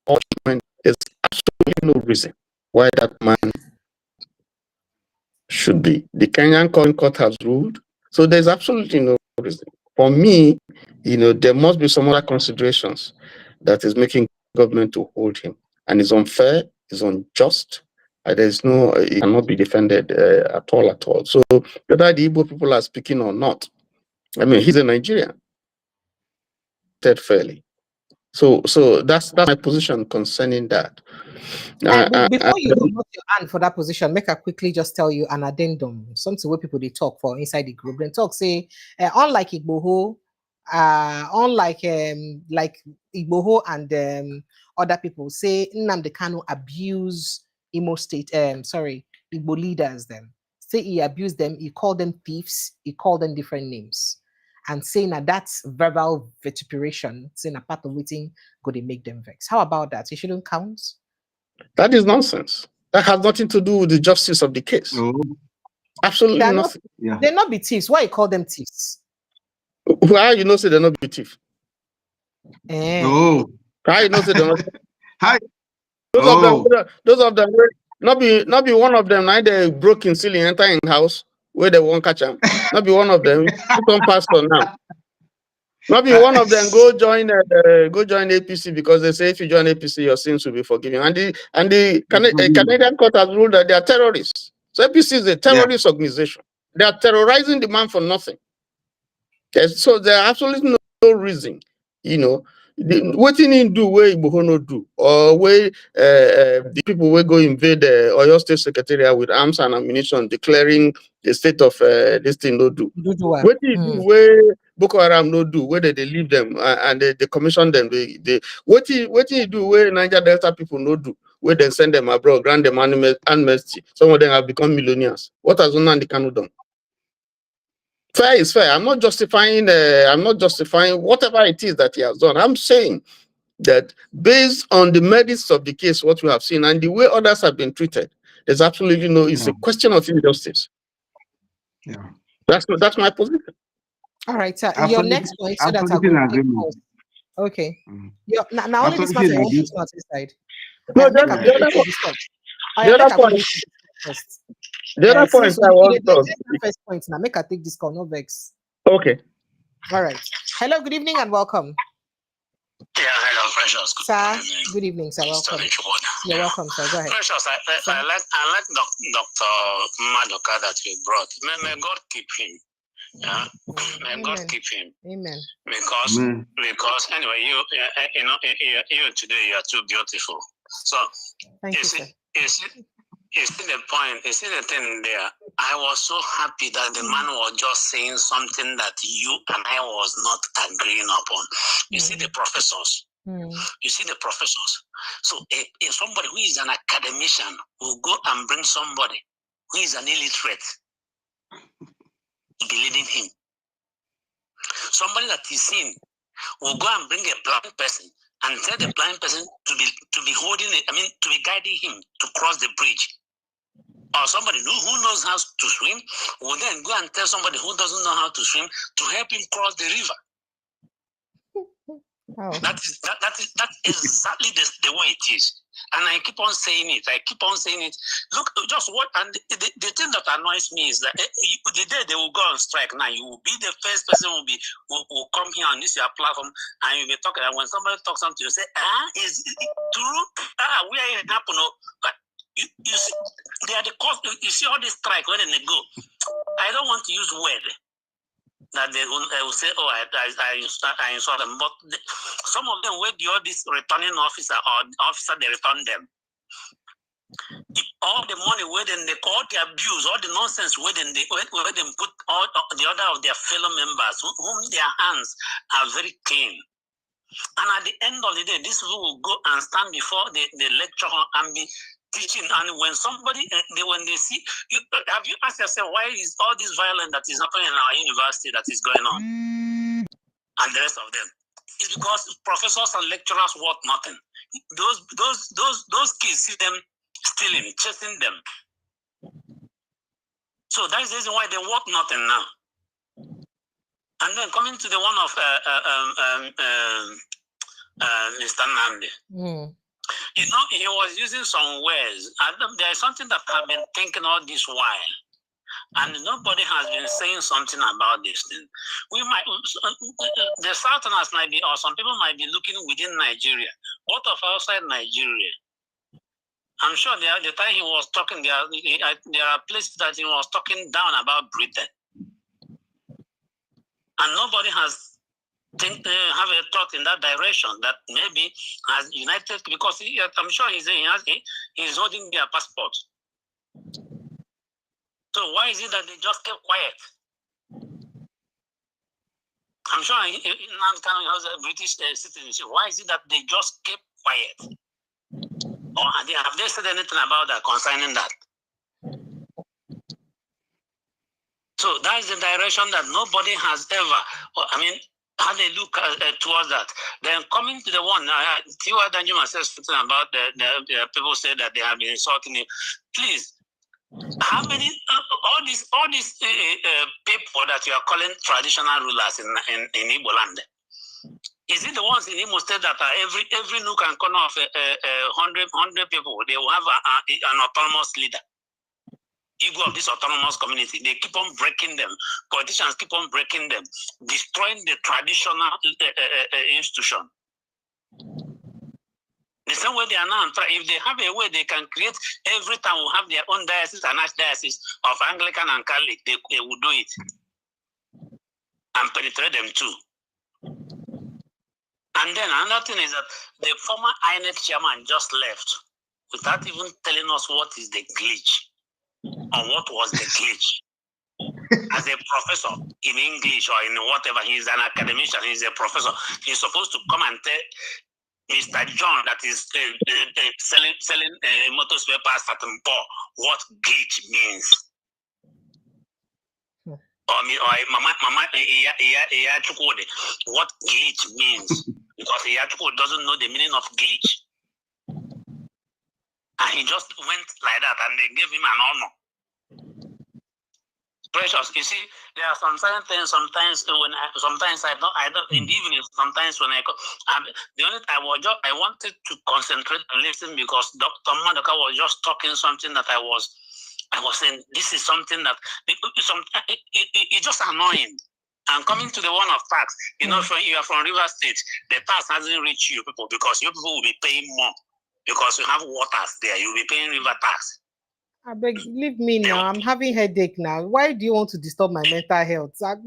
Speaker 5: all treatment, there's absolutely no reason why that man should be. The Kenyan court has ruled, so there's absolutely no reason. For me, there must be some other considerations that is making government to hold him, and it's unfair, it's unjust. There's no, it cannot be defended at all. So whether the Igbo people are speaking or not, I mean, he's a Nigerian, fairly. So that's my position concerning that.
Speaker 1: Before you go your hand for that position, make I quickly just tell you an addendum, something where people they talk for inside the group. Then talk say, unlike Igboho, unlike like Igboho and other people say Nnamdi Kanu abuse Imo State, Igbo leaders. Them say he abused them, he called them thieves, he called them different names. And saying that that's verbal vituperation, saying a part of waiting go they make them vex. How about that? It shouldn't count.
Speaker 5: That is nonsense. That has nothing to do with the justice of the case.
Speaker 2: Oh.
Speaker 5: Absolutely nothing.
Speaker 1: They're not be thieves. Why you call them thieves?
Speaker 5: Why you know say they're not be thieves?
Speaker 2: Oh.
Speaker 5: How you know say they're not?
Speaker 2: Hi.
Speaker 5: Those of them, not be one of them. Neither broke in ceiling, enter in house where they won't catch them. Not be one of them. Some pastor now. Not be one of them go join APC because they say if you join APC your sins will be forgiven. And the Canadian court has ruled that they are terrorists. So APC is a terrorist organization. They are terrorizing the man for nothing. So there are absolutely no reason, what you do where Igboho no do, or where the people will go invade Oyo State Secretariat with arms and ammunition, declaring the state of this thing no do. What you do where Boko Haram no do, where they leave them and they commission them. What you do where Niger Delta people no do, where they send them abroad, grant them amnesty. Some of them have become millionaires. What has Nnamdi Kanu done? Fair is fair. I'm not justifying whatever it is that he has done. I'm saying that based on the merits of the case, what we have seen, and the way others have been treated, there's absolutely no. It's a question of injustice.
Speaker 2: Yeah,
Speaker 5: that's my position.
Speaker 1: All right, sir. Your next point, so that I okay. Now only this matter not inside.
Speaker 5: No, the other point. The other point I want to
Speaker 1: first point now. Make I take this call, no vex.
Speaker 5: Okay.
Speaker 1: All right. Hello, good evening and welcome.
Speaker 6: Yeah, hello, Precious.
Speaker 1: Good evening, sir. Welcome. You're welcome, sir. Go ahead.
Speaker 6: Precious, I like Dr. Maduka that you brought. May God keep him. Yeah, may God keep him.
Speaker 1: Amen.
Speaker 6: Because anyway, you today you are too beautiful. So
Speaker 1: thank you, sir.
Speaker 6: You see the point, you see the thing there. I was so happy that the man was just saying something that you and I was not agreeing upon. You see the professors. You see the professors. So if somebody who is an academician will go and bring somebody who is an illiterate to be leading him. Somebody that is seen will go and bring a blind person and tell the blind person to be holding it, to be guiding him to cross the bridge. Or somebody who knows how to swim will then go and tell somebody who doesn't know how to swim to help him cross the river.
Speaker 1: Oh.
Speaker 6: That is exactly the way it is. And I keep on saying it. Look, just what, and the thing that annoys me is that the day they will go on strike now, you will be the first person will come here on this your platform and you'll be talking. And when somebody talks something, you say, is it true? Where it happened? But you see, they are the cause. You see all this strike when they go. I don't want to use word that they will say, I saw them. But some of them will do all this returning officer or officer, they return them. all the money where then they all the abuse, all the nonsense where then they put all the other of their fellow members whom their hands are very clean. And at the end of the day, these people will go and stand before the lecturer and be teaching. And when somebody, when they see, have you asked yourself why is all this violence that is happening in our university that is going on? And the rest of them. It's because professors and lecturers want nothing. Those kids see them stealing, chasing them. So that is the reason why they want nothing now. And then coming to the one of Mr. Nandi, you know, he was using some words. There is something that I've been thinking all this while, and nobody has been saying something about this thing. We might, the Southerners might be, or some people might be looking within Nigeria. What of outside Nigeria? I'm sure the time he was talking, there are places that he was talking down about Britain. And nobody has have a thought in that direction that maybe as united, because I'm sure he's holding their passport. So why is it that they just kept quiet? I'm sure Nankan has a British citizenship. Why is it that they just kept quiet? Or have they said anything about that concerning that? So that is the direction that nobody has ever, I mean, had a look towards that. Then coming to the one, Tiwa Danjuma says something about the people say that they have been insulting him. Please, how many, all these people that you are calling traditional rulers in Igbo land, is it the ones in Imo State that are every nook and corner of 100 people, they will have an autonomous leader? Ego of this autonomous community, they keep on breaking them. Politicians keep on breaking them, destroying the traditional institution. The same way they are now, if they have a way they can create, every time will have their own diocese and archdiocese of Anglican and Catholic, they will do it and penetrate them too. And then another thing is that the former INEC chairman just left without even telling us what is the glitch. Or what was the glitch? As a professor in English or in whatever, he's an academician, he's a professor. He's supposed to come and tell Mr. John that is selling motor spare parts at Mpo what glitch means. Or Mama what glitch means. Because Iyachukwode doesn't know the meaning of glitch. And he just went like that and they gave him an honor. Precious, you see, there are some certain things sometimes I don't in the evening, sometimes when I wanted to concentrate and listen because Dr. Madoka was just talking something that I was saying, this is something that it's just annoying. And coming to the one of tax, you know, you are from River State, the tax hasn't reached you people because you people will be paying more. Because you have waters there, you'll be paying river tax.
Speaker 1: I beg, leave me now. I'm having headache now. Why do you want to disturb my mental health? Help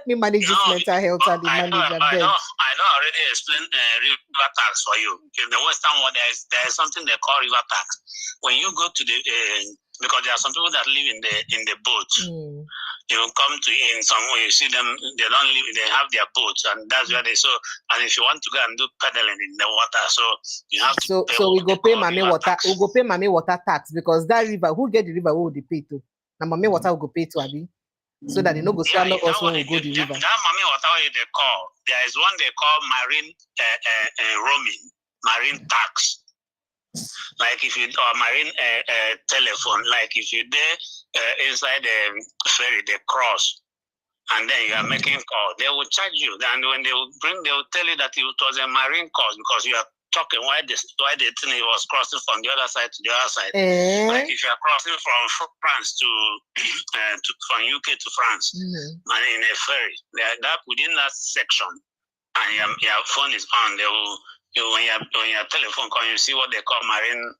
Speaker 1: me manage this mental health and the manager.
Speaker 6: I know already explained river tax for you. In the Western world, there is something they call river tax. When you go to the because there are some people that live in the boat. You come to in some way, you see them, they don't live, they have their boats, and that's where they and if you want to go and do paddling in the water, so you have to pay.
Speaker 1: So we go pay Mami water, we go pay Mami water tax because that river, who get the river, who will they pay to? Now Mami water will go pay to Abi, so that they no go swallow us when we go the river.
Speaker 6: That Mami water they call, there is one they call marine roaming, marine tax. Like if you or marine telephone, like if you there inside the ferry, they cross, and then you are making call, they will charge you. And when they will tell you that it was a marine call because you are talking why the thing was crossing from the other side to the other side. Like if you are crossing from France to from UK to France, and in a ferry, that within that section, and your phone is on, they will. When your telephone call, you see what they call marine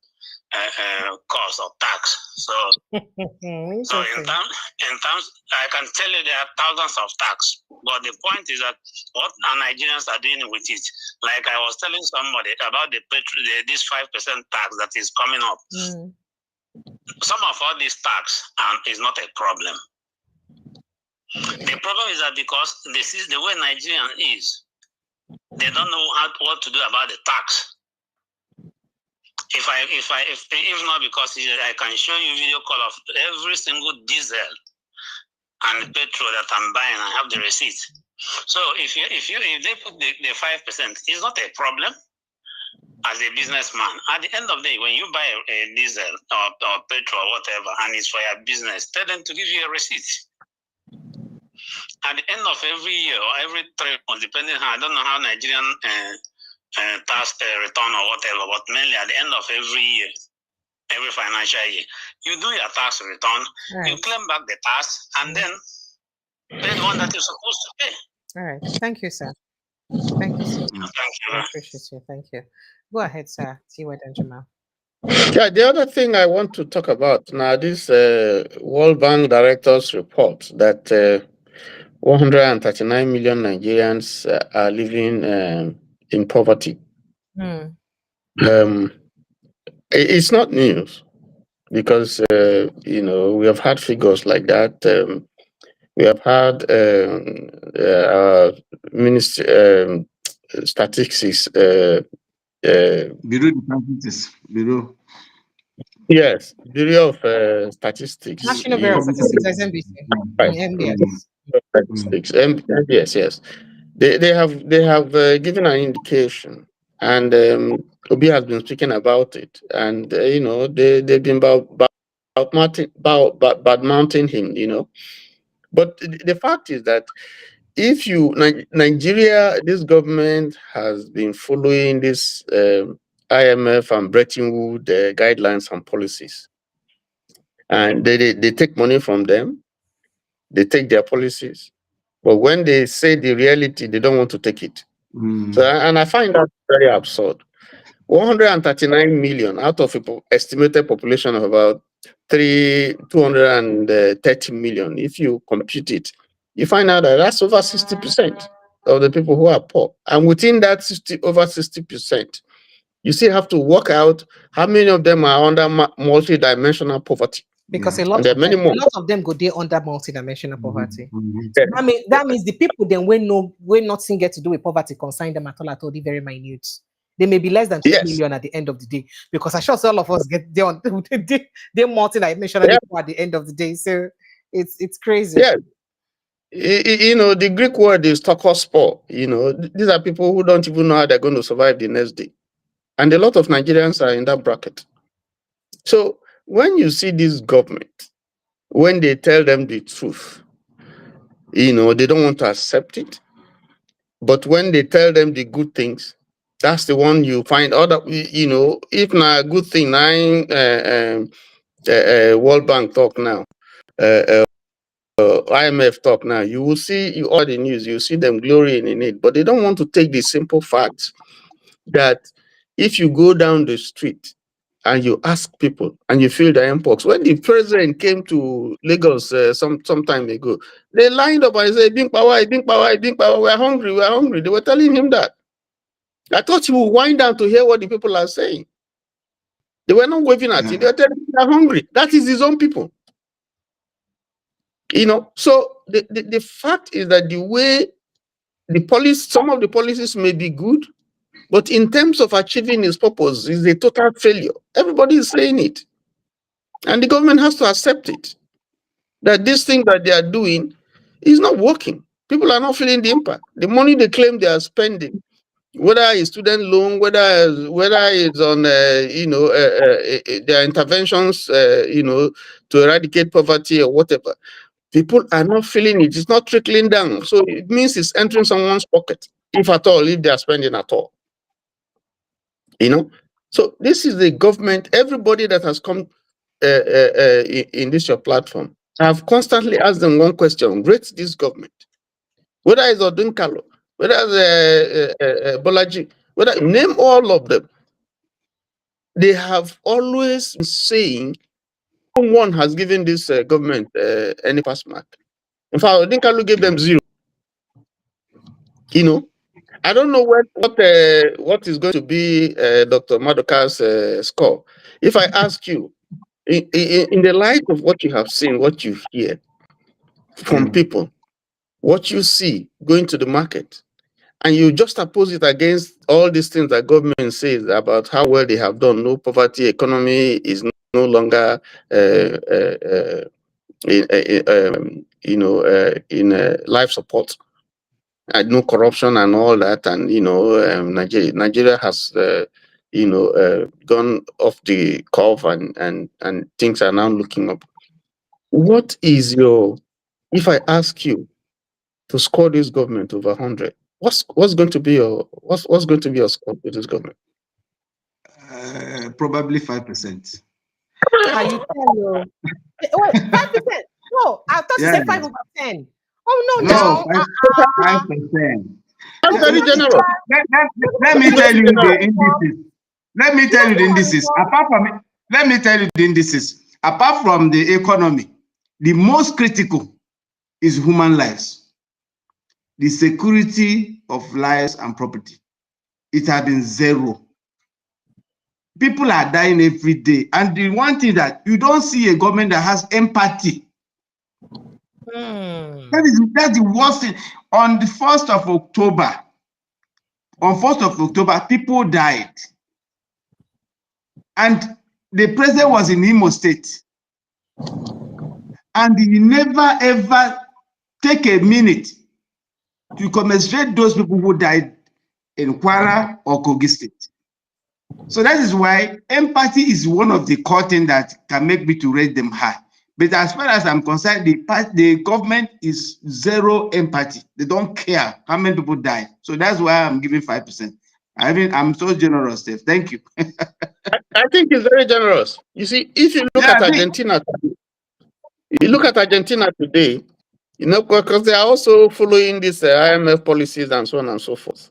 Speaker 6: cost or tax. So in terms, I can tell you there are thousands of tax. But the point is that what our Nigerians are doing with it, like I was telling somebody about this 5% tax that is coming up. Some of all these tax is not a problem. The problem is that because this is the way Nigerian is, they don't know what to do about the tax. If not, because I can show you video call of every single diesel and petrol that I'm buying, I have the receipt. So if they put the 5%, it's not a problem as a businessman. At the end of the day, when you buy a diesel or petrol or whatever, and it's for your business, tell them to give you a receipt. At the end of every year or every 3 months, depending how, I don't know how Nigerian tax return or whatever, but mainly at the end of every year, every financial year, you do your tax return, you claim back the tax, and then pay the one that you're supposed to pay.
Speaker 1: All right. Thank you, sir. Thank you, sir.
Speaker 6: Thank you.
Speaker 1: I appreciate you. Thank you. Go ahead, sir. T.Y. Jamal.
Speaker 5: Yeah, the other thing I want to talk about now, this World Bank Director's report that 139 million Nigerians are living in poverty. It's not news because, we have had figures like that. We have had statistics.
Speaker 2: Bureau.
Speaker 5: Yes, Bureau of Statistics.
Speaker 1: National Bureau of Statistics, SNBC. MBS.
Speaker 5: Statistics. MBS, yes. They have given an indication, and Obi has been speaking about it, and they've been bad mounting him, But the fact is that if Nigeria, this government has been following this IMF and Bretton Woods guidelines and policies, and they take money from them, they take their policies, but when they say the reality, they don't want to take it. So, and I find that very absurd. 139 million out of an estimated population of about 230 million. If you compute it, you find out that that's over 60% of the people who are poor. And within that over 60%, you still have to work out how many of them are under multi-dimensional poverty.
Speaker 1: Because a lot of them go there under multi-dimensional poverty. That means the people then when nothing get to do with poverty consign them at all, they're very minute. They may be less than 2 million at the end of the day, because I'm sure all of us get there they're multi-dimensional at the end of the day. So it's crazy.
Speaker 5: Yeah. The Greek word is tokospor. These are people who don't even know how they're going to survive the next day. And a lot of Nigerians are in that bracket. So when you see this government, when they tell them the truth, they don't want to accept it. But when they tell them the good things, that's the one you find other, if not a good thing, World Bank talk now, IMF talk now, you will see all the news, you see them glorying in it, but they don't want to take the simple facts that if you go down the street and you ask people and you feel the mpox, when the president came to Lagos some time ago, they lined up and said, we're hungry. They were telling him that. I thought he would wind down to hear what the people are saying. They were not waving at him. They were telling him they're hungry. That is his own people. So the fact is that the way some of the policies may be good, but in terms of achieving his purpose, is a total failure. Everybody is saying it. And the government has to accept it. That this thing that they are doing is not working. People are not feeling the impact. The money they claim they are spending, whether it's student loan, whether it's on their interventions, to eradicate poverty or whatever, people are not feeling it. It's not trickling down. So it means it's entering someone's pocket, if at all, if they are spending at all. So this is the government. Everybody that has come in this your platform, I've constantly asked them one question: rate this government, whether it's Odunkalo, whether it's Bolaji, name all of them. they have always been saying no one has given this government any pass mark. In fact, I think Kalu gave them 0. I don't know what is going to be Dr. Maduka's score. If I ask you, in the light of what you have seen, what you hear from people, what you see going to the market, and you just oppose it against all these things that government says about how well they have done, no poverty, economy is no longer in life support, and no corruption and all that, and Nigeria has gone off the curve, and things are now looking up. What is if I ask you to score this government over 100, what's going to be your score with this government?
Speaker 2: Probably 5%.
Speaker 1: Are you telling? Wait, 5%? No, I thought you said 5 over 10. Oh no,
Speaker 2: no,
Speaker 1: now
Speaker 2: 5%.
Speaker 5: That's very generous.
Speaker 2: Let me tell you the indices. Let me tell you the indices. Apart from the economy, the most critical is human lives, the security of lives and property. It has been 0. People are dying every day, and the one thing that you don't see a government that has empathy. That's the worst thing. On the 1st of October, people died, and the president was in Imo State, and he never ever take a minute to commiserate those people who died in Kwara or Kogi State. So that is why empathy is one of the core things that can make me to rate them high. But as far as I'm concerned, the government is 0 empathy. They don't care how many people die. So that's why I'm giving 5%. I'm so generous, Steve. Thank you.
Speaker 5: I think it's very generous. You see, if you look at Argentina, today, because they are also following these IMF policies and so on and so forth.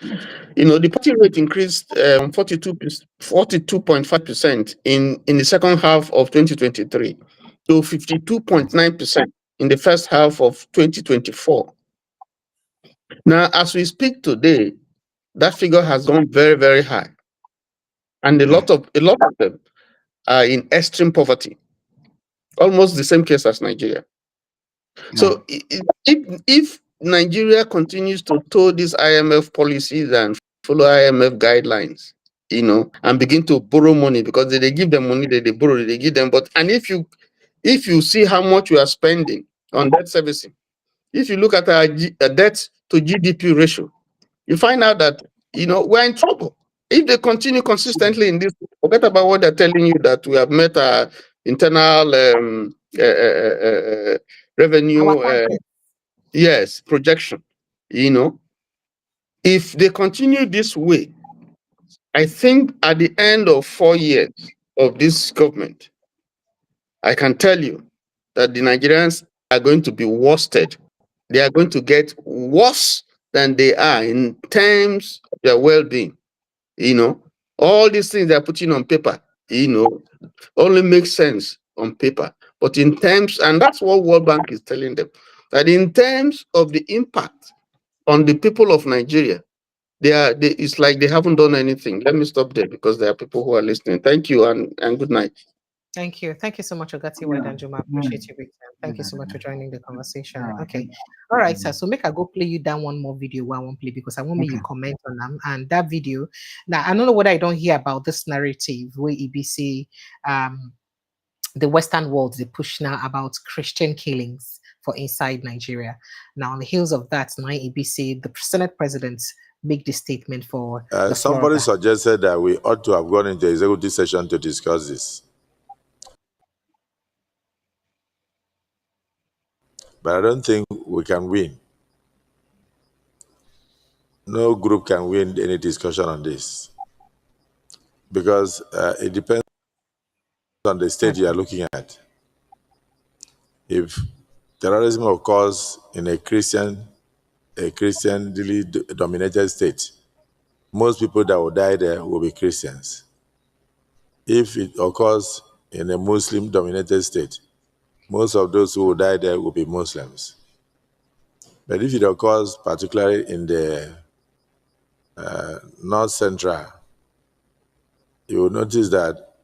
Speaker 5: The poverty rate increased 42.5% in the second half of 2023 to 52.9% in the first half of 2024. Now, as we speak today, that figure has gone very, very high, and a lot of them are in extreme poverty, almost the same case as Nigeria. So, if Nigeria continues to toe these IMF policies and follow IMF guidelines, and begin to borrow money, because they give them money, they borrow, they give them. And if you see how much we are spending on debt servicing, if you look at our debt to GDP ratio, you find out that we're in trouble. If they continue consistently in this, forget about what they're telling you that we have met our internal revenue projection. If they continue this way, I think at the end of 4 years of this government, I can tell you that the Nigerians are going to be worsted. They are going to get worse than they are in terms of their well-being. All these things they're putting on paper, only makes sense on paper. But in terms, and that's what World Bank is telling them, that in terms of the impact on the people of Nigeria, it's like they haven't done anything. Let me stop there because there are people who are listening. Thank you and good night.
Speaker 1: Thank you. Thank you so much, Ogati Wedanjuma. Appreciate you. Thank you so much for joining the conversation. Okay. All right, sir. So make I go play you down one more video where I won't play because I want me to comment on them. And that video, now I don't know what I don't hear about this narrative where EBC, the Western world, they push now about Christian killings for inside Nigeria. Now on the heels of that, now EBC, the Senate president make this statement for
Speaker 4: somebody suggested that we ought to have gone into executive session to discuss this. But I don't think we can win. No group can win any discussion on this. Because it depends on the state you are looking at. If terrorism occurs in a Christianly dominated state, most people that will die there will be Christians. if it occurs in a Muslim-dominated state, most of those who will die there will be Muslims. But if it occurs particularly in the North Central, you will notice that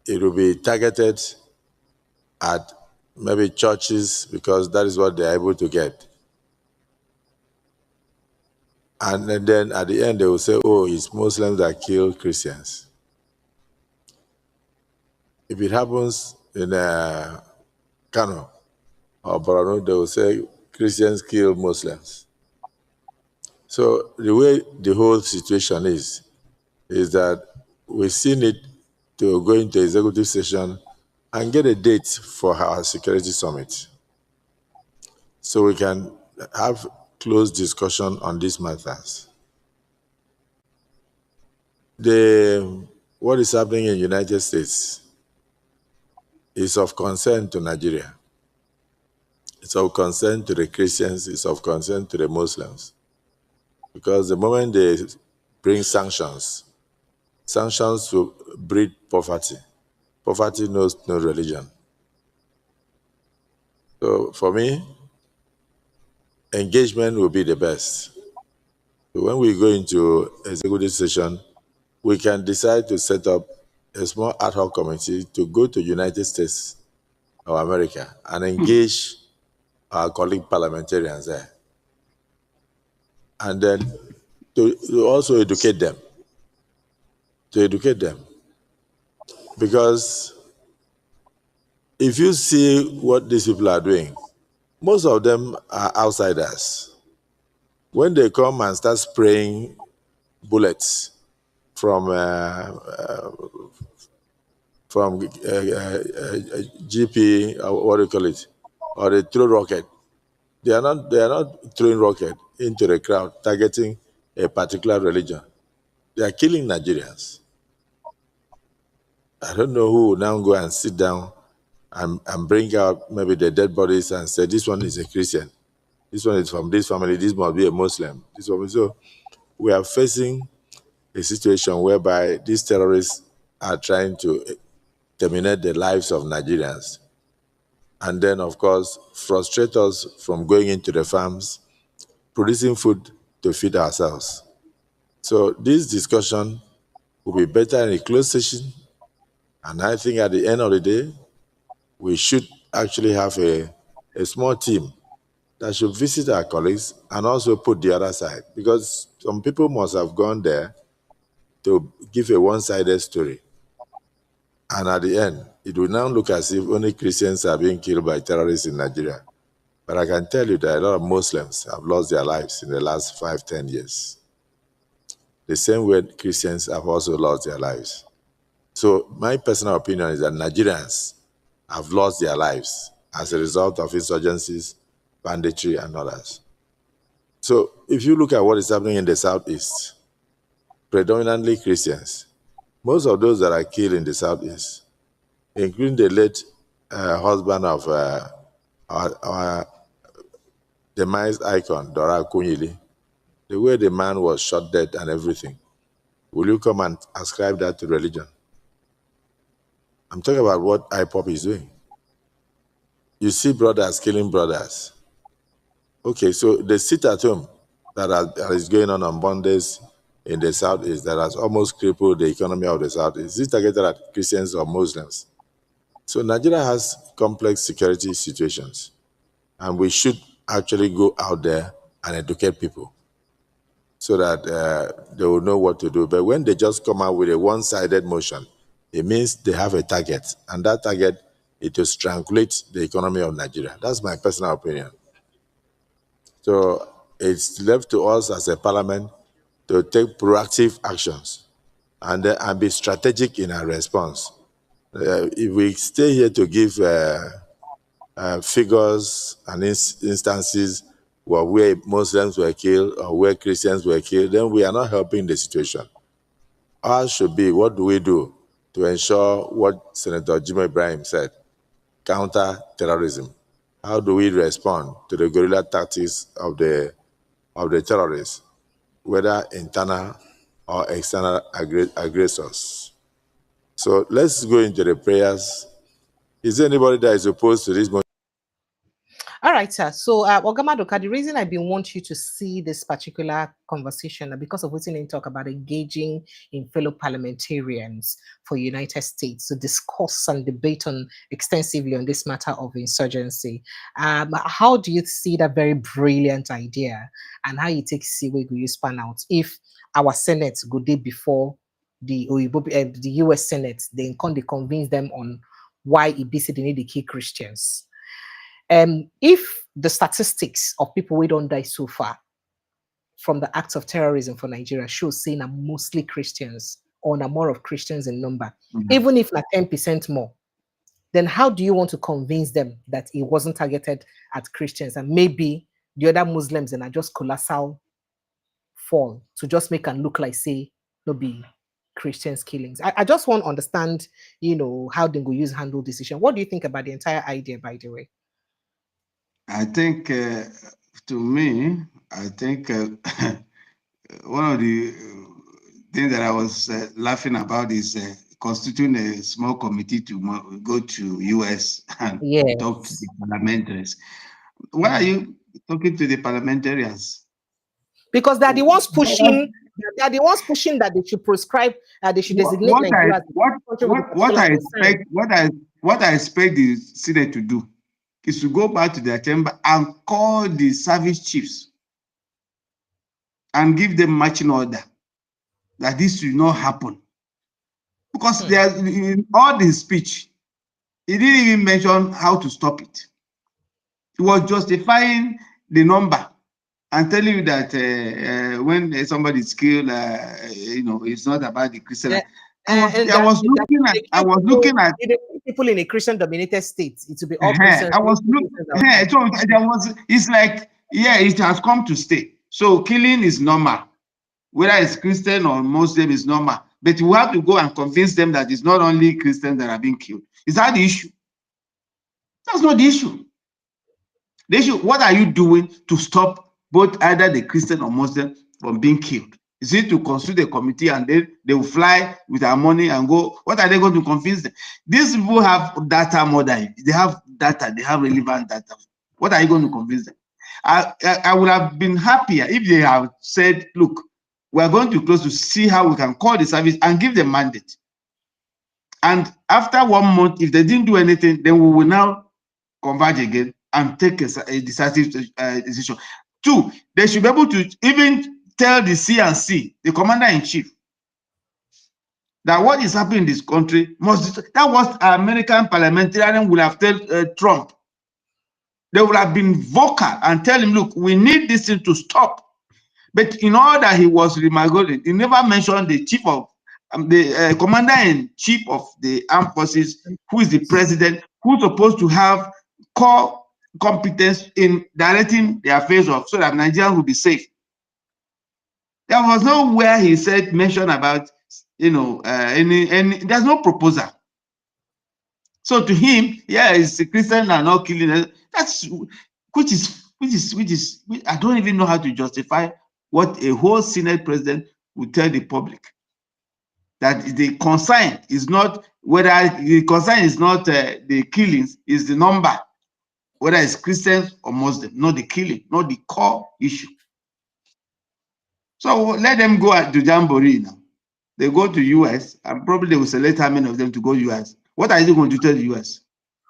Speaker 4: it will be targeted at maybe churches because that is what they are able to get. And then at the end they will say, oh, it's Muslims that kill Christians. If it happens in Kano or Borno, they will say Christians kill Muslims. So the way the whole situation is that we still need to go into executive session and get a date for our security summit so we can have close discussion on these matters. What is happening in the United States is of concern to Nigeria. It's of concern to the Christians, it's of concern to the Muslims. Because the moment they bring sanctions will breed poverty. Poverty knows no religion. So for me, engagement will be the best. So when we go into executive session, we can decide to set up a small ad hoc committee to go to United States of America and engage our colleague parliamentarians there. And then to also educate them. Because if you see what these people are doing, most of them are outsiders. When they come and start spraying bullets from GP, what do you call it, or they throw rocket, they are not throwing rocket into the crowd targeting a particular religion. They are killing Nigerians. I don't know who will now go and sit down and bring out maybe the dead bodies and say, this one is a Christian, this one is from this family, this must be a Muslim. So we are facing a situation whereby these terrorists are trying to terminate the lives of Nigerians. And then, of course, frustrate us from going into the farms, producing food to feed ourselves. So this discussion will be better in a closed session. And I think at the end of the day, we should actually have a small team that should visit our colleagues and also put the other side. Because some people must have gone there to give a one-sided story. And at the end, it will now look as if only Christians are being killed by terrorists in Nigeria. But I can tell you that a lot of Muslims have lost their lives in the last 5-10 years. The same way Christians have also lost their lives. So my personal opinion is that Nigerians have lost their lives as a result of insurgencies, banditry, and others. So if you look at what is happening in the Southeast, predominantly Christians, most of those that are killed in the Southeast, including the late husband of our demised icon, Dora Akunyili, the way the man was shot dead and everything, will you come and ascribe that to religion? I'm talking about what IPOP is doing. You see brothers killing brothers. Okay, so the sit-at-home that is going on Mondays in the Southeast that has almost crippled the economy of the Southeast, is it targeted at Christians or Muslims? So Nigeria has complex security situations, and we should actually go out there and educate people so that they will know what to do. But when they just come out with a one-sided motion, it means they have a target, and that target is to strangulate the economy of Nigeria. That's my personal opinion. So it's left to us as a parliament to take proactive actions and be strategic in our response. If we stay here to give figures and instances where Muslims were killed or where Christians were killed, then we are not helping the situation. Ours should be, what do we do to ensure what Senator Jim Ibrahim said, counter terrorism? How do we respond to the guerrilla tactics of the terrorists, whether internal or external aggressors? So let's go into the prayers. Is there anybody that is opposed to this motion?
Speaker 1: All right, sir. So, Ogamadoka, the reason I been want you to see this particular conversation because of what you talk about engaging in fellow parliamentarians for United States to discuss and debate on extensively on this matter of insurgency. How do you see that very brilliant idea, and how you take see where you span out if our Senate go day before the the US Senate, they convince them on why it be they need to kill Christians? If the statistics of people we don't die so far from the acts of terrorism for Nigeria shows saying are mostly Christians or more of Christians in number, even if not 10% more, then how do you want to convince them that it wasn't targeted at Christians and maybe the other Muslims and are just colossal fall to just make and look like say no be Christians killings? I just want to understand, how they go handle this issue. What do you think about the entire idea, by the way?
Speaker 2: I think, to me, I think one of the things that I was laughing about is constituting a small committee to go to US and talk to the parliamentarians. Why are you talking to the parliamentarians?
Speaker 1: Because they're the ones pushing. They're the ones pushing that they should prescribe. They should designate Nigeria.
Speaker 2: What I expect the Senate to do is to go back to their chamber and call the service chiefs and give them marching order that this will not happen. Because in all the speech, he didn't even mention how to stop it. He was justifying the number and telling you that when somebody is killed, it's not about the Christian. I was looking at
Speaker 1: people in a Christian-dominated state. It will be all Christians.
Speaker 2: It's like, it has come to stay. So killing is normal, whether it's Christian or Muslim is normal. But we have to go and convince them that it's not only Christians that are being killed. Is that the issue? That's not the issue. The issue, what are you doing to stop both either the Christian or Muslim from being killed? Is it to constitute a committee and then they will fly with our money and go? What are they going to convince them? These people have data more than they have data. They have relevant data. What are you going to convince them? I would have been happier if they have said, look, we are going to close to see how we can call the service and give them mandate. And after 1 month, if they didn't do anything, then we will now converge again and take a decisive decision. 2, they should be able to even tell the CNC, the commander-in-chief, that what is happening in this country that was American parliamentarian will have told Trump. They would have been vocal and tell him, look, we need this thing to stop. But in all that he was remarkable, he never mentioned the chief of the commander-in-chief of the armed forces, who is the president, who's supposed to have core competence in directing the affairs of so that Nigerians will be safe. There was nowhere he said mention about any there's no proposal. So to him, it's a Christian and not killing. That's which is I don't even know how to justify what a whole Senate president would tell the public. That the concern is not the killings, is the number, whether it's Christians or Muslims, not the killing, not the core issue. So let them go to Jamboree now. They go to US and probably they will select how many of them to go US. What are you going to tell the US?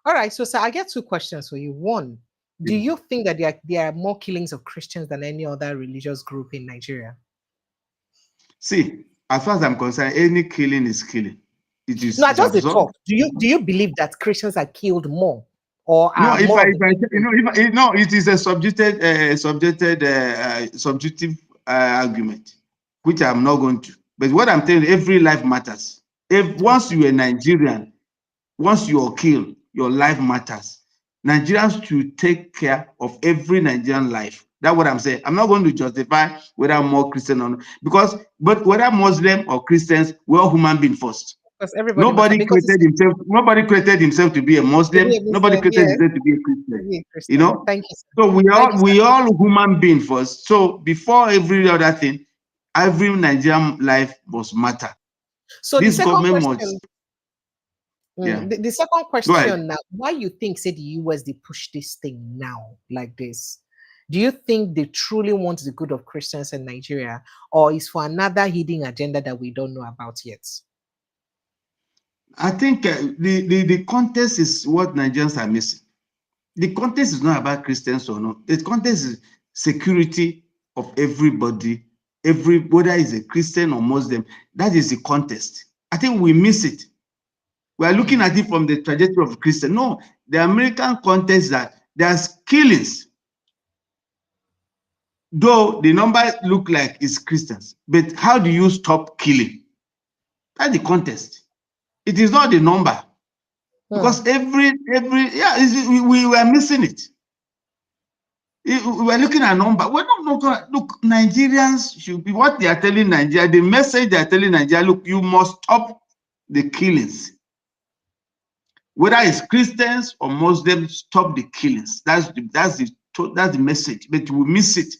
Speaker 1: All right, so sir, I get 2 questions for you. One, do you think that there are more killings of Christians than any other religious group in Nigeria?
Speaker 2: See, as far as I'm concerned, any killing is killing. It is.
Speaker 1: No, I just talk. Do you believe that Christians are killed more? Or
Speaker 2: it is a subjective argument, which I'm not going to. But what I'm telling you, every life matters. Once you're a Nigerian, once you're killed, your life matters. Nigerians should take care of every Nigerian life. That's what I'm saying. I'm not going to justify whether I'm more Christian or not, but whether Muslim or Christians, we're all human beings first. Nobody created himself to be a Muslim. Nobody created himself to be a Christian.
Speaker 1: Thank you, sir.
Speaker 2: So we all human beings first. So before every other thing, every Nigerian life must matter.
Speaker 1: So this government must.
Speaker 2: Yeah.
Speaker 1: The second question now, why you think say the US they push this thing now like this? Do you think they truly want the good of Christians in Nigeria, or is for another hidden agenda that we don't know about yet?
Speaker 2: I think the context is what Nigerians are missing. The context is not about Christians or not. The context is security of everybody, whether it's a Christian or Muslim. That is the context. I think we miss it. We are looking at it from the trajectory of Christian. No, the American context that there's killings. Though the number look like it's Christians, but how do you stop killing? That's the context. It is not the number. Because we were missing it. We were looking at number. We're not look, Nigerians should be what they are telling Nigeria. The message they are telling Nigeria, look, you must stop the killings. Whether it's Christians or Muslims, stop the killings. That's the message. But we miss it.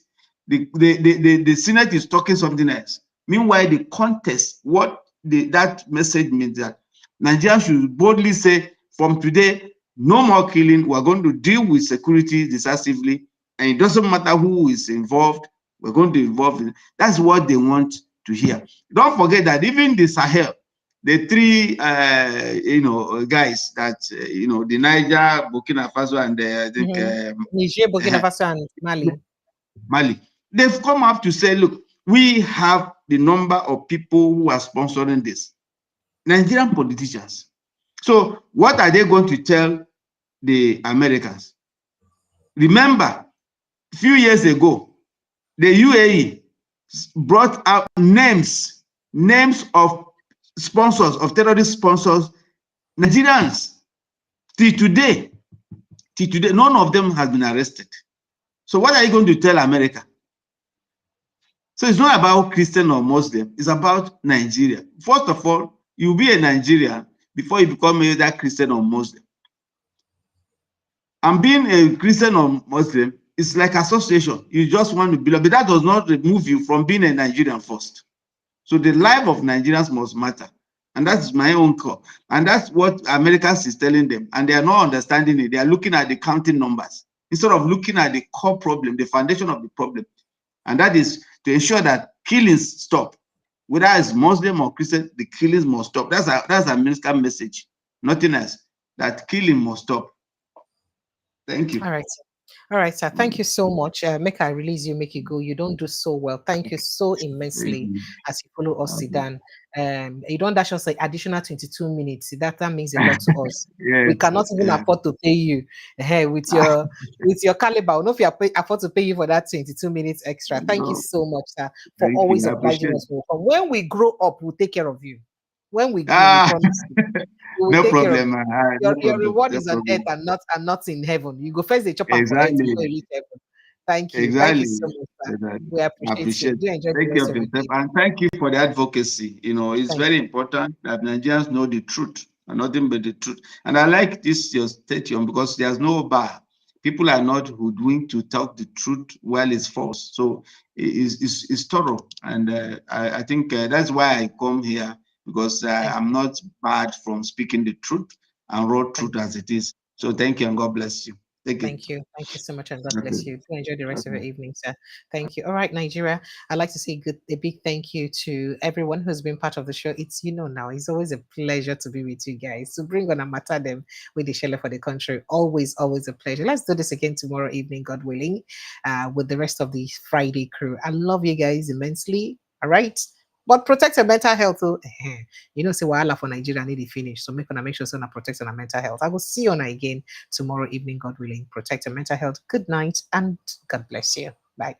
Speaker 2: The Senate is talking something else. Meanwhile, the context, that message means that Nigeria should boldly say, from today, no more killing. We're going to deal with security decisively, and it doesn't matter who is involved. We're going to involve in. That's what they want to hear. Don't forget that even the Sahel, the three guys that the Niger, Burkina Faso, and I think
Speaker 1: Niger, Burkina Faso, and
Speaker 2: Mali, they've come up to say, look, we have the number of people who are sponsoring this. Nigerian politicians. So what are they going to tell the Americans? Remember, a few years ago, the UAE brought out names of sponsors, of terrorist sponsors, Nigerians. Till today, none of them has been arrested. So what are you going to tell America? So it's not about Christian or Muslim, it's about Nigeria. First of all, you'll be a Nigerian before you become either Christian or Muslim. And being a Christian or Muslim is like association. You just want to belong, but that does not remove you from being a Nigerian first. So the life of Nigerians must matter. And that's my own call. And that's what Americans is telling them. And they are not understanding it. They are looking at the counting numbers instead of looking at the core problem, the foundation of the problem. And that is to ensure that killings stop. Whether it's Muslim or Christian, the killings must stop. That's American message. Nothing else. That killing must stop. Thank you.
Speaker 1: All right, sir. Thank you so much. Make I release you, make you go. You don't do so well. Thank you so immensely as you follow us, Sidan. You don't dash us an additional 22 minutes. That means a lot to us. Yes, we cannot even afford to pay you with your caliber. No, if you afford to pay you for that 22 minutes extra. Thank you so much, sir, for always obliging us. When we grow up, we'll take care of you. When we grow, we promise you.
Speaker 2: No problem.
Speaker 1: Your reward is on earth and not in heaven. You go first the chop on earth before you reach heaven. Thank you.
Speaker 2: Exactly.
Speaker 1: Thank you so much, sir. We appreciate you.
Speaker 2: Thank you of yourself, and thank you for the advocacy. It's very important that Nigerians know the truth and nothing but the truth. And I like this your statement because there's no bar. People are not hoodwinked to talk the truth while it's false. So it's thorough, and I think that's why I come here. Because I'm not barred from speaking the truth and raw truth as it is. So thank you and God bless you.
Speaker 1: Thank you so much and God bless you. Do enjoy the rest of your evening, sir. Thank you. All right, Nigeria. I'd like to say a big thank you to everyone who's been part of the show. It's now. It's always a pleasure to be with you guys. To bring on a matter them with the share for the country. Always a pleasure. Let's do this again tomorrow evening, God willing, with the rest of the Friday crew. I love you guys immensely. All right. But protect your mental health. Say wahala for Nigeria need to finish. So make sure so protect your mental health. I will see you on again tomorrow evening, God willing. Protect your mental health. Good night and God bless you. Bye.